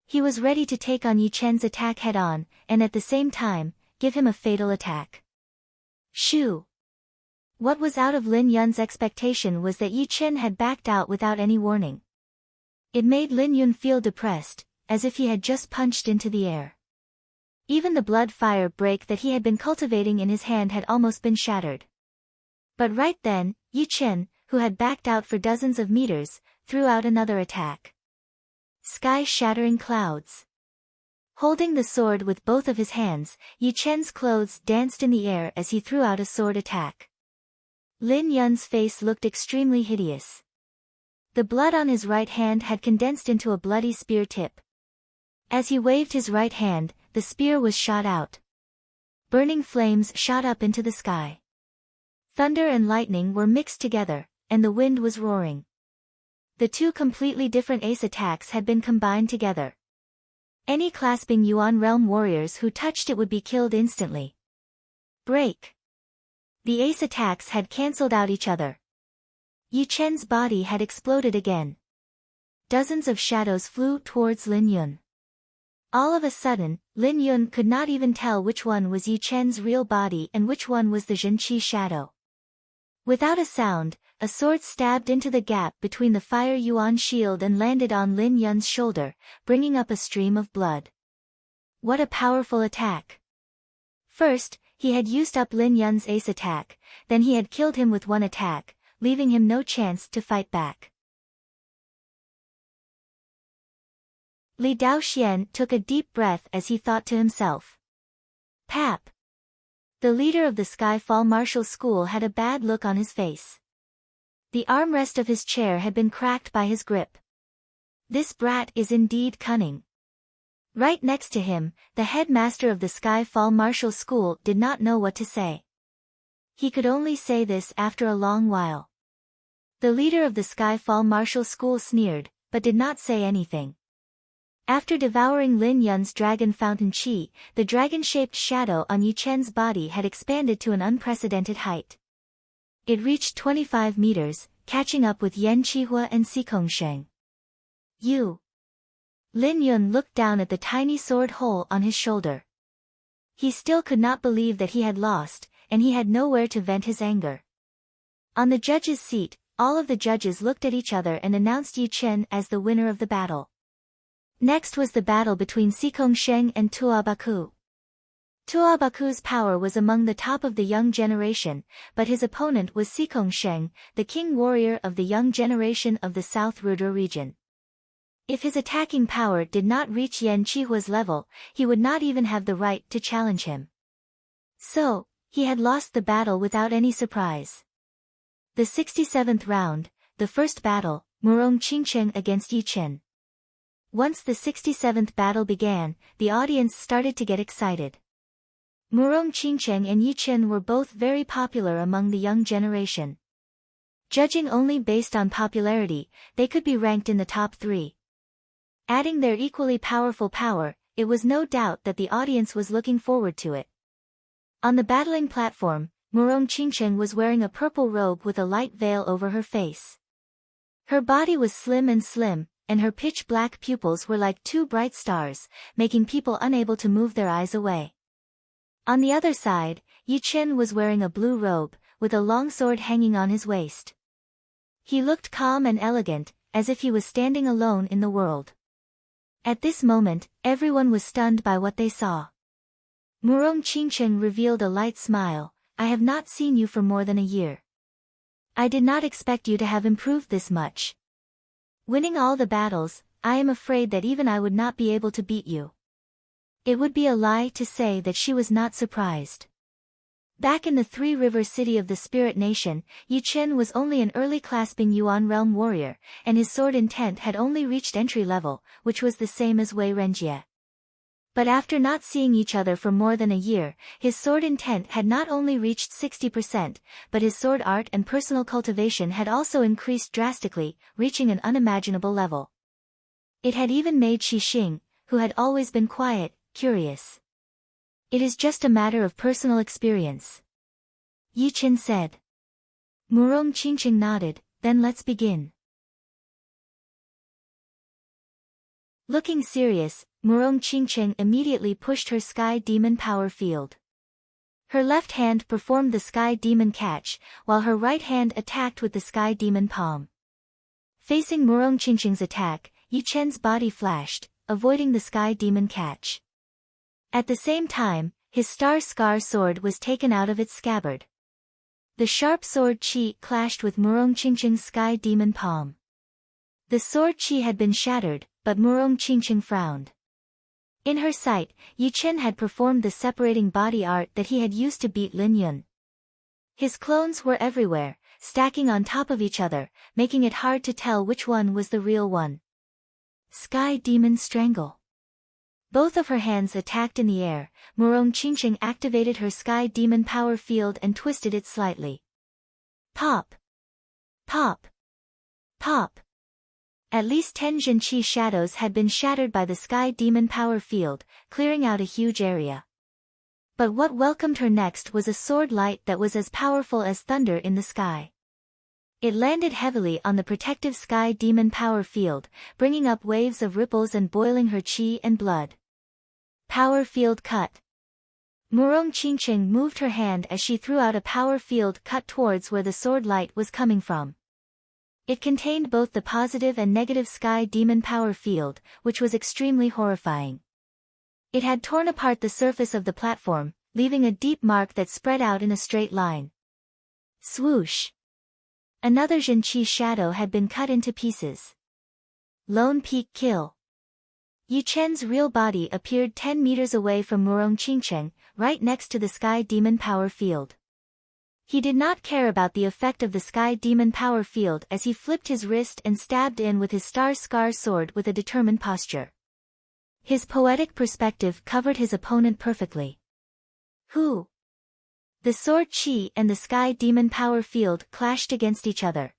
Speaker 1: He was ready to take on Yu Chen's attack head-on, and at the same time, give him a fatal attack. Shoo! What was out of Lin Yun's expectation was that Yu Chen had backed out without any warning. It made Lin Yun feel depressed, as if he had just punched into the air. Even the blood fire break that he had been cultivating in his hand had almost been shattered. But right then, Yu Chen, who had backed out for dozens of meters, threw out another attack. Sky-shattering clouds. Holding the sword with both of his hands, Yu Chen's clothes danced in the air as he threw out a sword attack. Lin Yun's face looked extremely hideous. The blood on his right hand had condensed into a bloody spear tip. As he waved his right hand, the spear was shot out. Burning flames shot up into the sky. Thunder and lightning were mixed together, and the wind was roaring. The two completely different ace attacks had been combined together. Any clasping Yuan realm warriors who touched it would be killed instantly. Break! The ace attacks had cancelled out each other. Yu Chen's body had exploded again. Dozens of shadows flew towards Lin Yun. All of a sudden, Lin Yun could not even tell which one was Yu Chen's real body and which one was the Zhenqi shadow. Without a sound, a sword stabbed into the gap between the Fire Yuan shield and landed on Lin Yun's shoulder, bringing up a stream of blood. What a powerful attack! First, he had used up Lin Yun's ace attack, then he had killed him with one attack, leaving him no chance to fight back. Li Daoxian took a deep breath as he thought to himself. Pap! The leader of the Skyfall Martial School had a bad look on his face. The armrest of his chair had been cracked by his grip. This brat is indeed cunning. Right next to him, the headmaster of the Skyfall Martial School did not know what to say. He could only say this after a long while. The leader of the Skyfall Martial School sneered, but did not say anything. After devouring Lin Yun's dragon fountain chi, the dragon-shaped shadow on Yu Chen's body had expanded to an unprecedented height. It reached 25 meters, catching up with Yan Qihua and Xikong Sheng. Lin Yun looked down at the tiny sword hole on his shoulder. He still could not believe that he had lost, and he had nowhere to vent his anger. On the judge's seat, all of the judges looked at each other and announced Yu Chen as the winner of the battle. Next was the battle between Xikong Sheng and Tuobaku. Tuobaku's power was among the top of the young generation, but his opponent was Xikong Sheng, the king warrior of the young generation of the South Rudra region. If his attacking power did not reach Yan Qihua's level, he would not even have the right to challenge him. So, he had lost the battle without any surprise. The 67th round, the first battle, Murong Qingcheng against Yu Chen. Once the 67th battle began, the audience started to get excited. Murong Qingcheng and Yu Chen were both very popular among the young generation. Judging only based on popularity, they could be ranked in the top 3. Adding their equally powerful power, it was no doubt that the audience was looking forward to it. On the battling platform, Murong Qingcheng was wearing a purple robe with a light veil over her face. Her body was slim, and her pitch-black pupils were like 2 bright stars, making people unable to move their eyes away. On the other side, Yi Chen was wearing a blue robe, with a long sword hanging on his waist. He looked calm and elegant, as if he was standing alone in the world. At this moment, everyone was stunned by what they saw. Murong Qingcheng revealed a light smile. I have not seen you for more than a year. I did not expect you to have improved this much. Winning all the battles, I am afraid that even I would not be able to beat you. It would be a lie to say that she was not surprised. Back in the Three-River City of the Spirit Nation, Yi Chen was only an early clasping Yuan realm warrior, and his sword intent had only reached entry level, which was the same as Wei Renjie. But after not seeing each other for more than a year, his sword intent had not only reached 60%, but his sword art and personal cultivation had also increased drastically, reaching an unimaginable level. It had even made Xixing, who had always been quiet, curious. It is just a matter of personal experience, Yi Chen said. Murong Qingcheng nodded. Then let's begin. Looking serious, Murong Qingcheng immediately pushed her Sky Demon power field. Her left hand performed the Sky Demon catch, while her right hand attacked with the Sky Demon palm. Facing Murong Qingcheng's attack, Yi Chen's body flashed, avoiding the Sky Demon catch. At the same time, his Star Scar sword was taken out of its scabbard. The sharp sword Qi clashed with Murong Qingcheng's Sky Demon palm. The sword Qi had been shattered, but Murong Qingcheng frowned. In her sight, Yi Chen had performed the separating body art that he had used to beat Lin Yun. His clones were everywhere, stacking on top of each other, making it hard to tell which one was the real one. Sky Demon Strangle. Both of her hands attacked in the air. Murong Qingcheng activated her Sky Demon power field and twisted it slightly. Pop! Pop! Pop! At least 10 Jinqi shadows had been shattered by the Sky Demon power field, clearing out a huge area. But what welcomed her next was a sword light that was as powerful as thunder in the sky. It landed heavily on the protective Sky Demon power field, bringing up waves of ripples and boiling her qi and blood. Power field cut. Murong Qingcheng moved her hand as she threw out a power field cut towards where the sword light was coming from. It contained both the positive and negative Sky Demon power field, which was extremely horrifying. It had torn apart the surface of the platform, leaving a deep mark that spread out in a straight line. Swoosh! Another Jinqi shadow had been cut into pieces. Lone Peak Kill. Yi Chen's real body appeared 10 meters away from Murong Qingcheng, right next to the Sky Demon power field. He did not care about the effect of the Sky Demon power field as he flipped his wrist and stabbed in with his Star Scar sword with a determined posture. His poetic perspective covered his opponent perfectly. Who? The sword Qi and the Sky Demon power field clashed against each other.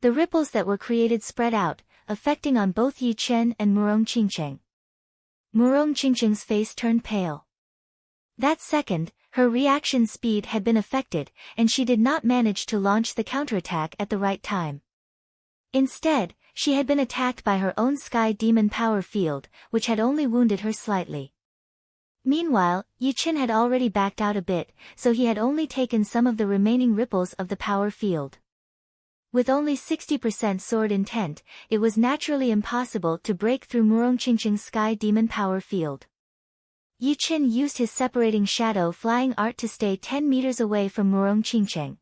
Speaker 1: The ripples that were created spread out, affecting on both Yi Chen and Murong Qingcheng. Murong Qingcheng's face turned pale. That second, her reaction speed had been affected, and she did not manage to launch the counterattack at the right time. Instead, she had been attacked by her own Sky Demon power field, which had only wounded her slightly. Meanwhile, Yi Chen had already backed out a bit, so he had only taken some of the remaining ripples of the power field. With only 60% sword intent, it was naturally impossible to break through Murong Qingcheng's Sky Demon power field. Yi Chen used his separating shadow flying art to stay 10 meters away from Murong Qingcheng.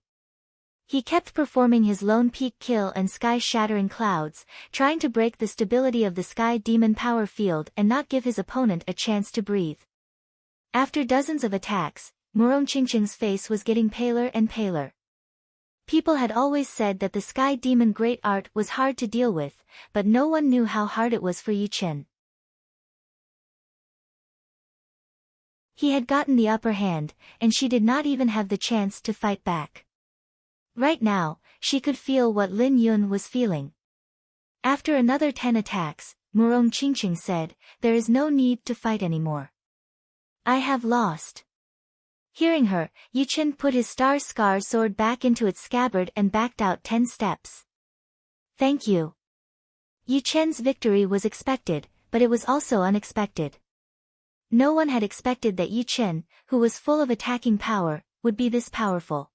Speaker 1: He kept performing his Lone Peak Kill and Sky Shattering Clouds, trying to break the stability of the Sky Demon power field and not give his opponent a chance to breathe. After dozens of attacks, Murong Qingcheng's face was getting paler and paler. People had always said that the Sky Demon great art was hard to deal with, but no one knew how hard it was for Yi Chen. He had gotten the upper hand, and she did not even have the chance to fight back. Right now, she could feel what Lin Yun was feeling. After another 10 attacks, Murong Qingcheng said, "There is no need to fight anymore. I have lost." Hearing her, Yi Chen put his Star Scar sword back into its scabbard and backed out 10 steps. Thank you. Yi Chen's victory was expected, but it was also unexpected. No one had expected that Yi Chen, who was full of attacking power, would be this powerful.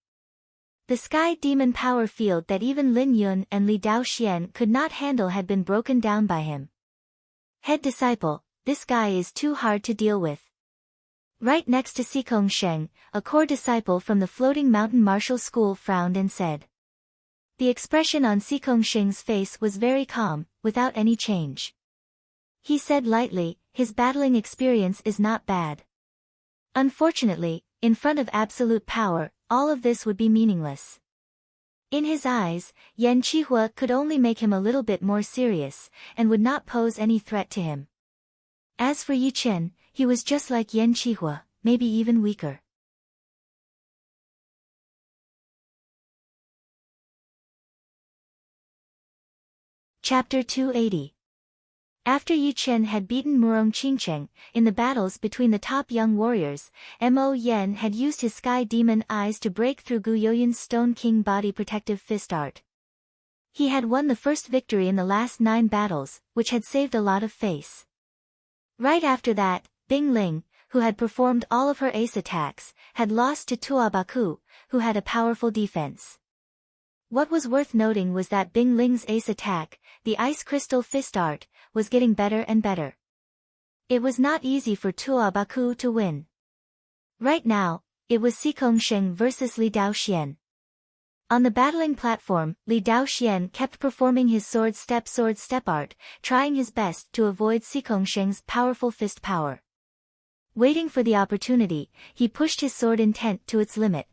Speaker 1: The sky demon power field that even Lin Yun and Li Daoxian could not handle had been broken down by him. Head disciple, this guy is too hard to deal with. Right next to Xikong Sheng, a core disciple from the Floating Mountain Martial School frowned and said. The expression on Xikong Sheng's face was very calm, without any change. He said lightly, his battling experience is not bad. Unfortunately, in front of absolute power, all of this would be meaningless. In his eyes, Yan Qihua could only make him a little bit more serious, and would not pose any threat to him. As for Yi Chen, he was just like Yan Qihua, maybe even weaker. Chapter 280. After Yi Chen had beaten Murong Qingcheng, in the battles between the top young warriors, Mo Yen had used his sky demon eyes to break through Gu Yoyun's Stone King body protective fist art. He had won the first victory in the last 9 battles, which had saved a lot of face. Right after that, Bing Ling, who had performed all of her ace attacks, had lost to Tuabaku, who had a powerful defense. What was worth noting was that Bing Ling's ace attack, the Ice Crystal Fist Art, was getting better and better. It was not easy for Tuabaku to win. Right now, it was Xikong Sheng versus Li Daoxian. On the battling platform, Li Daoxian kept performing his sword step art, trying his best to avoid Xikong Sheng's powerful fist power. Waiting for the opportunity, he pushed his sword intent to its limit.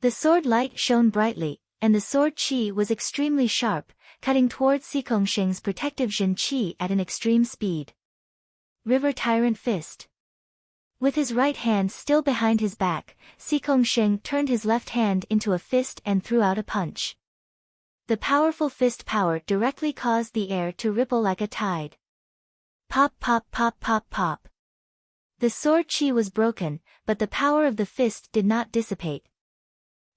Speaker 1: The sword light shone brightly, and the sword qi was extremely sharp, cutting towards Xikong Sheng's protective Jin qi at an extreme speed. River Tyrant Fist. With his right hand still behind his back, Xikong Sheng turned his left hand into a fist and threw out a punch. The powerful fist power directly caused the air to ripple like a tide. Pop pop pop pop pop. The sword qi was broken, but the power of the fist did not dissipate.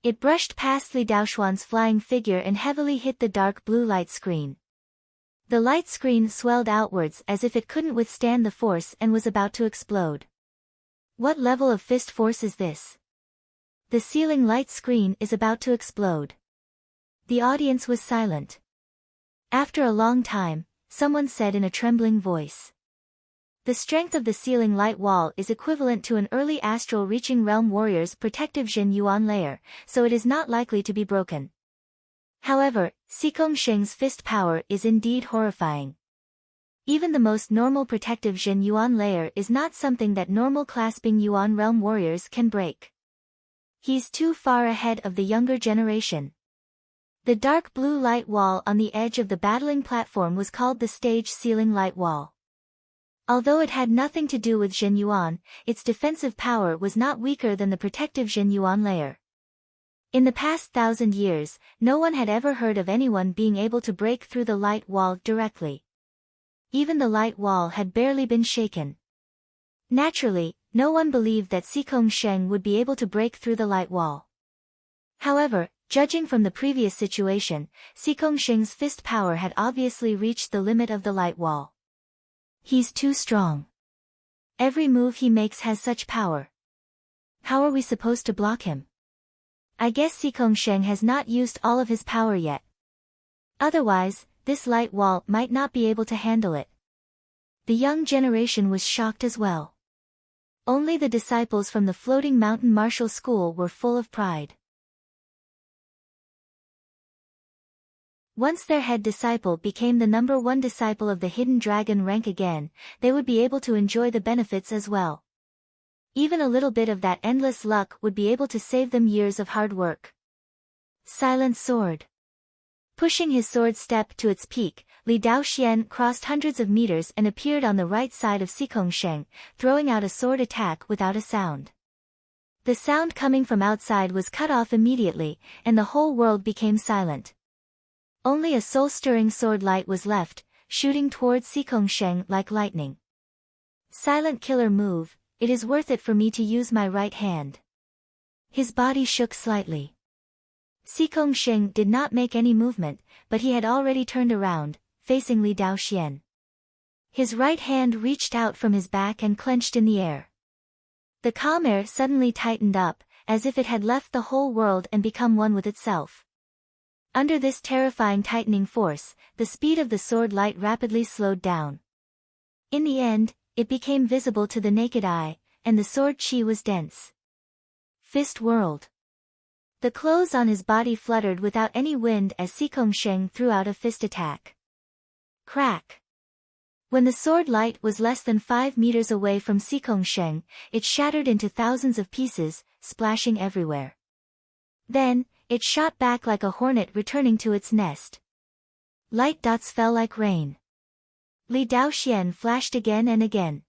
Speaker 1: It brushed past Li Daoxuan's flying figure and heavily hit the dark blue light screen. The light screen swelled outwards as if it couldn't withstand the force and was about to explode. What level of fist force is this? The ceiling light screen is about to explode. The audience was silent. After a long time, someone said in a trembling voice. The strength of the ceiling light wall is equivalent to an early astral reaching realm warrior's protective Jin Yuan layer, so it is not likely to be broken. However, Xikong Sheng's fist power is indeed horrifying. Even the most normal protective Jin Yuan layer is not something that normal clasping Yuan realm warriors can break. He's too far ahead of the younger generation. The dark blue light wall on the edge of the battling platform was called the stage ceiling light wall. Although it had nothing to do with Jin Yuan, its defensive power was not weaker than the protective Jin Yuan layer. In the past 1,000 years, no one had ever heard of anyone being able to break through the light wall directly. Even the light wall had barely been shaken. Naturally, no one believed that Xikong Sheng would be able to break through the light wall. However, judging from the previous situation, Xikong Sheng's fist power had obviously reached the limit of the light wall. He's too strong. Every move he makes has such power. How are we supposed to block him? I guess Xikong Sheng has not used all of his power yet. Otherwise, this light wall might not be able to handle it. The young generation was shocked as well. Only the disciples from the Floating Mountain Martial School were full of pride. Once their head disciple became the #1 disciple of the Hidden Dragon rank again, they would be able to enjoy the benefits as well. Even a little bit of that endless luck would be able to save them years of hard work. Silent Sword. Pushing his sword step to its peak, Li Daoxian crossed hundreds of meters and appeared on the right side of Xikong Sheng, throwing out a sword attack without a sound. The sound coming from outside was cut off immediately, and the whole world became silent. Only a soul-stirring sword light was left, shooting towards Xikong Sheng like lightning. Silent killer move, it is worth it for me to use my right hand. His body shook slightly. Xikong Sheng did not make any movement, but he had already turned around, facing Li Daoxian. His right hand reached out from his back and clenched in the air. The calm air suddenly tightened up, as if it had left the whole world and become one with itself. Under this terrifying tightening force, the speed of the sword light rapidly slowed down. In the end, it became visible to the naked eye, and the sword chi was dense. Fist whirled. The clothes on his body fluttered without any wind as Xikongsheng threw out a fist attack. Crack. When the sword light was less than 5 meters away from Xikongsheng, it shattered into thousands of pieces, splashing everywhere. Then, it shot back like a hornet returning to its nest. Light dots fell like rain. Li Daoxian flashed again and again.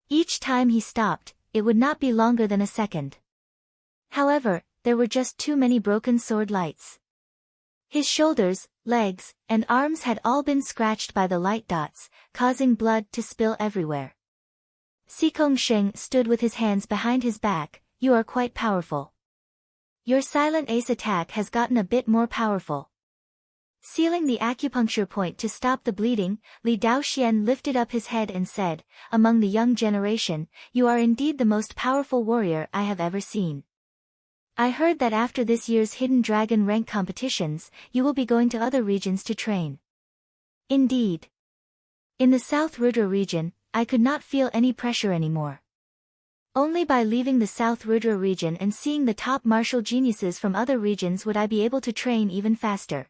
Speaker 1: Each time he stopped, it would not be longer than a second. However, there were just too many broken sword lights. His shoulders, legs, and arms had all been scratched by the light dots, causing blood to spill everywhere. Xikongsheng stood with his hands behind his back. You are quite powerful. Your silent ace attack has gotten a bit more powerful. Sealing the acupuncture point to stop the bleeding, Li Daoxian lifted up his head and said, among the young generation, you are indeed the most powerful warrior I have ever seen. I heard that after this year's Hidden Dragon rank competitions, you will be going to other regions to train. Indeed. In the South Rudra region, I could not feel any pressure anymore. Only by leaving the South Rudra region and seeing the top martial geniuses from other regions would I be able to train even faster.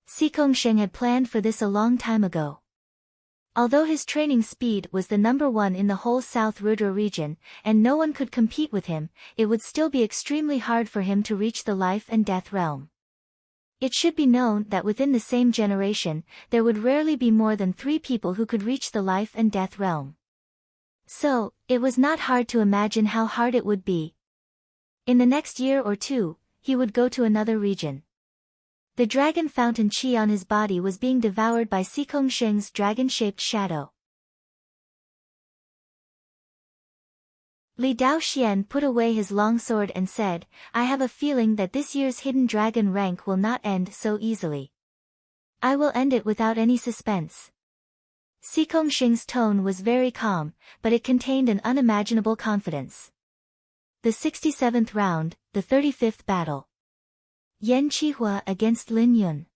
Speaker 1: Xikongsheng had planned for this a long time ago. Although his training speed was the #1 in the whole South Rudra region, and no one could compete with him, it would still be extremely hard for him to reach the life and death realm. It should be known that within the same generation, there would rarely be more than 3 people who could reach the life and death realm. So, it was not hard to imagine how hard it would be. In the next year or 2, he would go to another region. The dragon fountain chi on his body was being devoured by Xikongsheng's dragon-shaped shadow. Li Daoxian put away his long sword and said, I have a feeling that this year's Hidden Dragon rank will not end so easily. I will end it without any suspense. Xikongsheng's tone was very calm, but it contained an unimaginable confidence. The 67th round, the 35th battle. Yan Qihua against Lin Yun.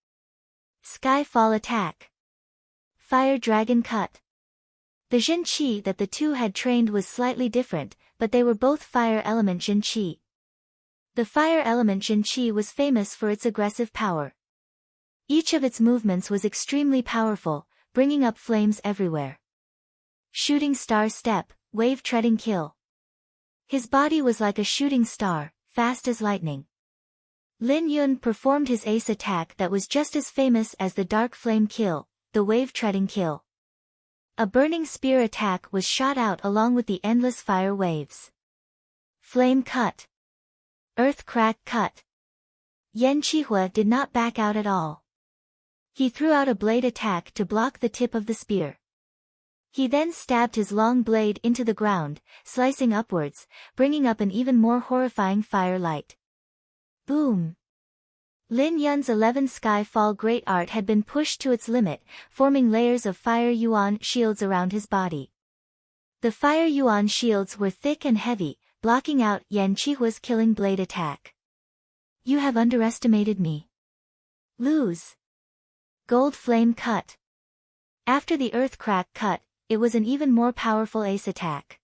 Speaker 1: Skyfall attack. Fire dragon cut. The Jin Qi that the two had trained was slightly different, but they were both fire element Jin Qi. The fire element Jin Qi was famous for its aggressive power. Each of its movements was extremely powerful, bringing up flames everywhere. Shooting star step, wave treading kill. His body was like a shooting star, fast as lightning. Lin Yun performed his ace attack that was just as famous as the dark flame kill, the wave treading kill. A burning spear attack was shot out along with the endless fire waves. Flame cut. Earth crack cut. Yan Qihua did not back out at all. He threw out a blade attack to block the tip of the spear. He then stabbed his long blade into the ground, slicing upwards, bringing up an even more horrifying fire light. Boom! Lin Yun's 11 Skyfall Great Art had been pushed to its limit, forming layers of fire yuan shields around his body. The fire yuan shields were thick and heavy, blocking out Yan Qihua's killing blade attack. You have underestimated me. Lose. Gold flame cut. After the earth crack cut, it was an even more powerful ace attack.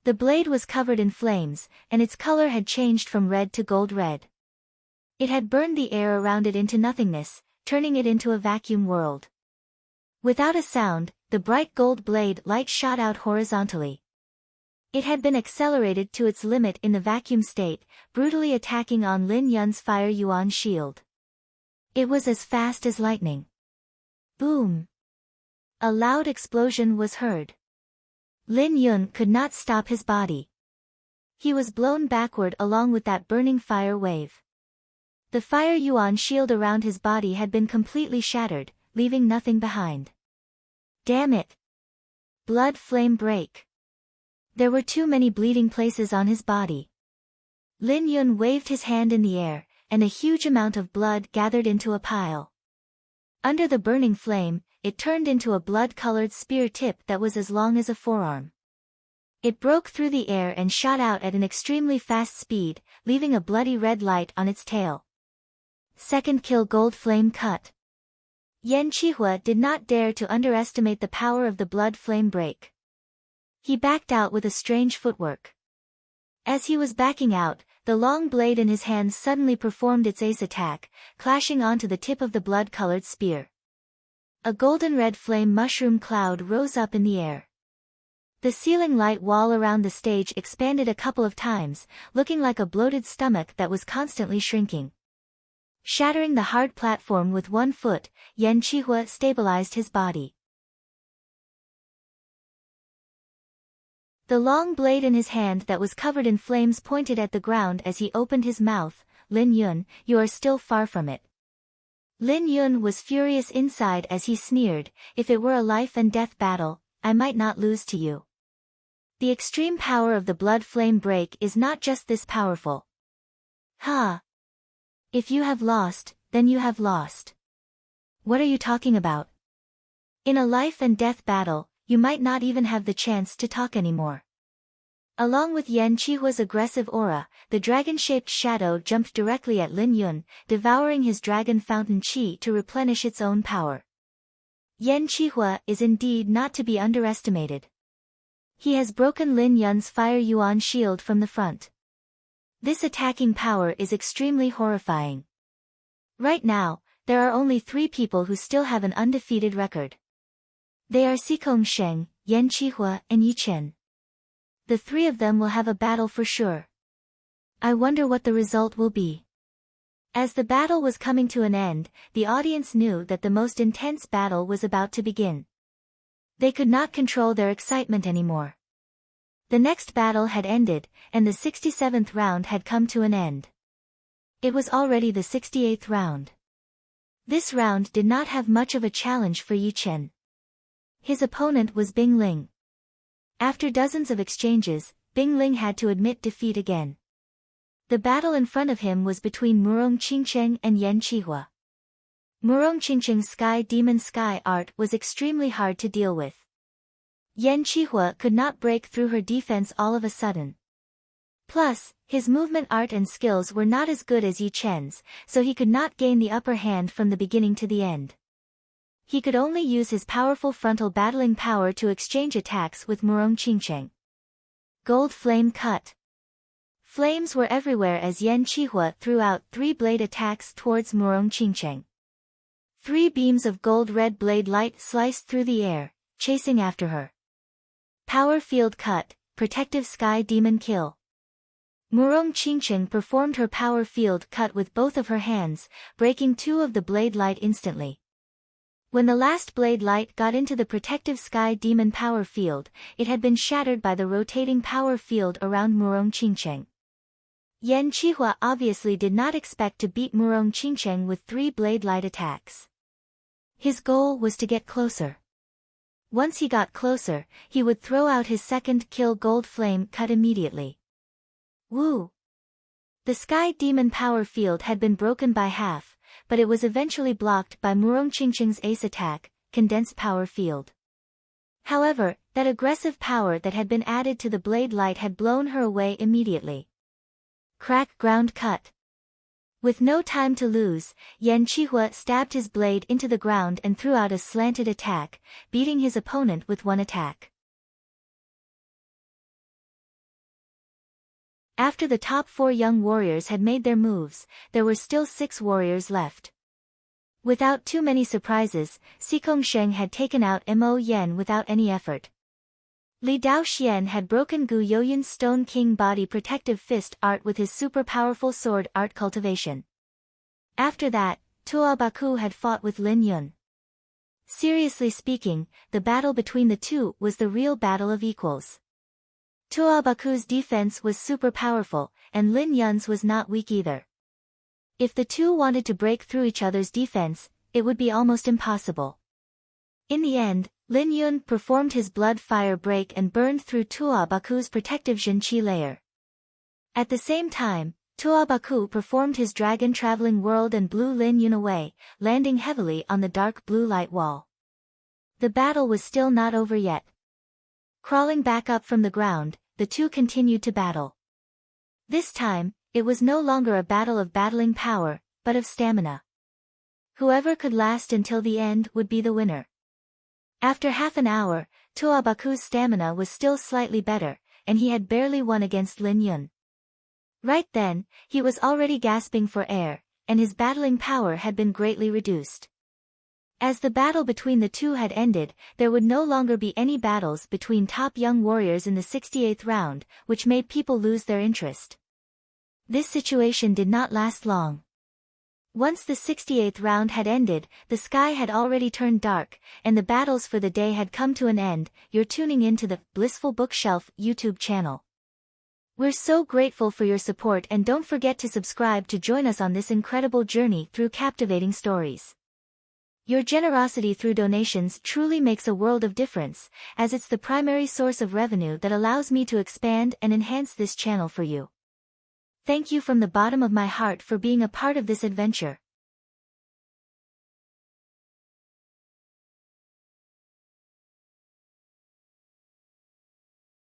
Speaker 1: The blade was covered in flames, and its color had changed from red to gold red. It had burned the air around it into nothingness, turning it into a vacuum world. Without a sound, the bright gold blade light shot out horizontally. It had been accelerated to its limit in the vacuum state, brutally attacking on Lin Yun's fire yuan shield. It was as fast as lightning. Boom! A loud explosion was heard. Lin Yun could not stop his body. He was blown backward along with that burning fire wave. The fire yuan shield around his body had been completely shattered, leaving nothing behind. Damn it! Blood flame break. There were too many bleeding places on his body. Lin Yun waved his hand in the air, and a huge amount of blood gathered into a pile. Under the burning flame, it turned into a blood-colored spear tip that was as long as a forearm. It broke through the air and shot out at an extremely fast speed, leaving a bloody red light on its tail. Second kill Gold Flame Cut. Yan Qihua did not dare to underestimate the power of the blood flame break. He backed out with a strange footwork. As he was backing out, the long blade in his hand suddenly performed its ace attack, clashing onto the tip of the blood-colored spear. A golden-red flame mushroom cloud rose up in the air. The ceiling light wall around the stage expanded a couple of times, looking like a bloated stomach that was constantly shrinking. Shattering the hard platform with one foot, Yan Qihua stabilized his body. The long blade in his hand that was covered in flames pointed at the ground as he opened his mouth. Lin Yun, you are still far from it. Lin Yun was furious inside as he sneered, if it were a life-and-death battle, I might not lose to you. The extreme power of the blood flame break is not just this powerful. Ha! If you have lost, then you have lost. What are you talking about? In a life-and-death battle, you might not even have the chance to talk anymore. Along with Yan Qihua's aggressive aura, the dragon-shaped shadow jumped directly at Lin Yun, devouring his dragon fountain qi to replenish its own power. Yan Qihua is indeed not to be underestimated. He has broken Lin Yun's fire yuan shield from the front. This attacking power is extremely horrifying. Right now, there are only 3 people who still have an undefeated record. They are Xikong Sheng, Yan Qihua, and Yi Chen. The 3 of them will have a battle for sure. I wonder what the result will be. As the battle was coming to an end, the audience knew that the most intense battle was about to begin. They could not control their excitement anymore. The next battle had ended, and the 67th round had come to an end. It was already the 68th round. This round did not have much of a challenge for Yi Chen. His opponent was Bing Ling. After dozens of exchanges, Bing Ling had to admit defeat again. The battle in front of him was between Murong Qingcheng and Yan Qihua. Murong Qingcheng's Sky Demon Sky art was extremely hard to deal with. Yan Qihua could not break through her defense all of a sudden. Plus, his movement art and skills were not as good as Yi Chen's, so he could not gain the upper hand from the beginning to the end. He could only use his powerful frontal battling power to exchange attacks with Murong Qingcheng. Gold Flame Cut. Flames were everywhere as Yan Qihua threw out 3 blade attacks towards Murong Qingcheng. 3 beams of gold-red blade light sliced through the air, chasing after her. Power Field Cut, Protective Sky Demon Kill. Murong Qingcheng performed her Power Field Cut with both of her hands, breaking 2 of the blade light instantly. When the last blade light got into the Protective Sky Demon Power Field, it had been shattered by the rotating power field around Murong Qingcheng. Yan Qihua obviously did not expect to beat Murong Qingcheng with 3 blade light attacks. His goal was to get closer. Once he got closer, he would throw out his second kill Gold Flame Cut immediately. Woo! The Sky Demon Power Field had been broken by half, but it was eventually blocked by Murong Qingcheng's ace attack, Condensed Power Field. However, that aggressive power that had been added to the blade light had blown her away immediately. Crack Ground Cut. With no time to lose, Yan Qihua stabbed his blade into the ground and threw out a slanted attack, beating his opponent with 1 attack. After the top 4 young warriors had made their moves, there were still 6 warriors left. Without too many surprises, Xikong Sheng had taken out Mo Yen without any effort. Li Daoxian had broken Gu Yoyun's Stone King Body Protective Fist art with his super powerful sword art cultivation. After that, Tuo Baku had fought with Lin Yun. Seriously speaking, the battle between the two was the real battle of equals. Tuo Baku's defense was super powerful, and Lin Yun's was not weak either. If the two wanted to break through each other's defense, it would be almost impossible. In the end, Lin Yun performed his blood fire break and burned through Tuo Baku's protective Jin Qi layer. At the same time, Tuo Baku performed his dragon traveling world and blew Lin Yun away, landing heavily on the dark blue light wall. The battle was still not over yet. Crawling back up from the ground, the two continued to battle. This time, it was no longer a battle of battling power, but of stamina. Whoever could last until the end would be the winner. After half an hour, Toabaku's stamina was still slightly better, and he had barely won against Lin Yun. Right then, he was already gasping for air, and his battling power had been greatly reduced. As the battle between the two had ended, there would no longer be any battles between top young warriors in the 68th round, which made people lose their interest. This situation did not last long. Once the 68th round had ended, the sky had already turned dark, and the battles for the day had come to an end. You're tuning into the Blissful Bookshelf YouTube channel. We're so grateful for your support, and don't forget to subscribe to join us on this incredible journey through captivating stories. Your generosity through donations truly makes a world of difference, as it's the primary source of revenue that allows me to expand and enhance this channel for you. Thank you from the bottom of my heart for being a part of this adventure.